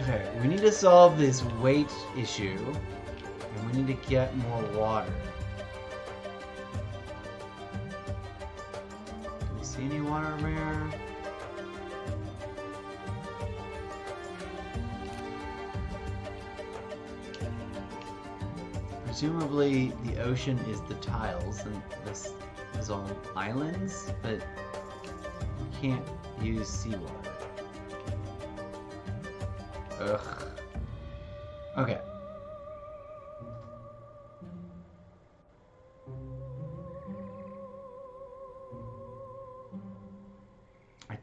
Okay, we need to solve this weight issue, and we need to get more water. See any water there? Presumably the ocean is the tiles and this is all islands, but you can't use seawater. Ugh. Okay.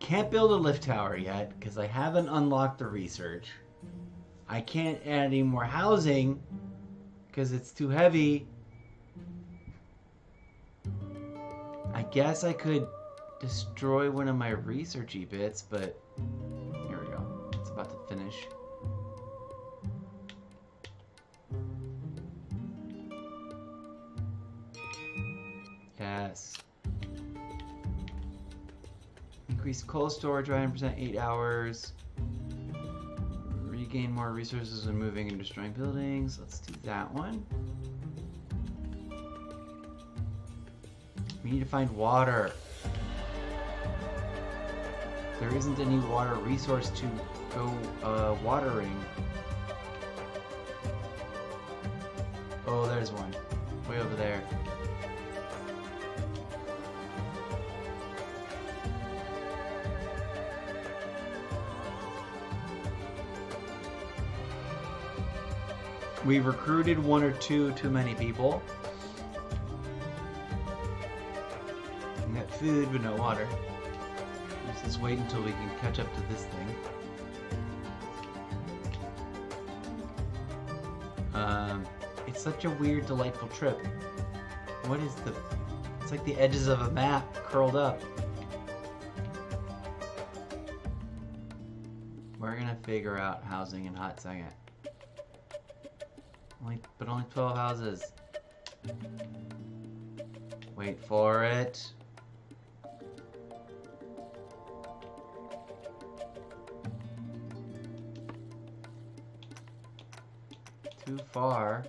Can't build a lift tower yet because I haven't unlocked the research. I can't add any more housing because it's too heavy. I guess I could destroy one of my researchy bits, but here we go. It's about to finish. Yes. Increase coal storage by 100%, 8 hours. Regain more resources when moving and destroying buildings. Let's do that one. We need to find water. There isn't any water resource to go watering. Oh, there's one. Way over there. We recruited 1 or 2 too many people. We got food but no water. Let's just wait until we can catch up to this thing. It's such a weird, delightful trip. What is the... It's like the edges of a map curled up. We're gonna figure out housing in a hot second. But only 12 houses. Wait for it. too far.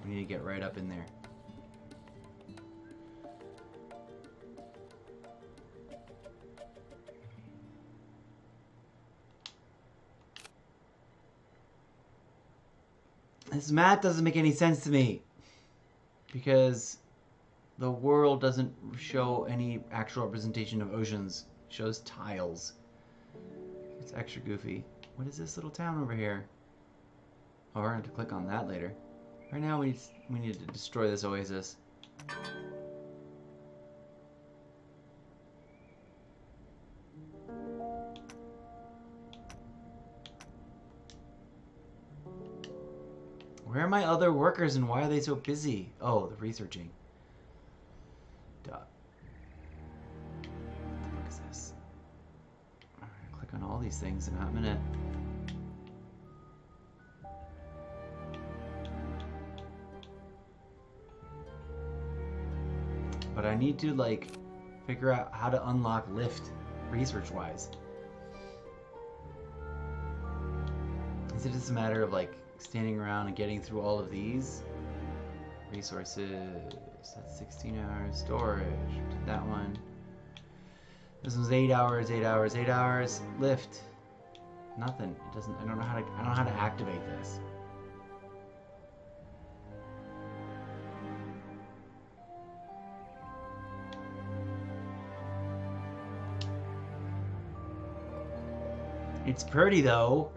We need to get right up in there. This map doesn't make any sense to me because the world doesn't show any actual representation of oceans. It shows tiles. It's extra goofy. What is this little town over here? Oh, we're going to have to click on that later. Right now we need to destroy this oasis. Where are my other workers and why are they so busy? Oh, they're researching. Duh. What the fuck is this? I'm gonna click on all these things in a hot minute. But I need to, like, figure out how to unlock lift research-wise. Is it just a matter of, like, standing around and getting through all of these? Resources. That's 16 hours. Storage. Did that one. This one's 8 hours, 8 hours, 8 hours. Lift. Nothing. It doesn't. I don't know how to activate this. It's pretty though.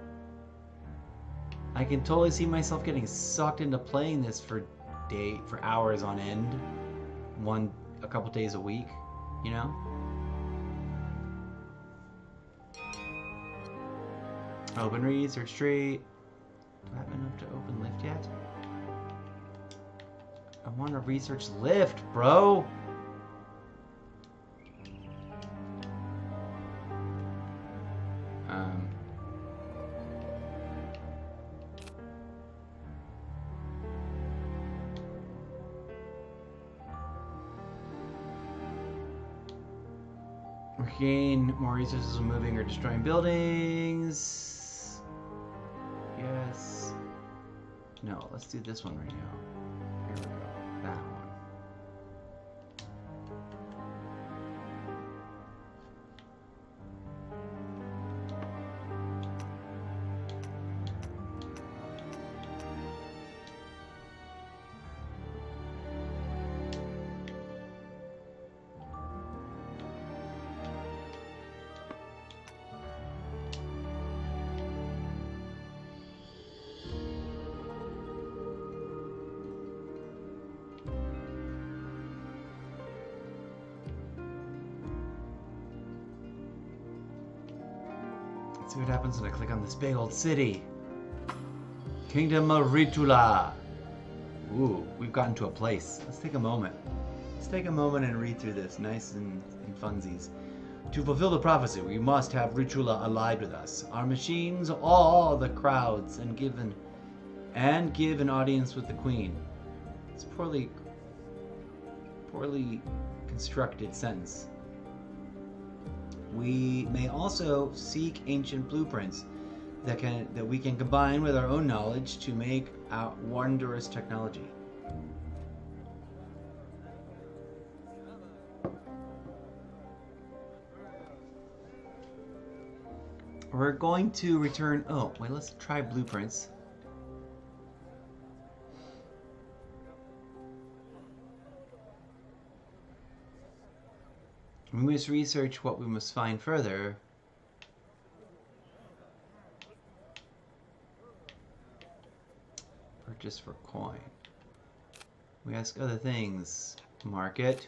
I can totally see myself getting sucked into playing this for hours on end, a couple days a week, you know. Open research tree. Do I have enough to open lift yet? I want to research lift, bro. Gain more resources when moving or destroying buildings. Yes. No, let's do this one right now. Here we go. That one. See what happens when I click on this big old city. Kingdom of Ritula. Ooh, we've gotten to a place. Let's take a moment. Let's take a moment and read through this, nice and funsies. To fulfill the prophecy, we must have Ritula allied with us. Our machines awe the crowds and give an audience with the queen. It's a poorly constructed sentence. We may also seek ancient blueprints that we can combine with our own knowledge to make our wondrous technology. We're going to return. Oh, wait, let's try blueprints. We must research what we must find further. Purchase for coin. We ask other things. Market.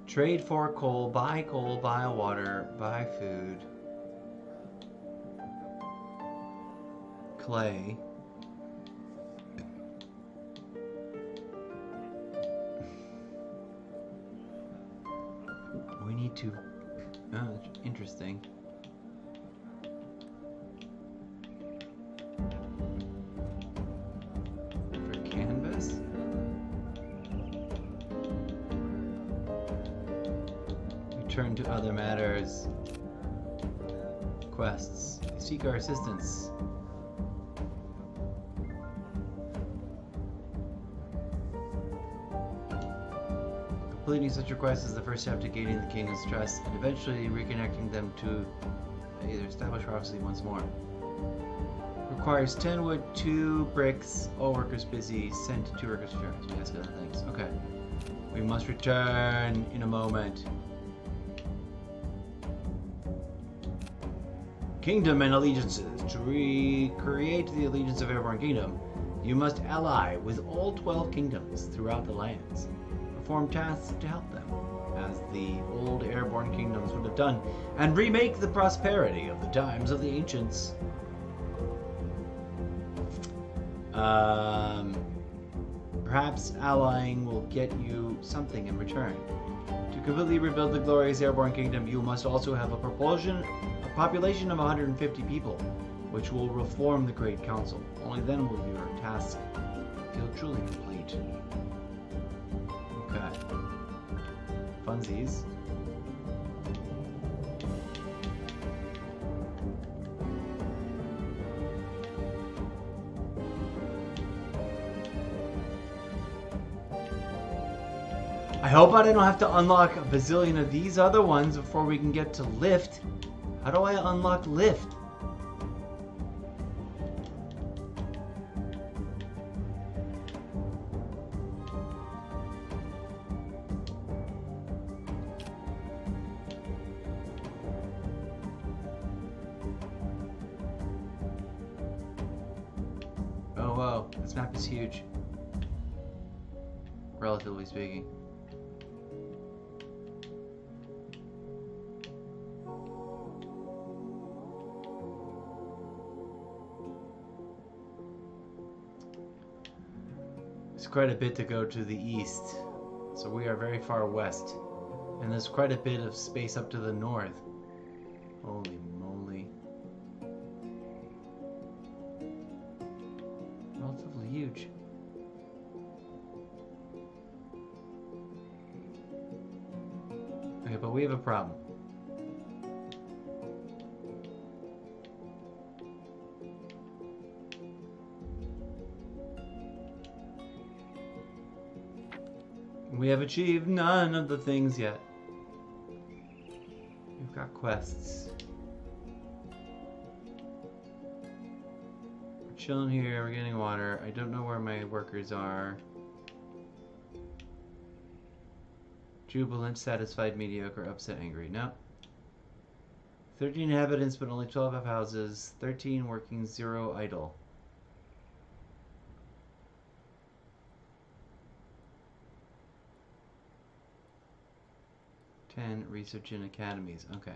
Trade for coal, buy water, buy food. Clay. We need to. Oh, interesting. For canvas? turn to other matters. Quests. Seek our assistance. Completing such requests is the first step to gaining the kingdom's trust and eventually reconnecting them to either establish prophecy once more. Requires 10 wood, 2 bricks, all workers busy, send to 2 workers for we ask other things. Okay. We must return in a moment. Kingdom and allegiances. To recreate the allegiance of Airborne Kingdom, you must ally with all 12 kingdoms throughout the lands. Perform tasks to help them, as the old Airborne kingdoms would have done, and remake the prosperity of the times of the ancients. Perhaps allying will get you something in return. To completely rebuild the glorious Airborne Kingdom, you must also have a population of 150 people, which will reform the Great Council. Only then will your task feel truly complete. Okay. Funsies. I hope I don't have to unlock a bazillion of these other ones before we can get to lift. How do I unlock lift? Oh wow, this map is huge. Relatively speaking. Quite a bit to go to the east, so we are very far west, and there's quite a bit of space up to the north. Holy moly. Relatively huge. Okay, but we have a problem. We have achieved none of the things yet. We've got quests. We're chilling here, we're getting water. I don't know where my workers are. Jubilant, satisfied, mediocre, upset, angry. No. 13 inhabitants, but only 12 have houses. 13 working, 0 idle. 10 research in academies. Okay.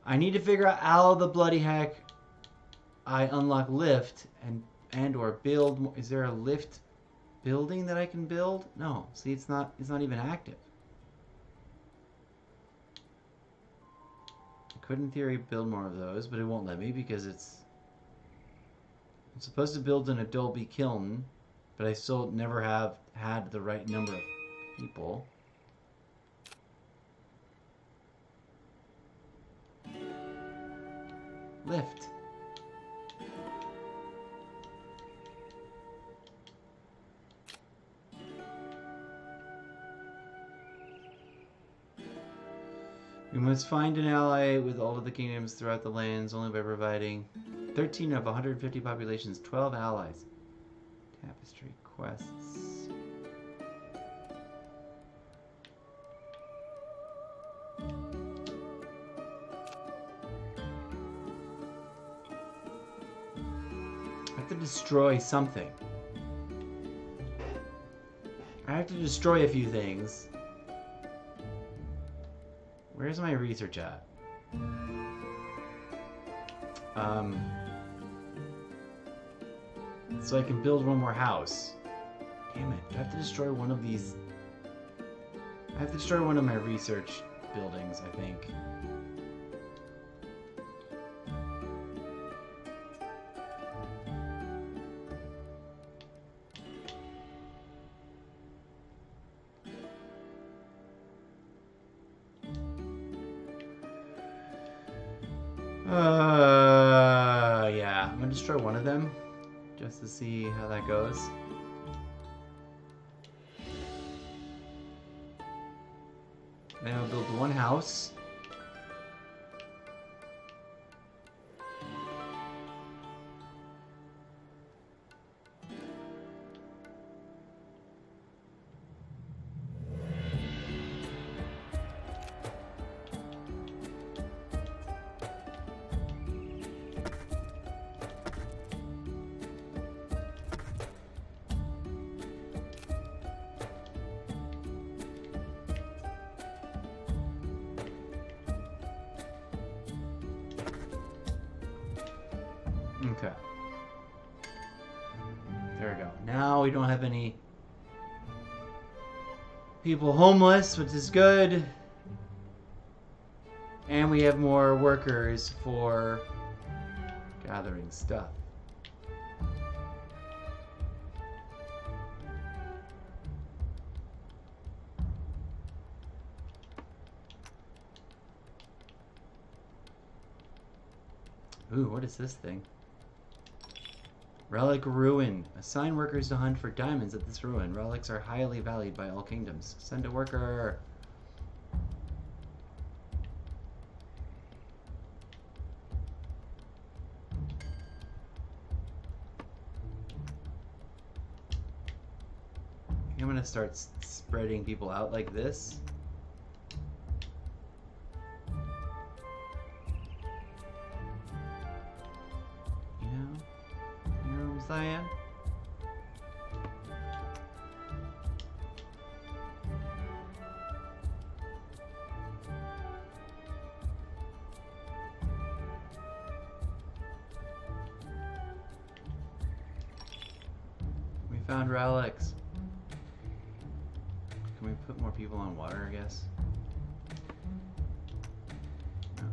I need to figure out how the bloody heck I unlock lift and or build more. Is there a lift building that I can build? No. See, it's not even active. I could in theory build more of those, but it won't let me because I'm supposed to build an Adobe kiln, but I still never have had the right number of people. Lift. We must find an ally with all of the kingdoms throughout the lands only by providing 13 of 150 populations, 12 allies. Tapestry quests. I have to destroy something. I have to destroy a few things. Where's my research at? So I can build one more house. Damn it, do I have to destroy one of these? I have to destroy one of my research buildings, I think. Yeah, I'm gonna destroy one of them just to see how that goes. Then I'll build one house. Okay. There we go. Now we don't have any people homeless, which is good. And we have more workers for gathering stuff. Ooh, what is this thing? Relic Ruin. Assign workers to hunt for diamonds at this ruin. Relics are highly valued by all kingdoms. Send a worker. I'm gonna start spreading people out like this. Cyan. We found relics. Can we put more people on water, I guess? No.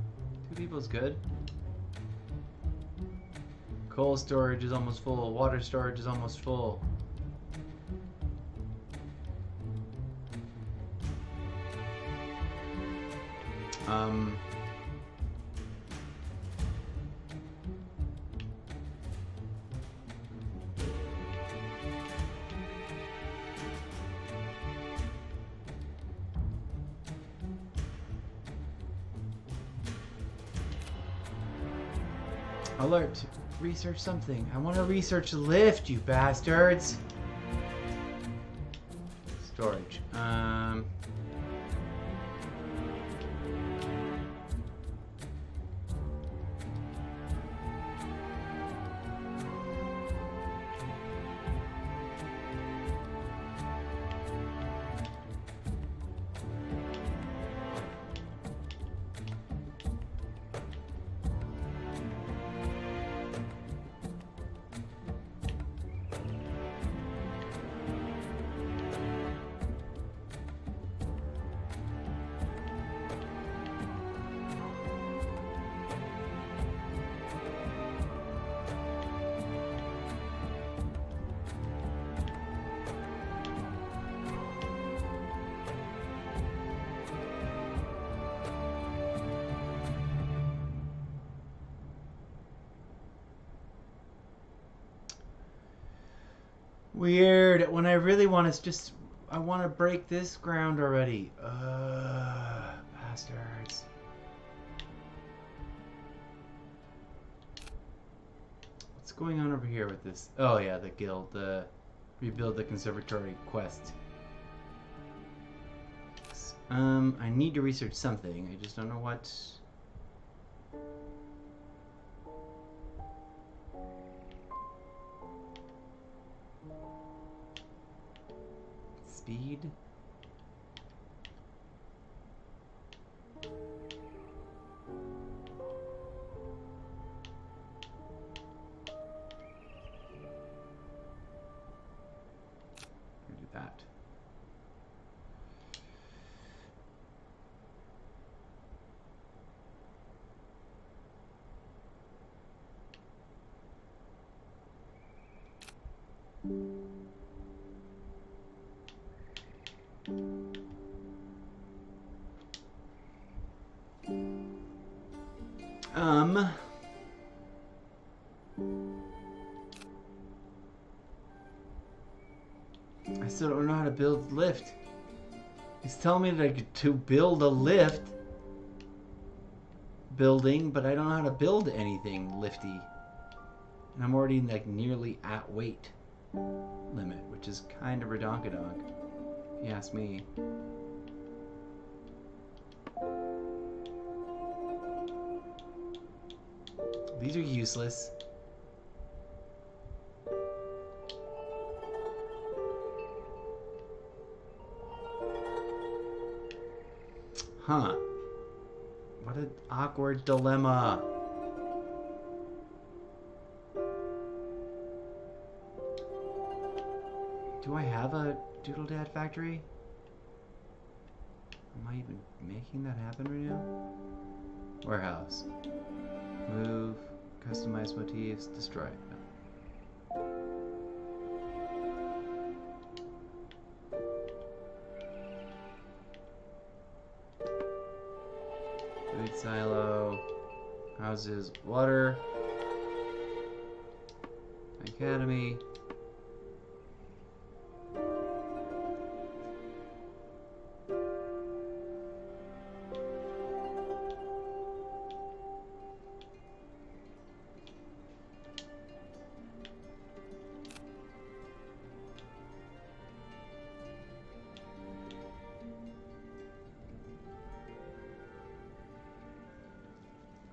2 people is good. Coal storage is almost full. Water storage is almost full. Alert. Research something. I want to research lift, you bastards. Storage. Weird. When I really want to just... I want to break this ground already. Bastards. What's going on over here with this? Oh yeah, the guild. The rebuild the conservatory quest. I need to research something. I just don't know what... Speed. Do that. I still don't know how to build lift. He's telling me that to build a lift building, but I don't know how to build anything lifty. And I'm already like nearly at weight limit, which is kind of redonkadonk, if you ask me. These are useless. Huh. What an awkward dilemma. Do I have a Doodle Dad factory? Am I even making that happen right now? Warehouse. Move. Customize motifs. Destroy. No. Food silo. Houses. Water. Academy.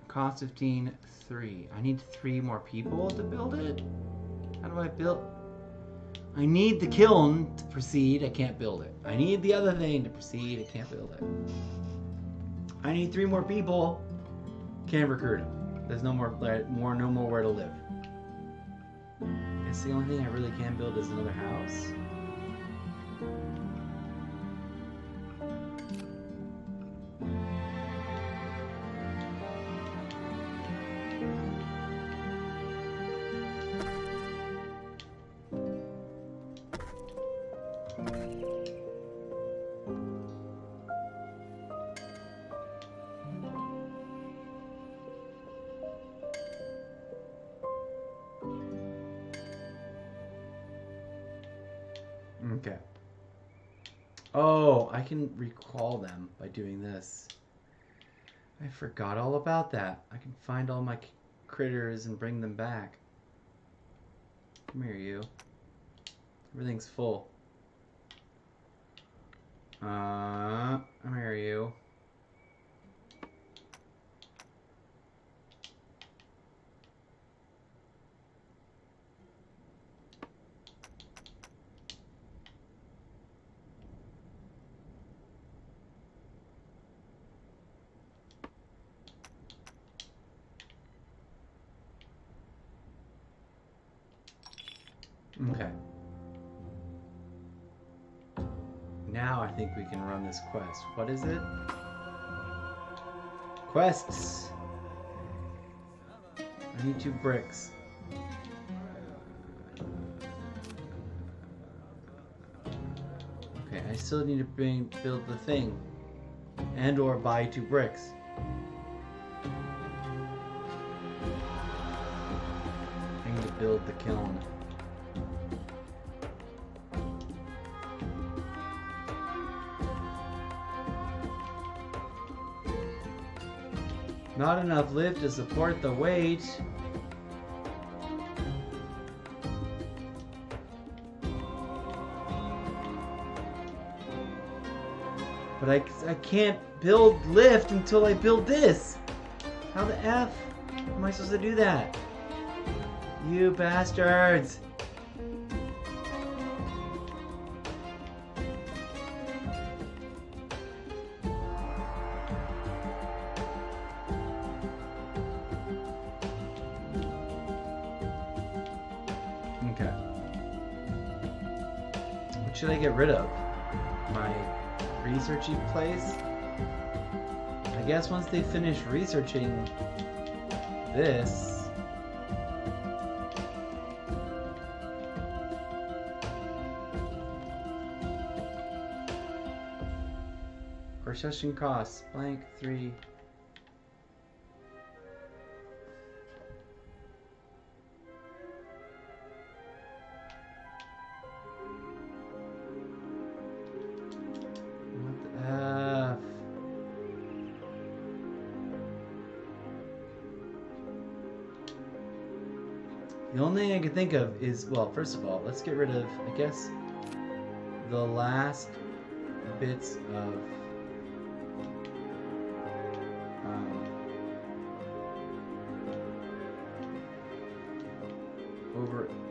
Cost 15, 3. I need 3 more people to build it? How do I build? I need the kiln to proceed. I can't build it. I need the other thing to proceed. I can't build it. I need 3 more people. Can't recruit them. There's no more where to live. Guess the only thing I really can build is another house. Okay. Oh, I can recall them by doing this. I forgot all about that. I can find all my critters and bring them back. Come here, you. Everything's full. Come here, you. Okay. Now I think we can run this quest. What is it? Quests! I need 2 bricks. Okay, I still need to build the thing. And or buy 2 bricks. I need to build the kiln. Not enough live to support the weight. But I can't build lift until I build this. How the F am I supposed to do that? You bastards. Okay. What should I get rid of? My researchy place? I guess once they finish researching this, procession costs blank 3. The only thing I can think of is, well, first of all, let's get rid of, I guess, the last bits of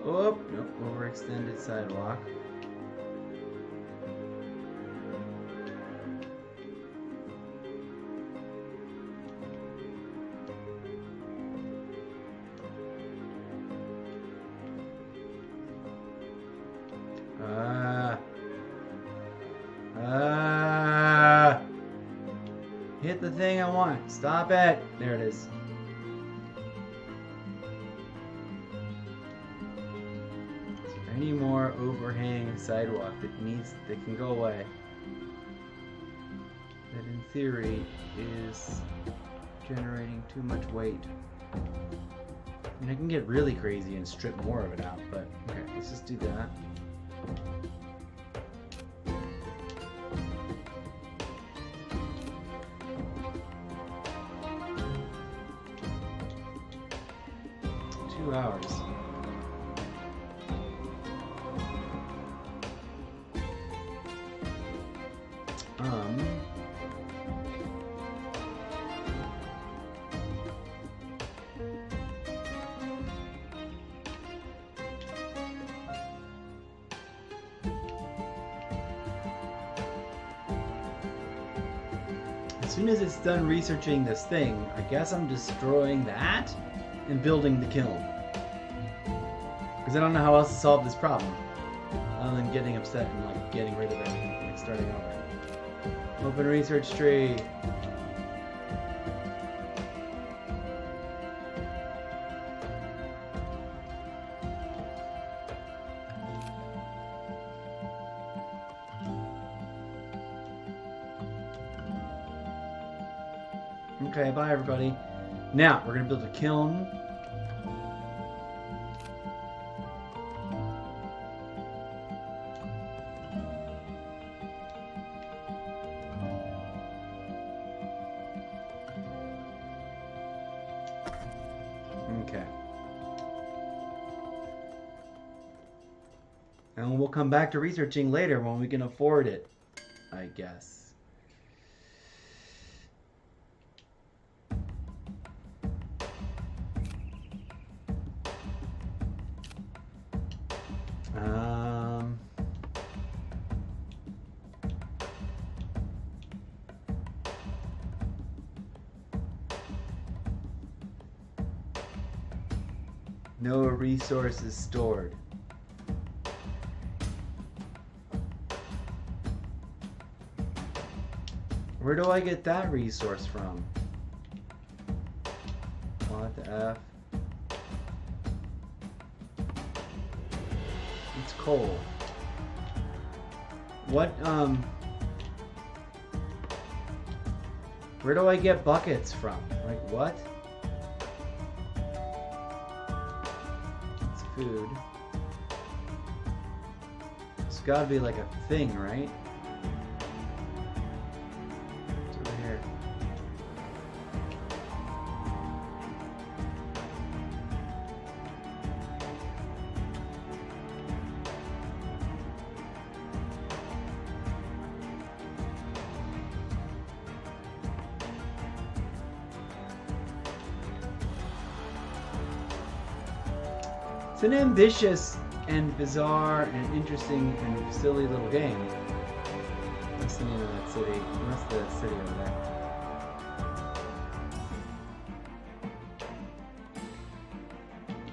overextended sidewalk. Hit the thing I want. Stop it. There it is. Is there any more overhanging sidewalk that can go away? That in theory is generating too much weight. I mean, I can get really crazy and strip more of it out, but okay, let's just do that. Hours. As soon as it's done researching this thing, I guess I'm destroying that and building the kiln. Because I don't know how else to solve this problem other than getting upset and like getting rid of it and like starting over. Open research tree. Okay, bye everybody. Now we're gonna build a kiln. Okay. And we'll come back to researching later when we can afford it, I guess. No resources stored. Where do I get that resource from? What the F? It's coal. What, where do I get buckets from? Like, what? It's food. It's gotta be like a thing, right? It's over here. It's an ambitious and bizarre and interesting and silly little game. What's the name of that city? What's the city over there?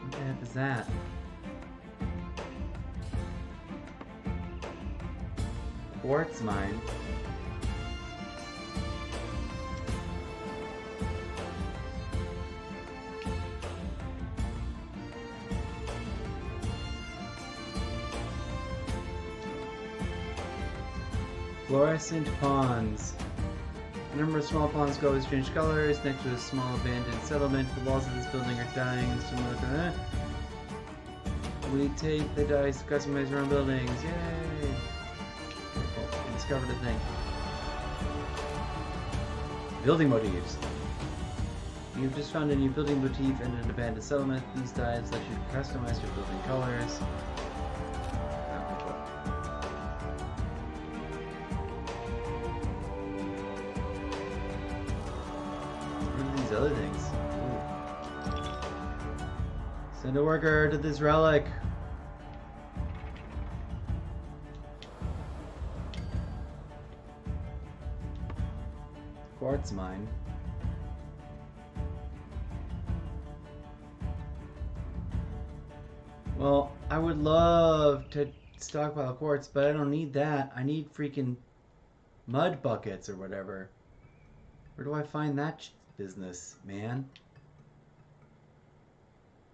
What the heck is that? Quartz mine. Fluorescent ponds. A number of small ponds go with strange colors next to a small abandoned settlement. The walls of this building are dying and similar to that. We take the dice to customize our own buildings. Yay! We discovered a thing. Building motifs. You've just found a new building motif in an abandoned settlement. These dies let you customize your building colors. Oh, cool. What are these other things? Ooh. Send a worker to this relic. Quartz mine. Well, I would love to stockpile quartz, but I don't need that. I need freaking mud buckets or whatever. Where do I find that business, man?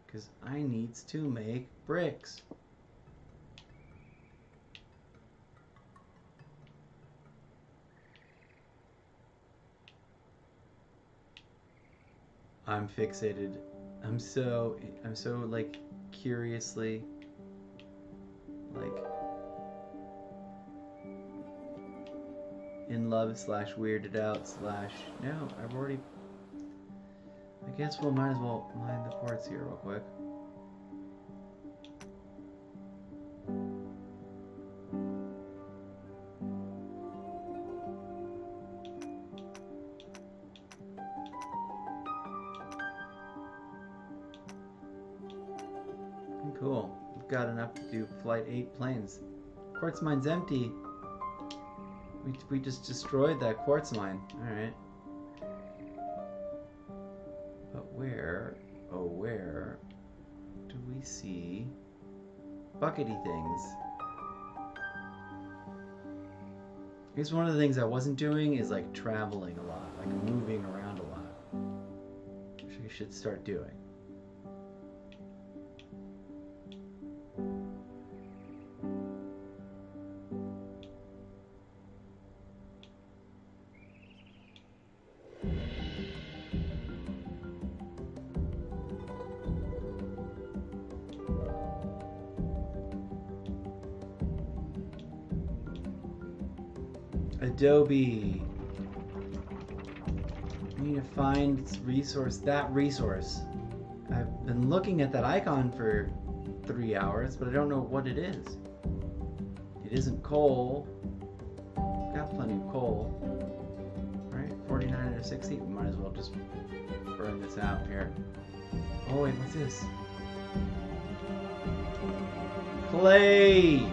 Because I needs to make bricks. I'm fixated. I'm so like curiously like in love / weirded out / no, I've already, I guess we'll might as well mine the quartz here real quick. Cool. We've got enough to do Flight 8 planes. Quartz mine's empty. We just destroyed that quartz mine. Alright. But where, oh where, do we see buckety things? I guess one of the things I wasn't doing is like traveling a lot, like moving around a lot. Which I should start doing. Adobe. We need to find that resource. I've been looking at that icon for 3 hours, but I don't know what it is. It isn't coal. Got plenty of coal. Right? 49 out of 60. We might as well just burn this out here. Oh wait, what's this? Clay!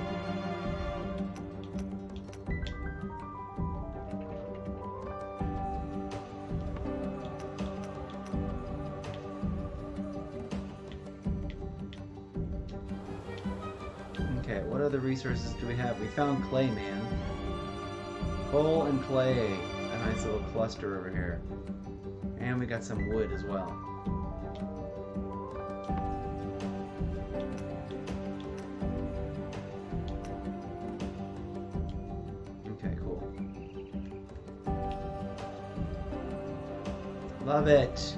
Okay, what other resources do we have? We found clay, man. Coal and clay. A nice little cluster over here. And we got some wood as well. Okay, cool. Love it.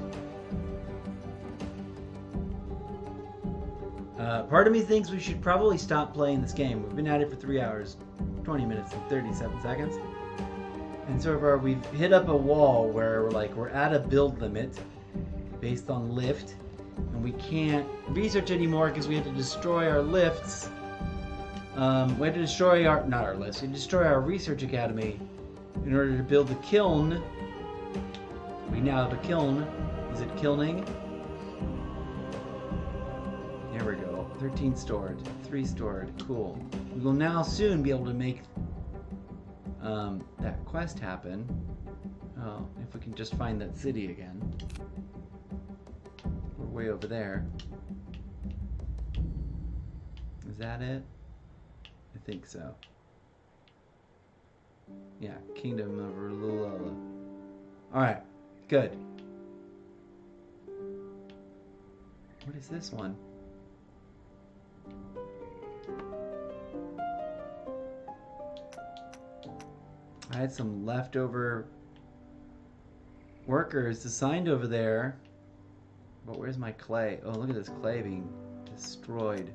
Part of me thinks we should probably stop playing this game. We've been at it for 3 hours, 20 minutes and 37 seconds. And so far we've hit up a wall where we're at a build limit based on lift. And we can't research anymore because we had to destroy our lifts. We had to destroy not our lifts, we had to destroy our research academy in order to build the kiln. We now have a kiln. Is it kilning? There we go. 13 stored, 3 stored, cool. We will now soon be able to make that quest happen. Oh, if we can just find that city again. We're way over there. Is that it? I think so. Yeah, Kingdom of Roulette. Alright, good. What is this one? I had some leftover workers assigned over there. But where's my clay? Oh, look at this clay being destroyed.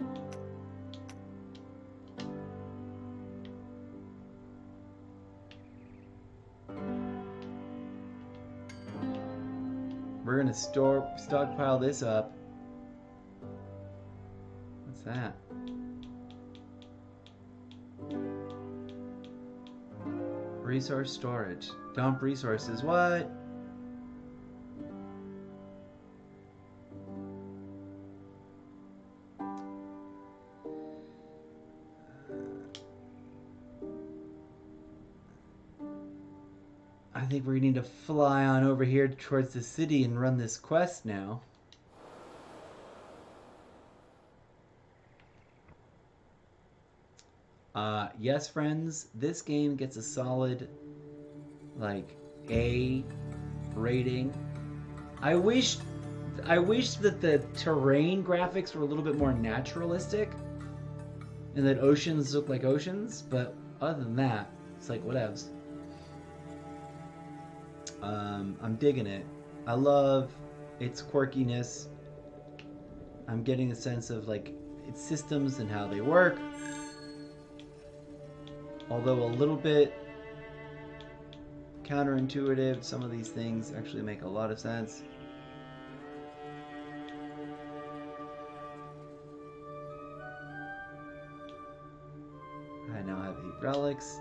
We're gonna stockpile this up. What's that? Resource storage. Dump resources. What? I think we need to fly on over here towards the city and run this quest now. Yes, friends, this game gets a solid, like, A rating. I wish that the terrain graphics were a little bit more naturalistic and that oceans look like oceans, but other than that, it's like whatevs. I'm digging it. I love its quirkiness. I'm getting a sense of like its systems and how they work. Although a little bit counterintuitive, some of these things actually make a lot of sense. I now have 8 relics.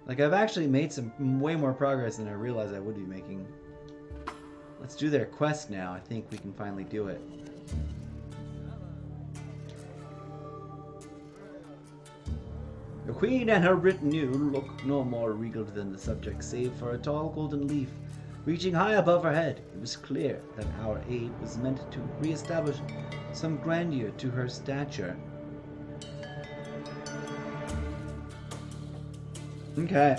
Like, I've actually made some way more progress than I realized I would be making. Let's do their quest now. I think we can finally do it. The queen and her retinue look no more regal than the subject, save for a tall golden leaf reaching high above her head. It was clear that our aid was meant to re-establish some grandeur to her stature. Okay.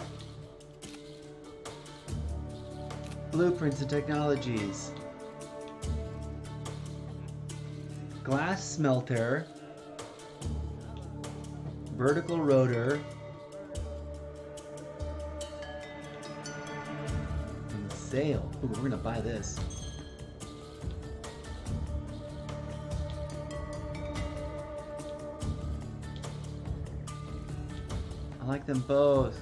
Blueprints and technologies. Glass smelter. Vertical rotor. And sail. Ooh, we're gonna buy this. I like them both.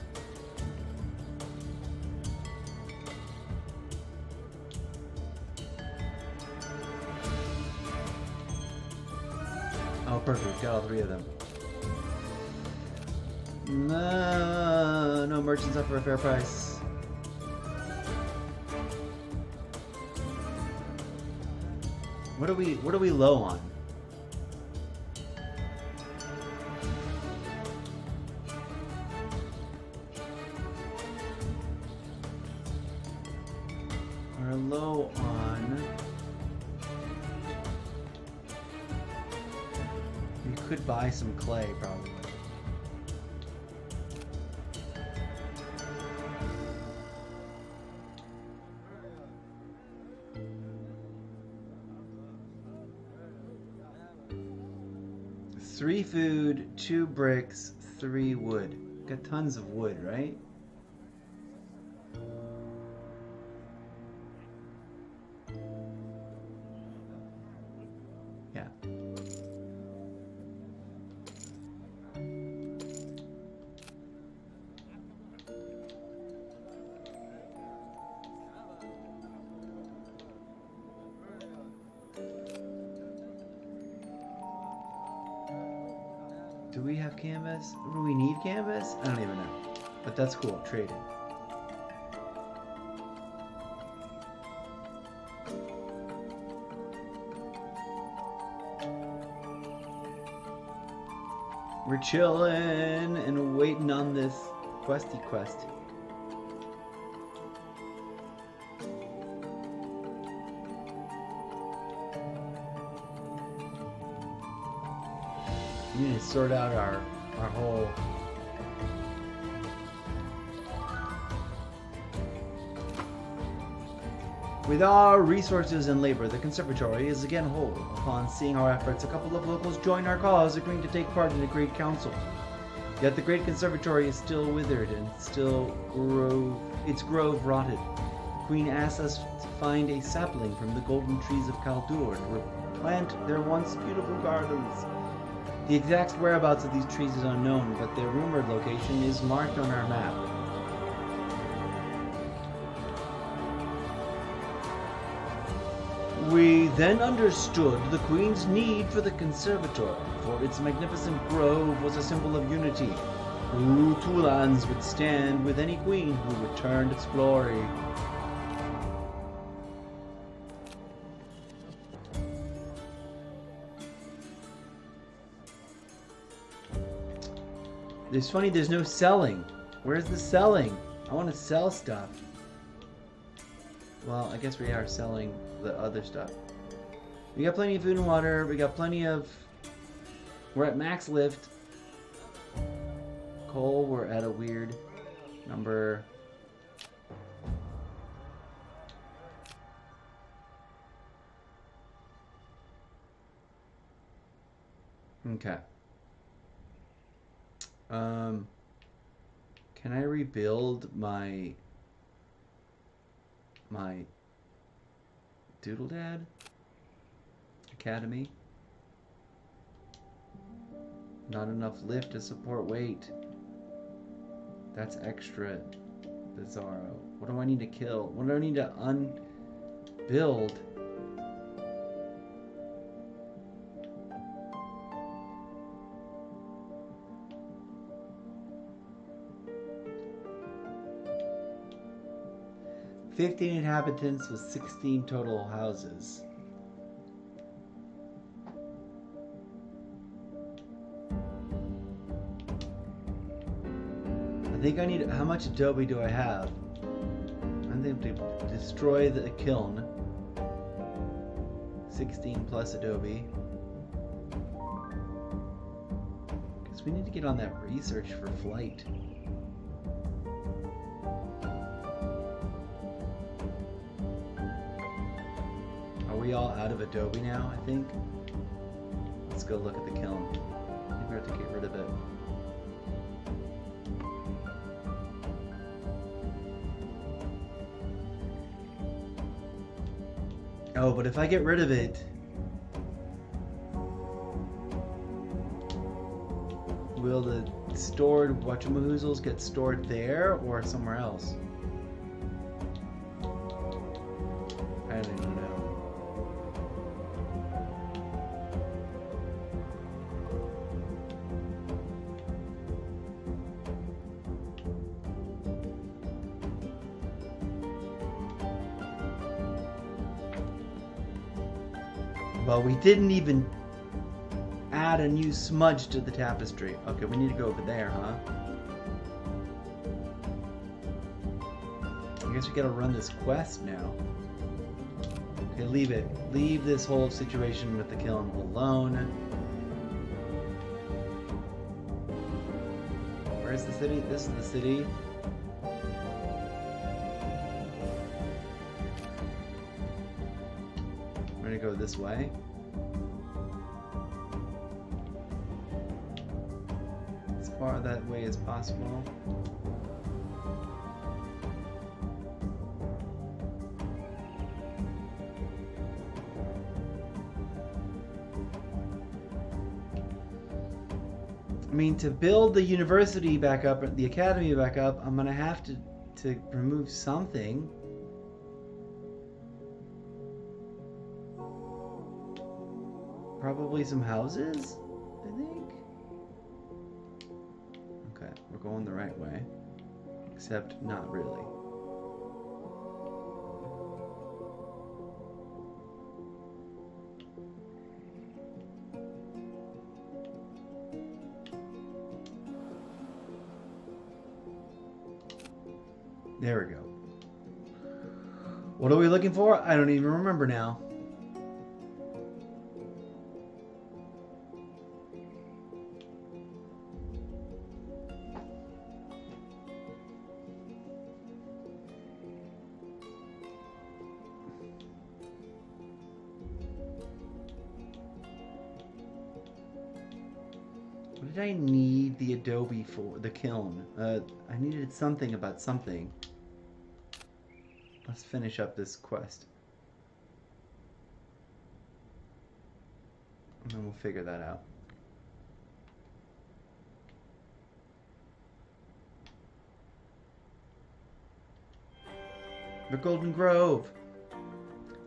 Oh, perfect. We've got all 3 of them. No merchants up for a fair price. What are we low on? We're low on. We could buy some clay probably. Three food, 2 bricks, 3 wood. Got tons of wood, right? Yeah. Do we have canvas? Do we need canvas? I don't even know. But that's cool. Trade it. We're chilling and waiting on this questy quest. We need to sort out our whole with our resources and labor, the conservatory is again whole. Upon seeing our efforts, a couple of locals joined our cause, agreeing to take part in a great council. Yet the great conservatory is still withered and its grove rotted. The Queen asked us to find a sapling from the golden trees of Kaldur to replant their once beautiful gardens. The exact whereabouts of these trees is unknown, but their rumored location is marked on our map. We then understood the Queen's need for the conservatory, for its magnificent grove was a symbol of unity. Who two lands would stand with any queen who returned its glory. It's funny, there's no selling. Where's the selling? I want to sell stuff. Well, I guess we are selling the other stuff. We got plenty of food and water. We got plenty of... We're at max lift. Coal, we're at a weird number. Okay. Can I rebuild my Doodle Dad Academy? Not enough lift to support weight. That's extra bizarro. What do I need to kill? What do I need to unbuild? $15 inhabitants with 16 total houses. I think I need... How much adobe do I have? I think to destroy the kiln. 16 plus adobe. Because we need to get on that research for flight. Are we all out of adobe now, I think? Let's go look at the kiln. I think we have to get rid of it. Oh, but if I get rid of it, will the stored whatchamahoozles get stored there or somewhere else? I don't even know. Well, we didn't even add a new smudge to the tapestry. Okay, we need to go over there, huh? I guess we gotta run this quest now. Okay, leave it. Leave this whole situation with the kiln alone. Where's the city? This is the city. We're gonna go this way. As far that way as possible. I mean, to build the university back up, the academy back up, I'm gonna have to remove something. Probably some houses, I think. Okay, we're going the right way. Except not really. There we go. What are we looking for? I don't even remember now. What did I need the adobe for? The kiln. I needed something about something. Let's finish up this quest. And then we'll figure that out. The Golden Grove.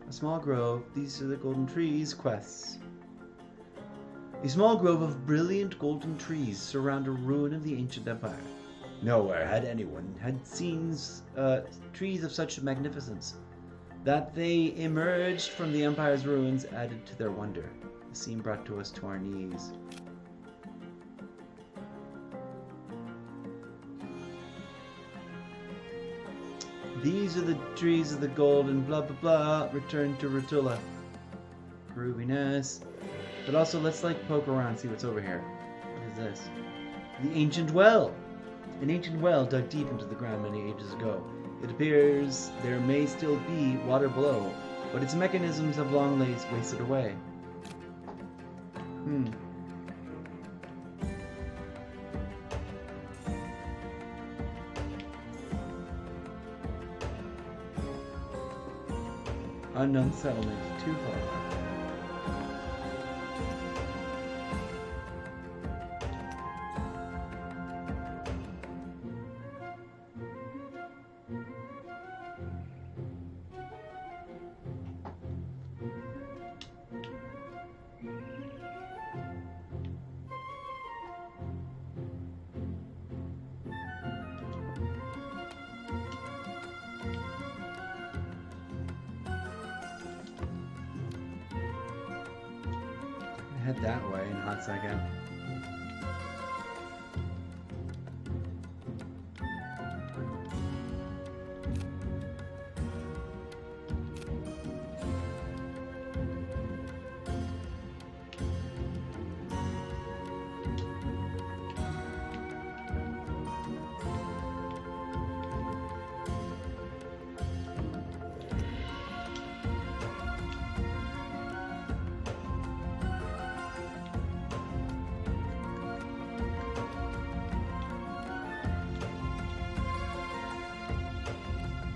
A small grove. These are the golden trees. Quests. A small grove of brilliant golden trees surround a ruin of the ancient empire. Nowhere had anyone seen trees of such magnificence. That they emerged from the empire's ruins added to their wonder. The scene brought to us to our knees. These are the trees of the golden blah blah blah. Return to Rotula. Grooviness. But also let's like poke around, see what's over here. What is this? The ancient well. An ancient well dug deep into the ground many ages ago. It appears there may still be water below, but its mechanisms have long wasted away. Unknown settlement, too far. Head that way in a hot second.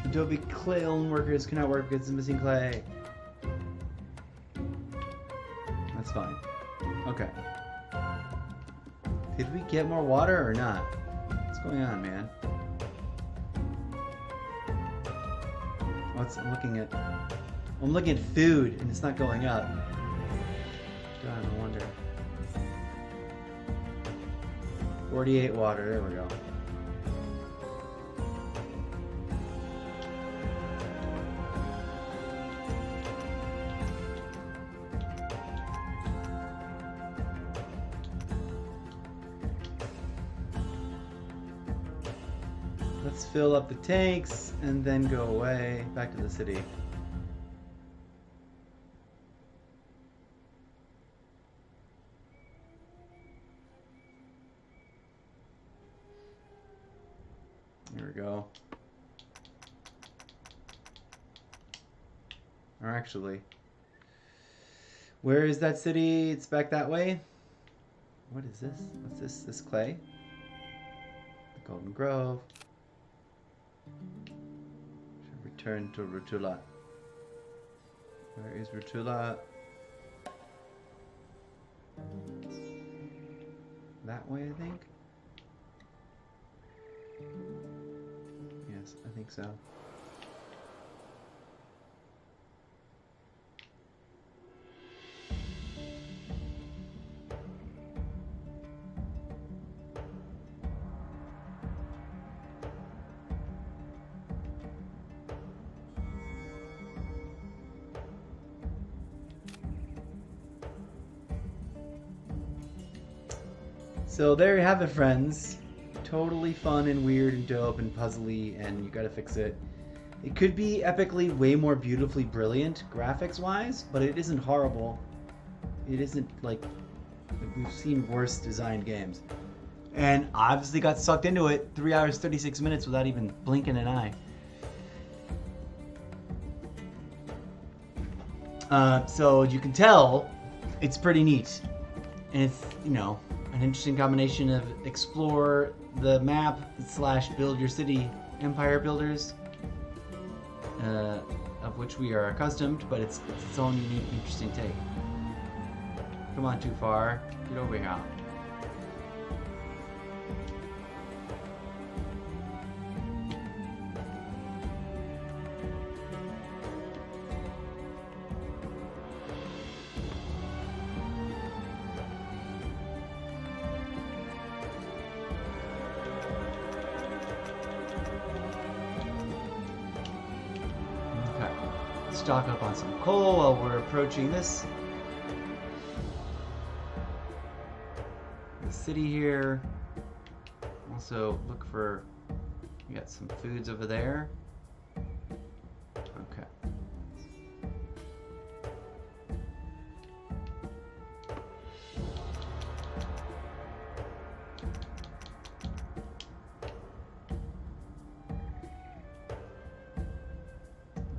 Adobe clay workers cannot work because it's missing clay. That's fine. Okay. Did we get more water or not? What's going on, man? I'm looking at food and it's not going up. God, I wonder. 48 water, there we go. Let's fill up the tanks and then go away back to the city. There we go. Or actually, where is that city? It's back that way. What is this? What's this? This clay? The Golden Grove. Should return to Rotula. Where is Rotula? That way, I think. Yes, I think so. So there you have it, friends. Totally fun and weird and dope and puzzly, and you gotta fix it. It could be epically way more beautifully brilliant graphics-wise, but it isn't horrible. It isn't like we've seen worse designed games. And obviously got sucked into it 3 hours 36 minutes without even blinking an eye. So you can tell it's pretty neat. And it's, you know, an interesting combination of explore the map / build your city empire builders, of which we are accustomed, but it's its own unique, interesting take. Come on, too far. Get over here. stock up on some coal while we're approaching this. The city here. Also look for, we got some foods over there. Okay.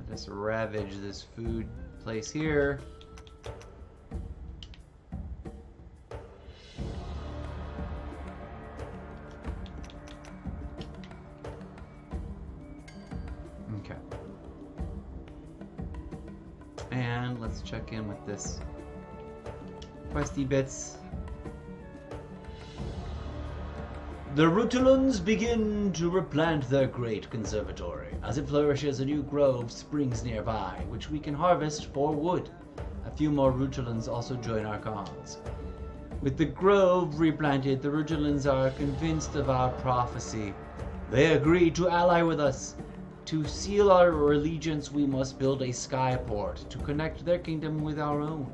Let us ravage this food place here. Okay. And let's check in with this questy bits. The Rutulans begin to replant their great conservatory. As it flourishes, a new grove springs nearby, which we can harvest for wood. A few more Rutulans also join our cause. With the grove replanted, the Rutulans are convinced of our prophecy. They agree to ally with us. To seal our allegiance, we must build a skyport to connect their kingdom with our own.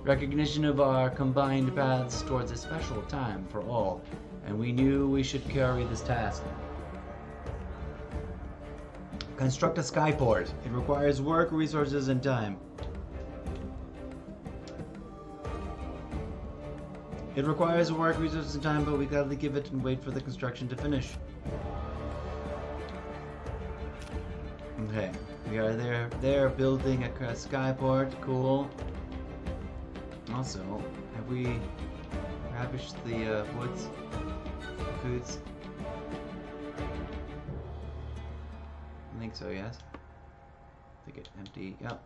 Recognition of our combined paths towards a special time for all, and we knew we should carry this task. Construct a skyport. It requires work, resources, and time. It requires work, resources, and time, but we gotta give it and wait for the construction to finish. Okay, we are there building a skyport. Cool. Also, have we ravished the woods? Foods? I think so, yes. Take it empty. Yep.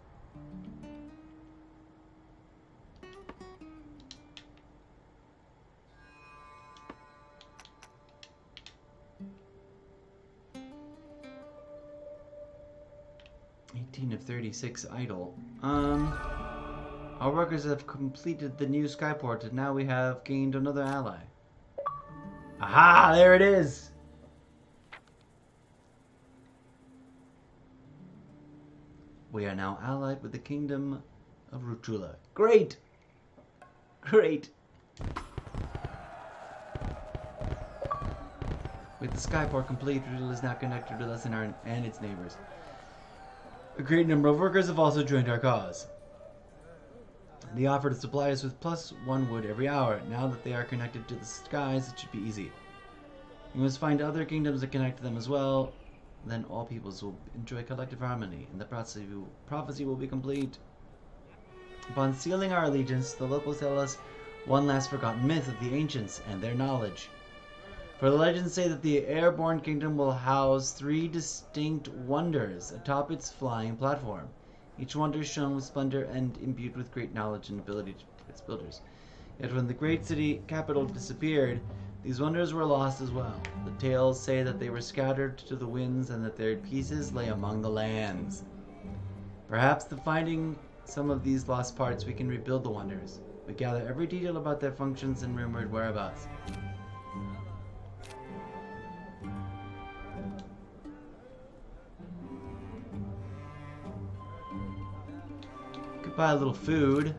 Of 36 idle. Our workers have completed the new skyport, and now we have gained another ally. Aha! There it is! We are now allied with the kingdom of Rutula. Great! Great! With the skyport complete, Rutula is now connected with us and its neighbors. A great number of workers have also joined our cause. They offer to supply us with +1 wood every hour. Now that they are connected to the skies, it should be easy. We must find other kingdoms that connect to them as well. Then all peoples will enjoy collective harmony, and the prophecy will be complete. Upon sealing our allegiance, the locals tell us one last forgotten myth of the ancients and their knowledge. For the legends say that the airborne kingdom will house 3 distinct wonders atop its flying platform. Each wonder shone with splendor and imbued with great knowledge and ability to its builders. Yet when the great city capital disappeared, these wonders were lost as well. The tales say that they were scattered to the winds and that their pieces lay among the lands. Perhaps by finding some of these lost parts, we can rebuild the wonders. We gather every detail about their functions and rumored whereabouts. Buy a little food.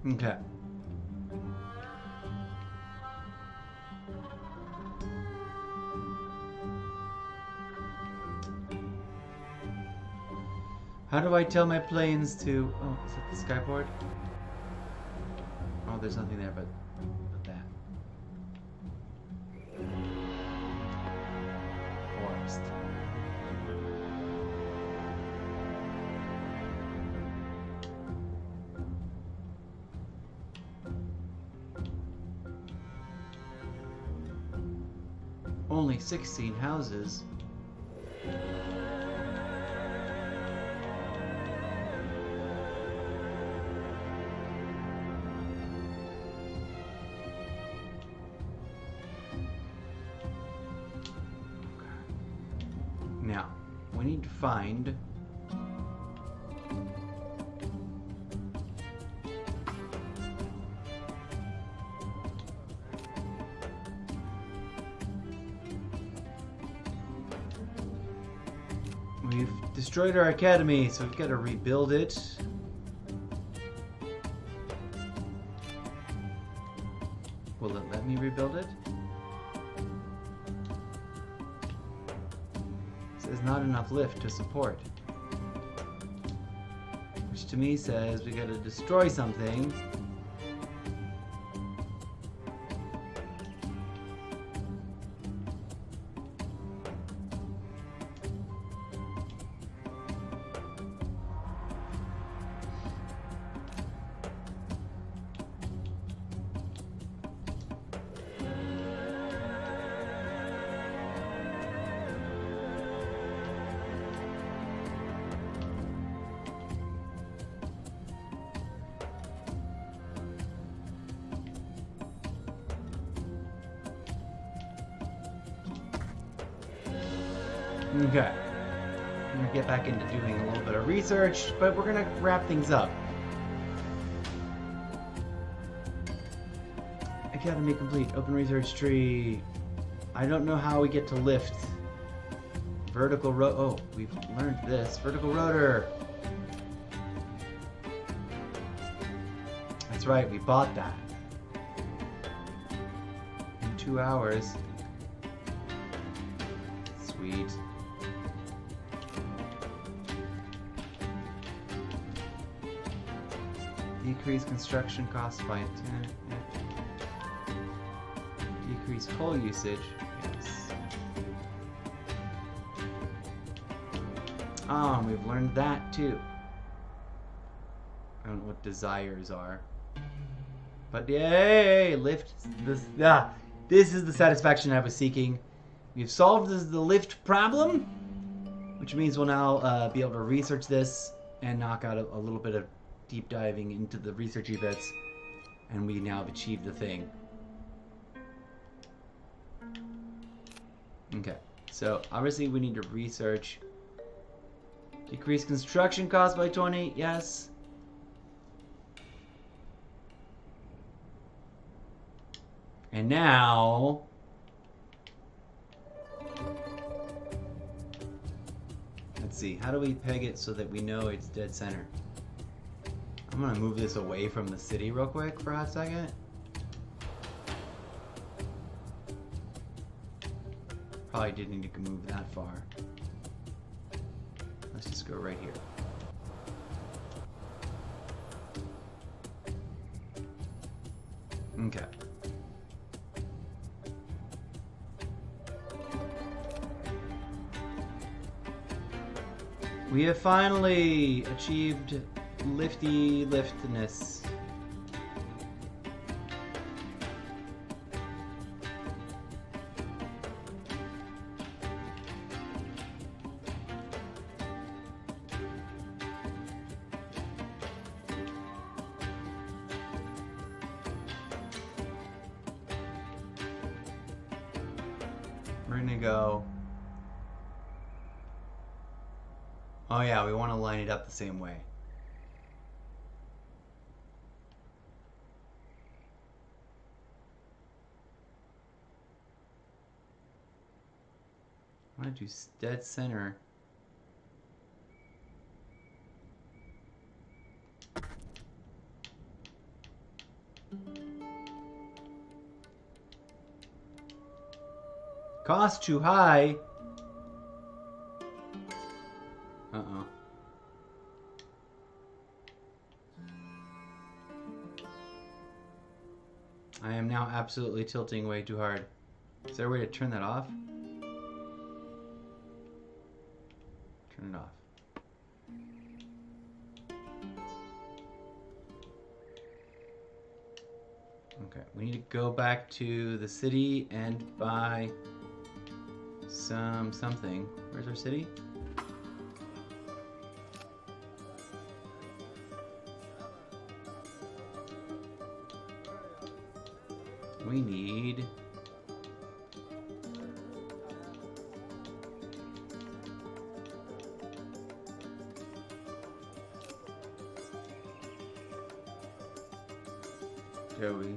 Okay. How do I tell my planes to... Oh, is it the skyboard? Oh, there's nothing there but that. Forest. Only 16 houses. we need to find... We've destroyed our academy, so we've got to rebuild it. Will it let me rebuild it? It says not enough lift to support. Which to me says we gotta destroy something. Okay. I'm gonna get back into doing a little bit of research, but we're gonna wrap things up. Academy complete. Open research tree. I don't know how we get to lift. Vertical oh, we've learned this. Vertical rotor. That's right, we bought that. In 2 hours. Sweet. Decrease construction costs by 10. Decrease coal usage. Yes. Oh, we've learned that too. I don't know what desires are. But yay! Lift this. This is the satisfaction I was seeking. We've solved the lift problem, which means we'll now be able to research this and knock out a little bit of deep diving into the researchy bits, and we now have achieved the thing. Okay, so obviously we need to research. Decrease construction cost by 20, yes. And now... let's see, how do we peg it so that we know it's dead center? I'm gonna move this away from the city real quick for a second. Probably didn't need to move that far. Let's just go right here. Okay. We have finally achieved liftness. We're gonna go. Oh yeah, we want to line it up the same way. I want to do dead center. Cost too high. Uh-oh. I am now absolutely tilting way too hard. Is there a way to turn that off? Turn it off. Okay, we need to go back to the city and buy something. Where's our city? We need shall we?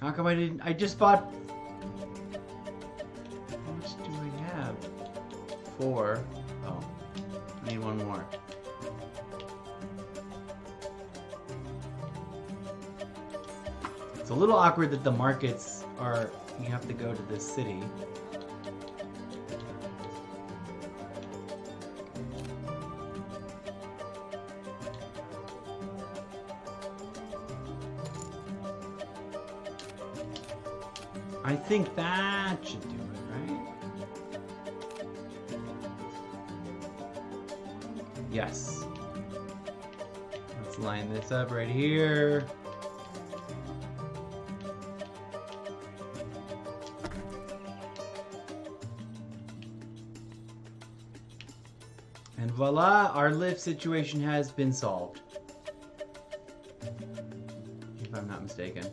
How come I didn't? I just bought. How much do I have? 4. Oh, I need 1 more. It's a little awkward that the markets are. You have to go to this city. I think that should do it, right? Yes. Let's line this up right here. And voila, our lift situation has been solved. If I'm not mistaken.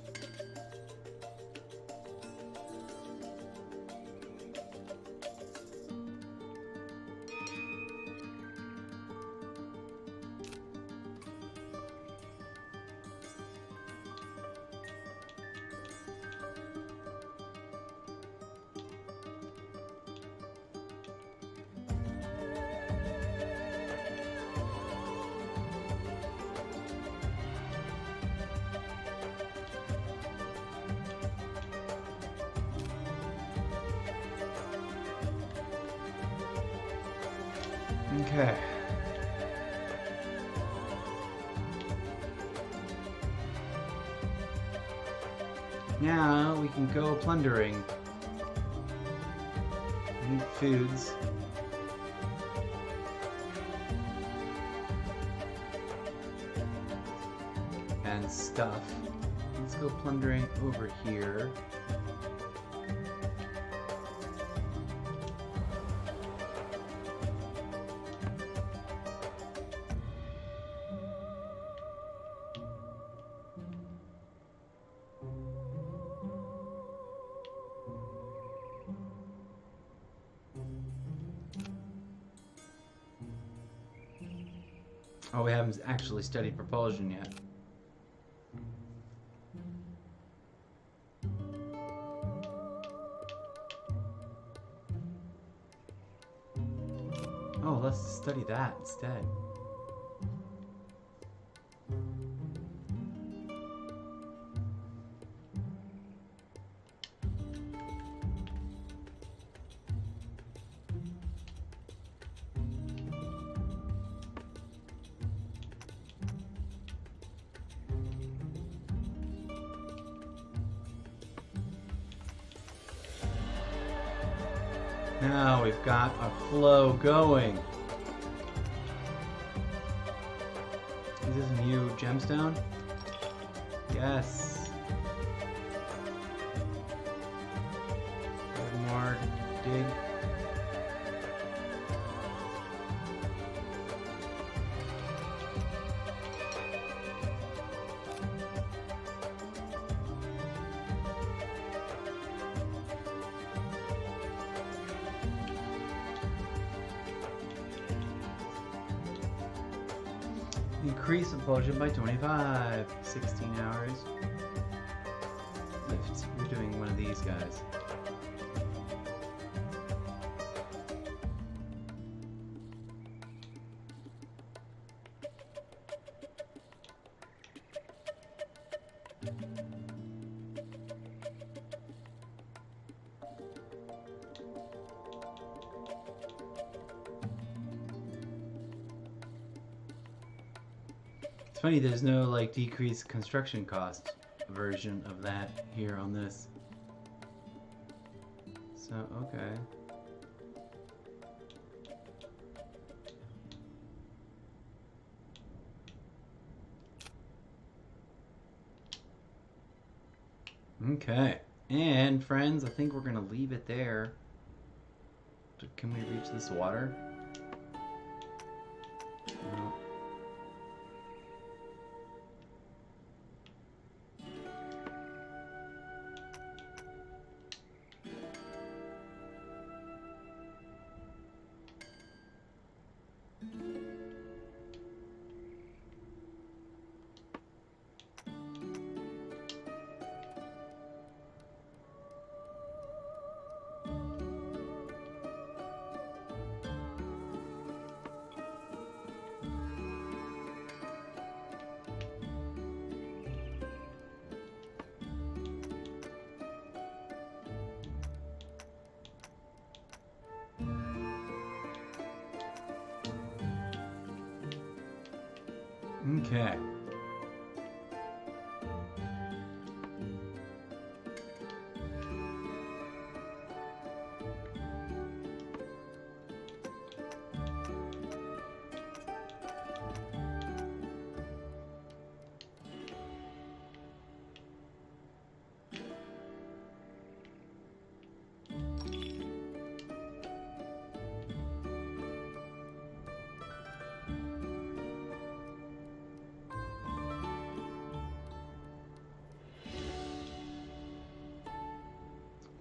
Okay. Now we can go plundering. We need foods. And stuff. Let's go plundering over here. Oh, we haven't actually studied propulsion yet. Oh, let's study that instead. Now we've got a flow going. Is this a new gemstone? Yes. One more dig. Increase propulsion by 25. 16 hours. Lift. We're doing one of these guys. It's funny, there's no like decreased construction cost version of that here on this. So, okay. Okay, and friends, I think we're gonna leave it there. Can we reach this water? Okay.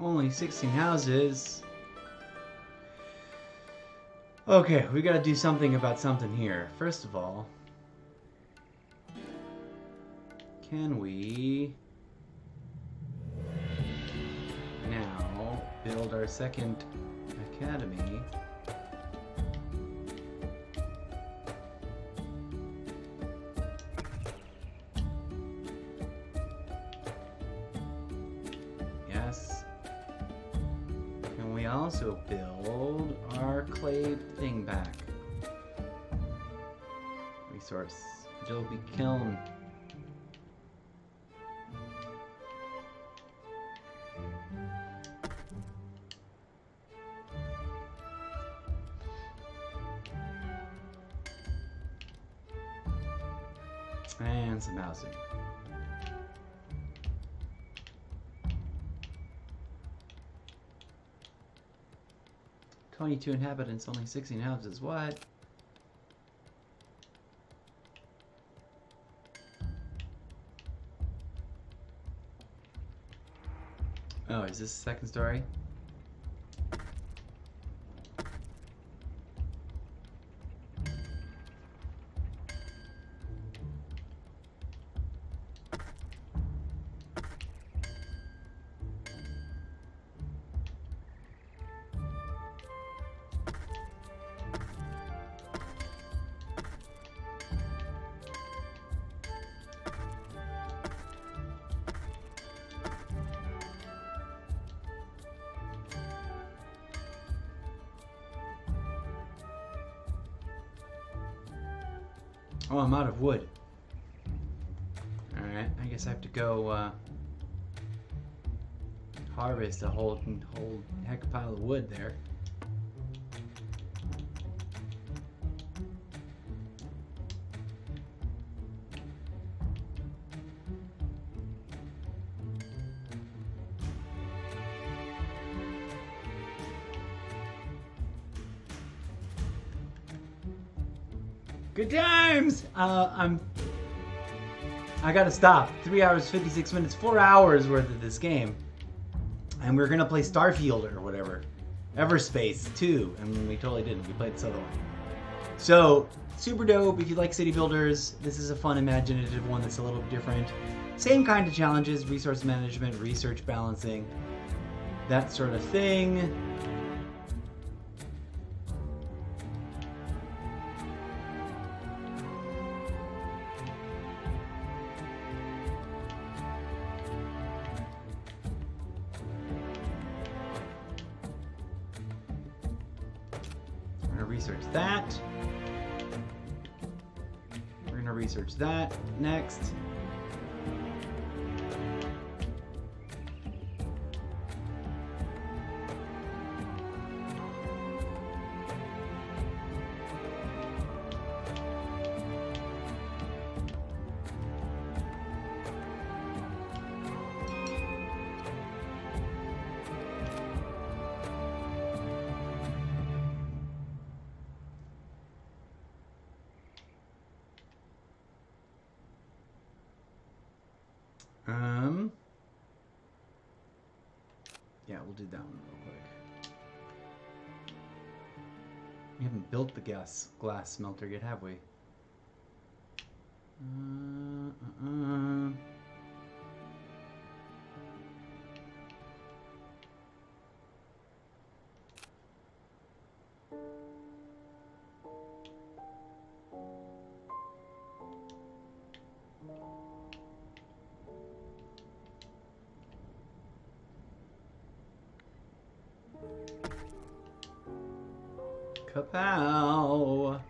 Only 16 houses. Okay, we gotta do something about something here. First of all, can we now build our second academy? Yes. Can we also build our clay thing back? Resource. Adobe kiln. And some housing. 22 inhabitants, only 16 houses. What? Oh, is this the second story? Oh, I'm out of wood. Alright, I guess I have to go harvest a whole heck of pile of wood there. Good times! I gotta stop. 3 hours, 56 minutes, 4 hours worth of this game. And we're gonna play Starfield or whatever. Everspace 2. And we totally didn't. We played this other one. So, super dope. If you like city builders, this is a fun, imaginative one that's a little different. Same kind of challenges, resource management, research balancing, that sort of thing. Research that. We're gonna research that next. Yeah, we'll do that one real quick. We haven't built the glass smelter yet, have we? Kapow!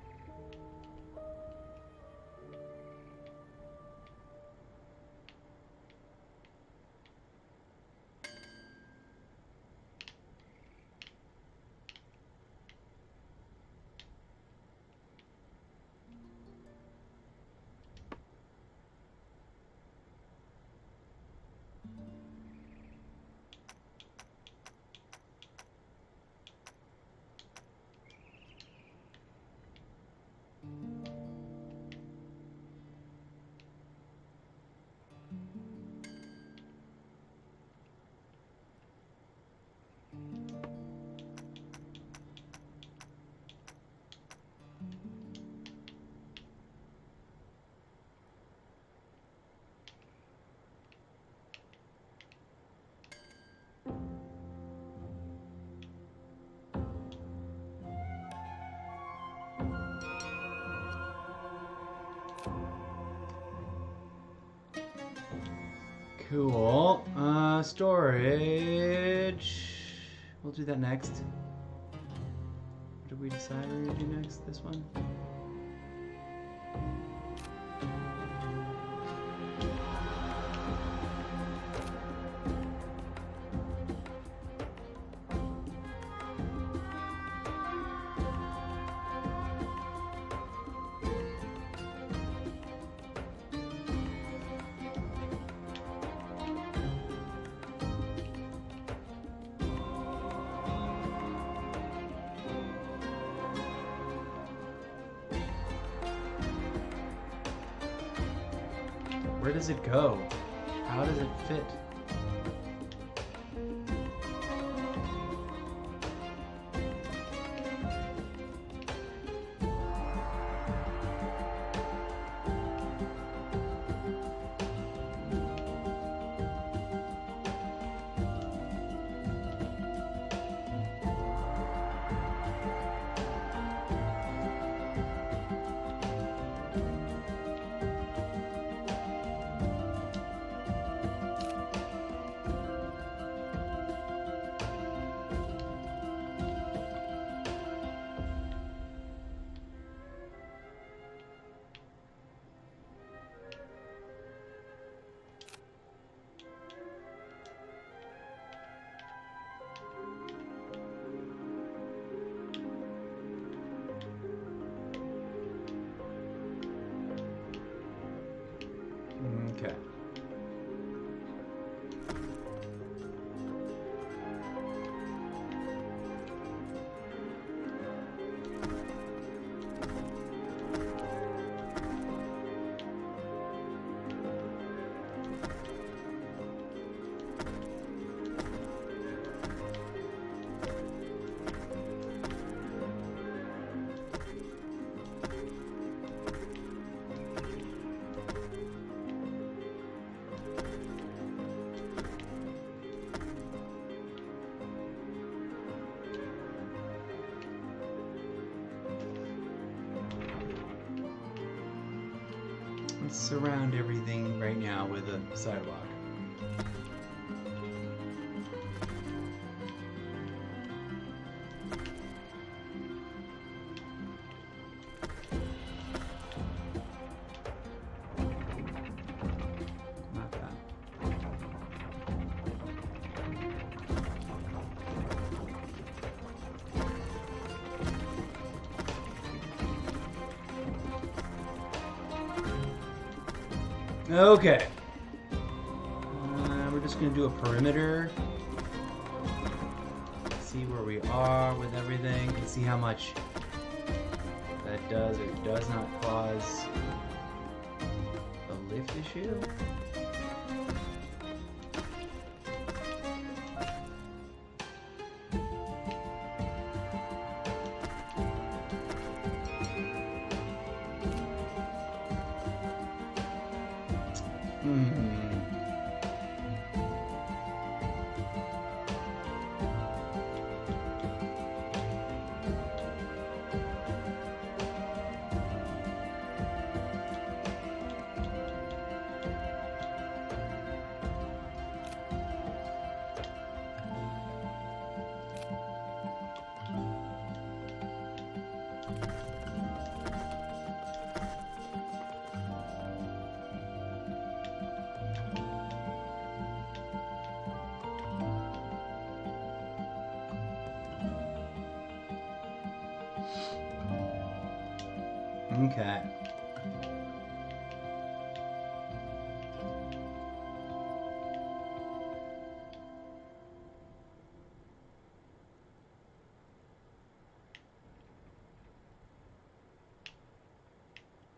Cool. Storage. We'll do that next. What did we decide we were gonna do next? This one? Where does it go? How does it fit? Okay. Let's surround everything right now with a sidewalk. Not that. Okay. We're just going to do a perimeter. See where we are with everything. And see how much that does or does not cause a lift issue. Okay.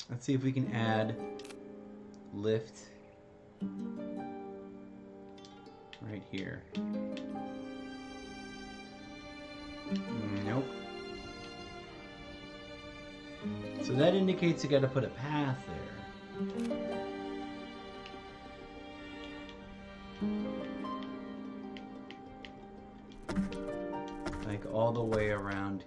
Let's see if we can add lift right here. Nope. So that indicates you got to put a path there. Like all the way around.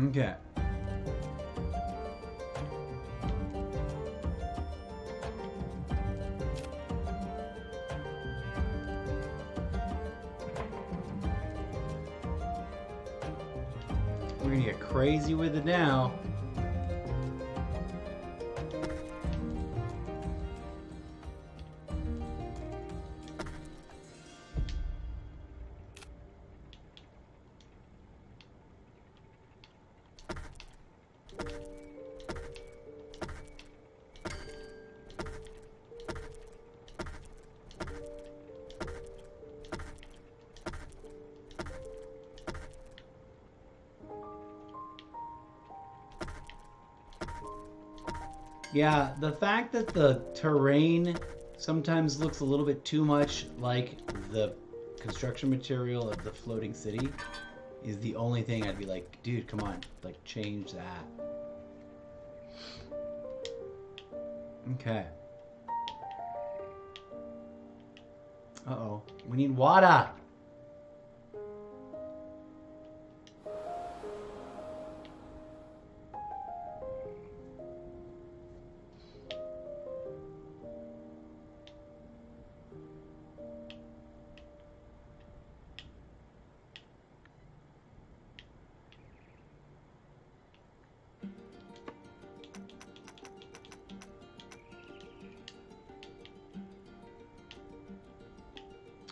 Okay. We're gonna get crazy with it now. Yeah, the fact that the terrain sometimes looks a little bit too much like the construction material of the floating city is the only thing I'd be like, dude, come on, like change that. Okay. Uh-oh, we need water.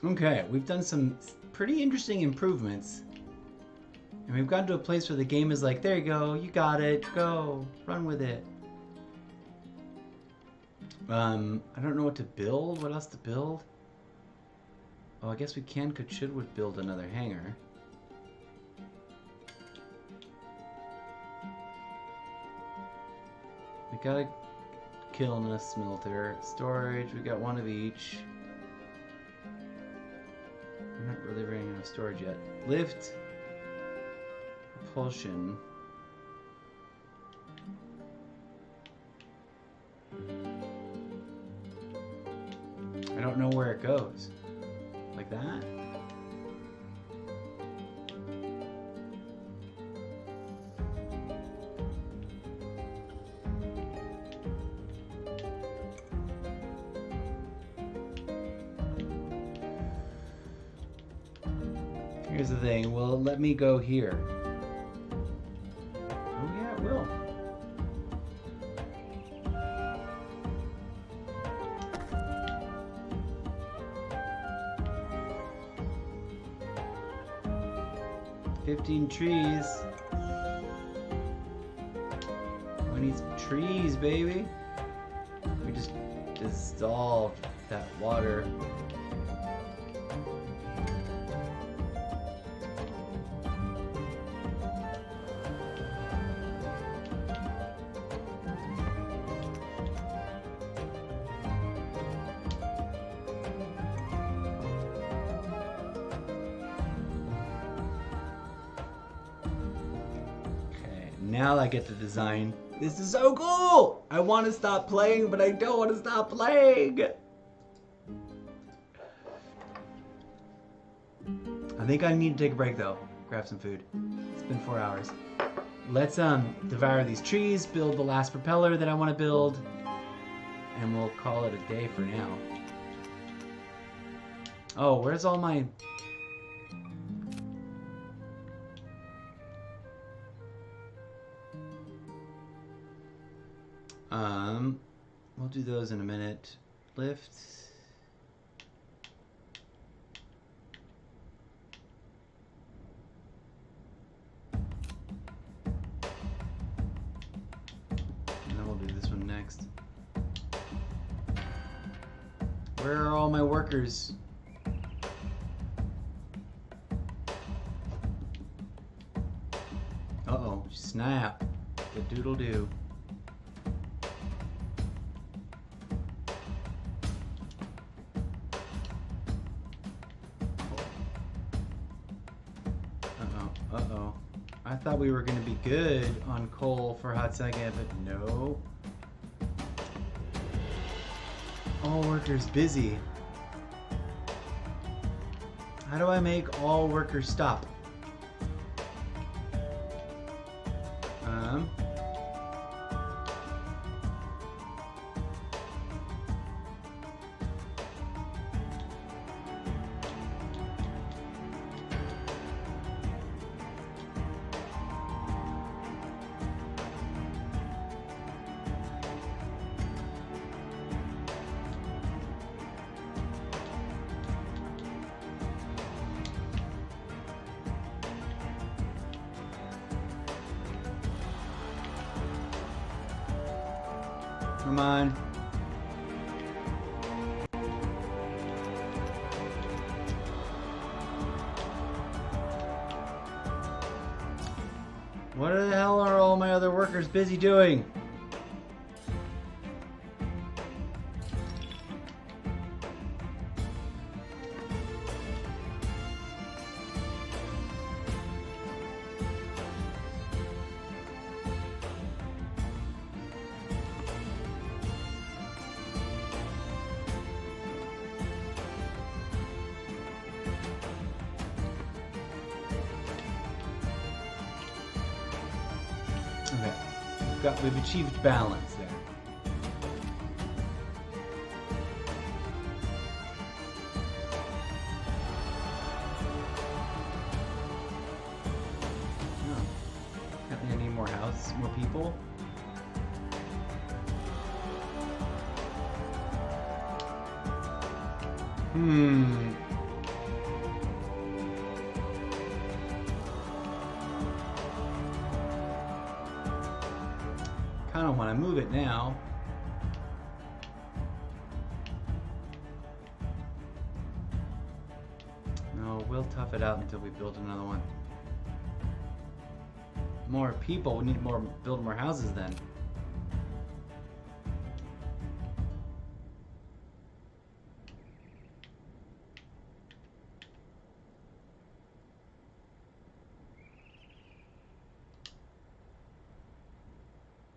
Okay, we've done some pretty interesting improvements. And we've gotten to a place where the game is like, there you go, you got it, go, run with it. I don't know what to build, what else to build? Oh, I guess we should build another hangar. We got a kiln and a smelter, storage, we got one of each. We're not really running out of storage yet. Lift, propulsion. I don't know where it goes. Like that? Here's the thing, will it let me go here? Oh yeah, it will. $15 trees. We need some trees, baby. We just dissolved that water. Now I get to design. This is so cool! I want to stop playing, but I don't want to stop playing! I think I need to take a break though. Grab some food. It's been 4 hours. Let's devour these trees, build the last propeller that I want to build, and we'll call it a day for now. Oh, where's all my... We'll do those in a minute. Lift. And then we'll do this one next. Where are all my workers? Uh-oh, snap. The doodle-doo. Uh-oh. I thought we were going to be good on coal for a hot second, but no. All workers busy. How do I make all workers stop? Come on. What the hell are all my other workers busy doing? Okay, we've achieved balance there. Oh. I need more houses, more people. Kind of want to move it now. No, we'll tough it out until we build another one. More people. We need to build more houses then.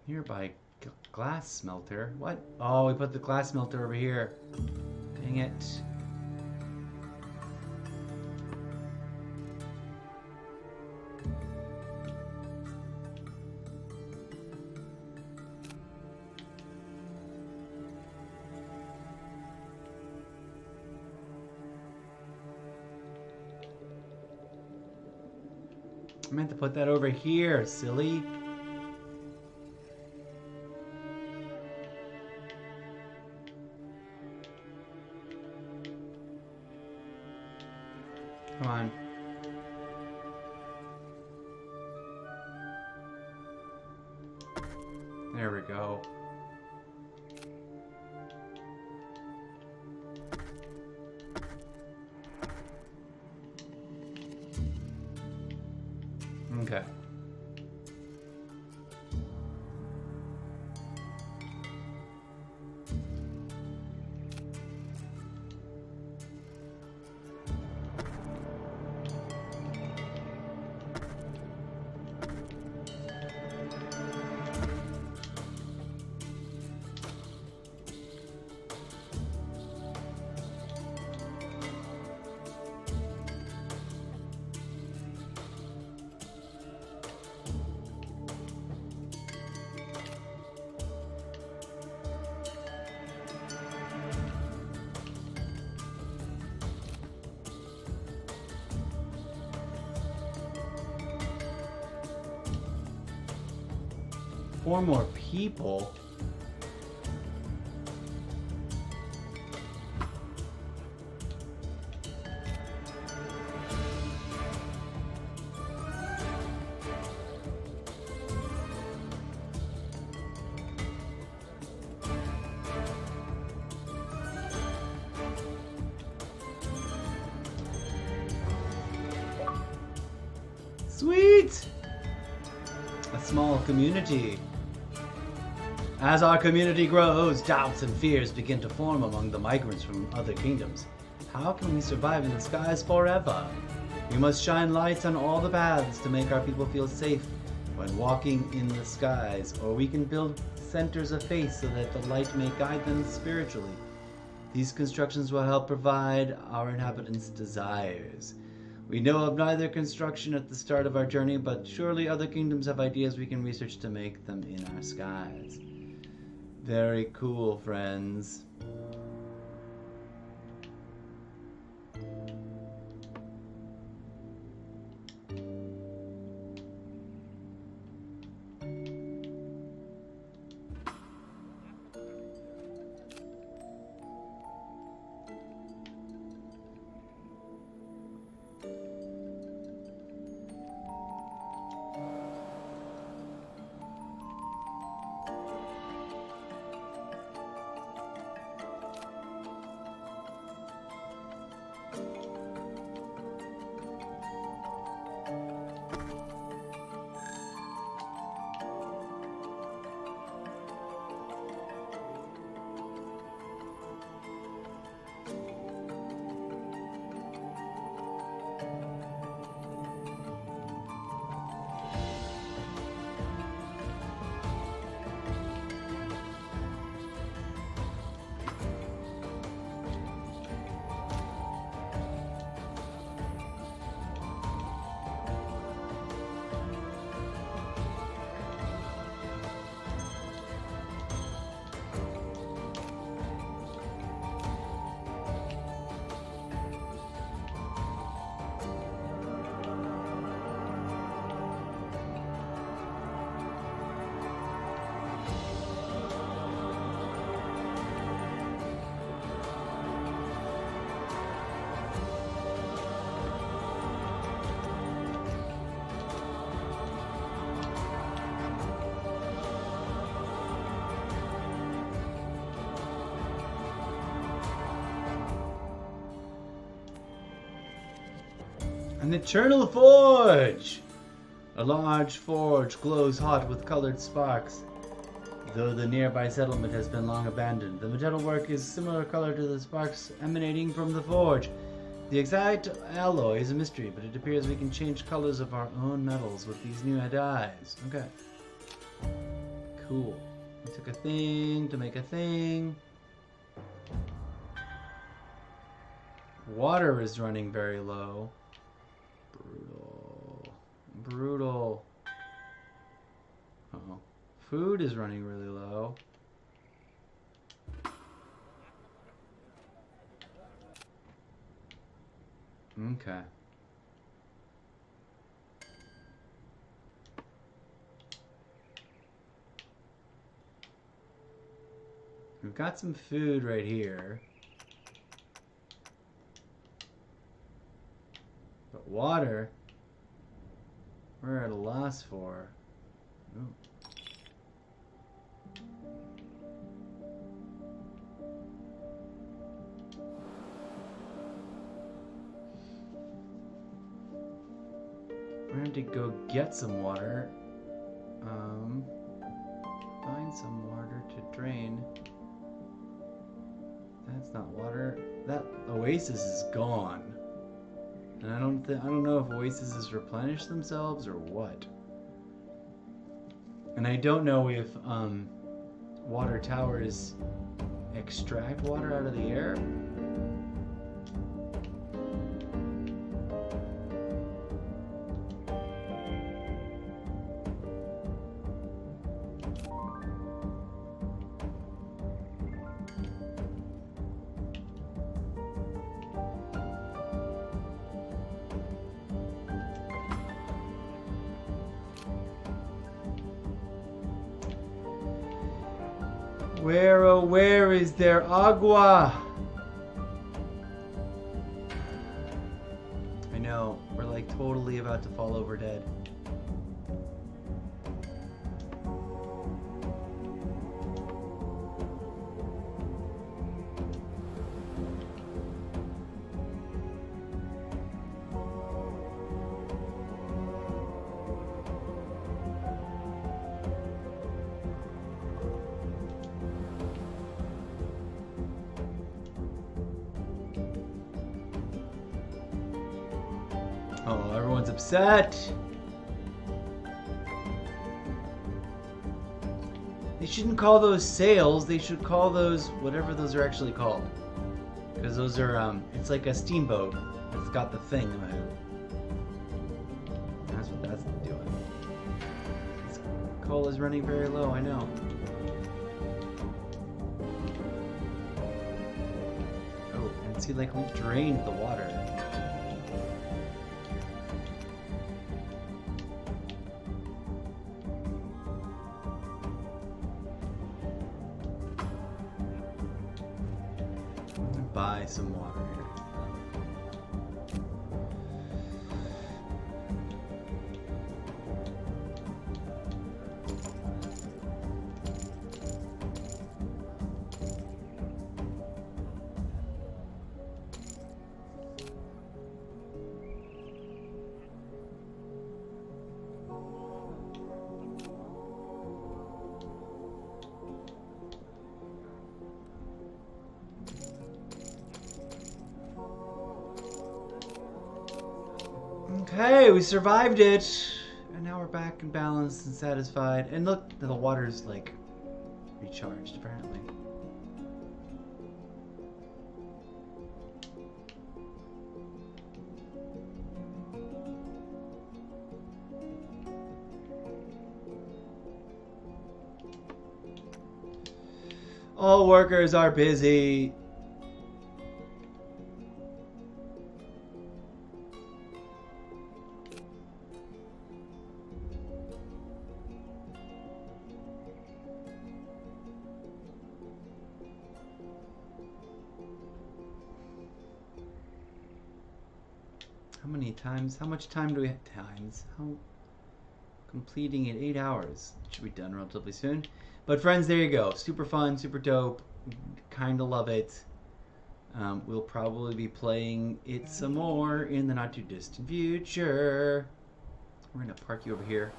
Nearby glass smelter. What? Oh, we put the glass smelter over here. Dang it. I meant to put that over here, silly. Come on. There we go. Okay. Four more people. Sweet! A small community. As our community grows, doubts and fears begin to form among the migrants from other kingdoms. How can we survive in the skies forever? We must shine lights on all the paths to make our people feel safe when walking in the skies, or we can build centers of faith so that the light may guide them spiritually. These constructions will help provide our inhabitants' desires. We know of neither construction at the start of our journey, but surely other kingdoms have ideas we can research to make them in our skies. Very cool, friends. An eternal forge! A large forge glows hot with colored sparks. Though the nearby settlement has been long abandoned, the metalwork is similar color to the sparks emanating from the forge. The exact alloy is a mystery, but it appears we can change colors of our own metals with these new dyes. Okay. Cool. We took a thing to make a thing. Water is running very low. Brutal. Brutal. Uh-oh. Food is running really low. Okay. We've got some food right here. But water, we're at a loss for. Ooh. We're going to go get some water. Find some water to drain. That's not water. That oasis is gone. And I don't know if oases replenish themselves or what. And I don't know if water towers extract water out of the air. Where, oh where is there agua? I know, we're like totally about to fall over dead. Oh, everyone's upset. They shouldn't call those sails. They should call those whatever those are actually called. Because those are, it's like a steamboat. It's got the thing on it. That's what that's doing. This coal is running very low, I know. Oh, and see, like, we drained the water. Buy some water here. Okay, we survived it. And now we're back and balanced and satisfied. And look, the water's like recharged apparently. All workers are busy. How many times? How much time do we have? Completing in 8 hours. It should be done relatively soon. But friends, there you go. Super fun, super dope. Kinda love it. We'll probably be playing it some more in the not too distant future. We're gonna park you over here.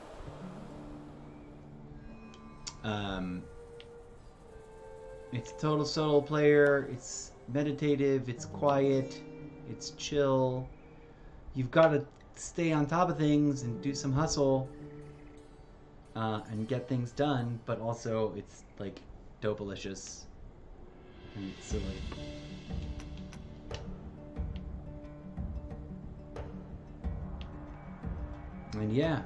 It's a total solo player. It's meditative. It's quiet. It's chill. You've got to stay on top of things and do some hustle and get things done. But also, it's like dope-alicious and it's silly. And yeah,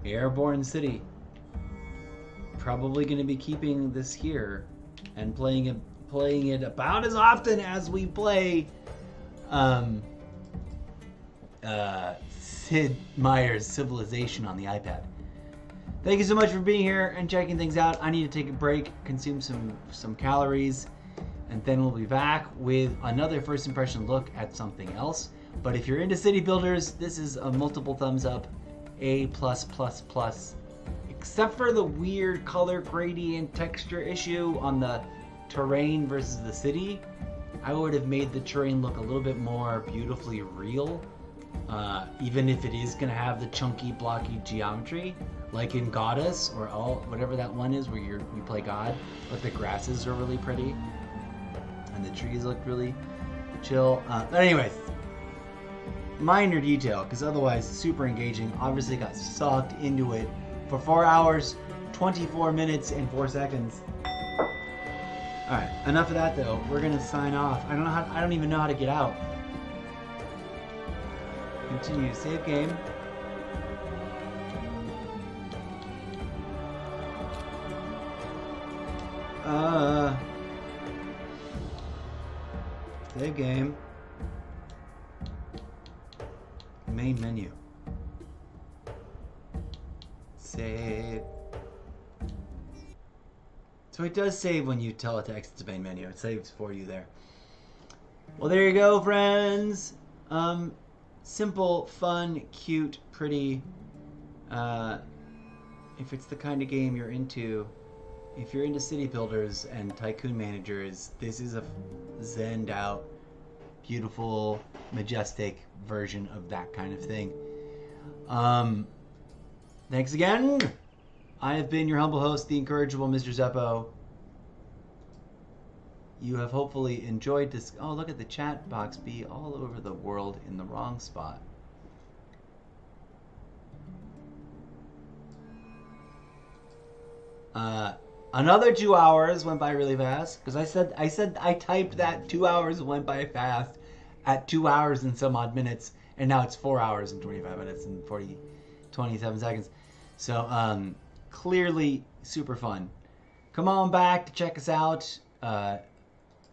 Airborne City. Probably going to be keeping this here and playing it about as often as we play Sid Meier's Civilization on the iPad. Thank you so much for being here and checking things out. I need to take a break, consume some calories, and then we'll be back with another first impression look at something else. But if you're into city builders, this is a multiple thumbs up, A+++. Except for the weird color gradient texture issue on the terrain versus the city, I would have made the terrain look a little bit more beautifully real. Even if it is going to have the chunky, blocky geometry, like in Goddess or whatever that one is where you play God, but the grasses are really pretty and the trees look really chill. But anyways, minor detail, because otherwise super engaging. Obviously got sucked into it for 4 hours, 24 minutes, and 4 seconds. Alright, enough of that though. We're gonna sign off. I don't even know how to get out. Continue, save game. Save game. Main menu. Save. So it does save when you tell it to exit the main menu. It saves for you there. Well, there you go, friends. Simple, fun, cute, pretty. If it's the kind of game you're into, if you're into city builders and tycoon managers, this is a zenned out, beautiful, majestic version of that kind of thing. Thanks again. I have been your humble host, the incorrigible Mr. Zeppo. You have hopefully enjoyed this. Oh, look at the chat box be all over the world in the wrong spot. Another 2 hours went by really fast because I typed that 2 hours went by fast at 2 hours and some odd minutes, and now it's 4 hours and 25 minutes and 27 seconds. So clearly super fun. Come on back to check us out.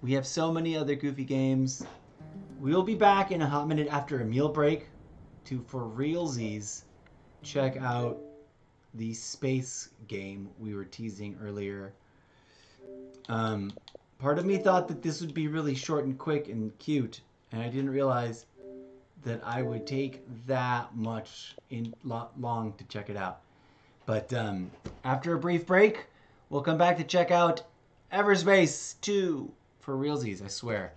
We have so many other goofy games. We'll be back in a hot minute after a meal break to, for realsies, check out the space game we were teasing earlier. Part of me thought that this would be really short and quick and cute, and I didn't realize that I would take that much long to check it out. But after a brief break, we'll come back to check out Everspace 2 for realsies, I swear.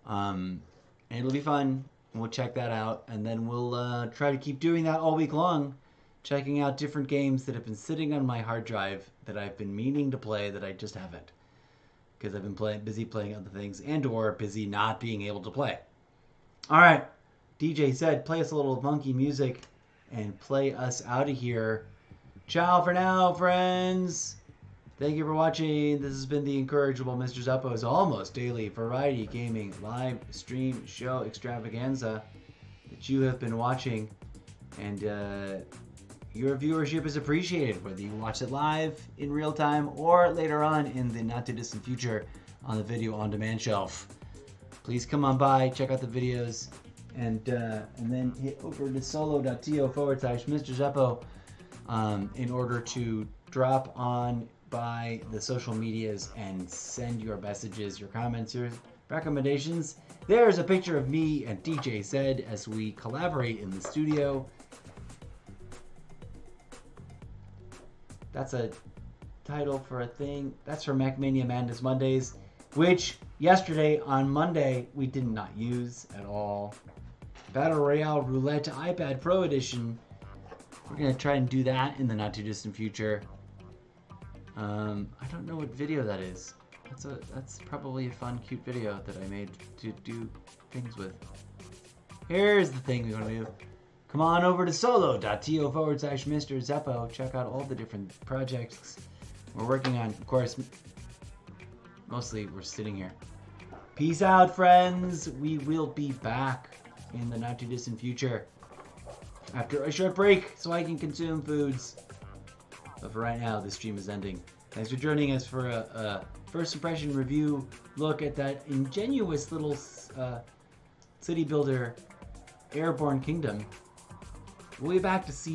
And it'll be fun. We'll check that out, and then we'll try to keep doing that all week long, checking out different games that have been sitting on my hard drive that I've been meaning to play that I just haven't, because I've been busy playing other things and or busy not being able to play. All right, DJ said play us a little funky music and play us out of here. Ciao for now, friends. Thank you for watching. This has been the incorrigible Mr. Zeppo's almost daily variety gaming live stream show extravaganza that you have been watching. And your viewership is appreciated, whether you watch it live in real time or later on in the not too distant future on the video on demand shelf. Please come on by, check out the videos, and then hit over to solo.to/Mr. Zeppo in order to drop on by the social medias and send your messages, your comments, your recommendations. There's a picture of me and DJ Zed as we collaborate in the studio. That's a title for a thing. That's for MacMania Madness Mondays. which yesterday on Monday we did not use at all. Battle Royale Roulette iPad Pro Edition. We're gonna try and do that in the not too distant future. I don't know what video that is. That's probably a fun, cute video that I made to do things with. Here's the thing we want to do. Come on over to solo.to/Mr. Zeppo. Check out all the different projects we're working on. Of course, mostly we're sitting here. Peace out, friends. We will be back in the not too distant future after a short break so I can consume foods. But for right now, the stream is ending. Thanks for joining us for a first impression review look at that ingenuous little city builder, Airborne Kingdom. We'll be back to see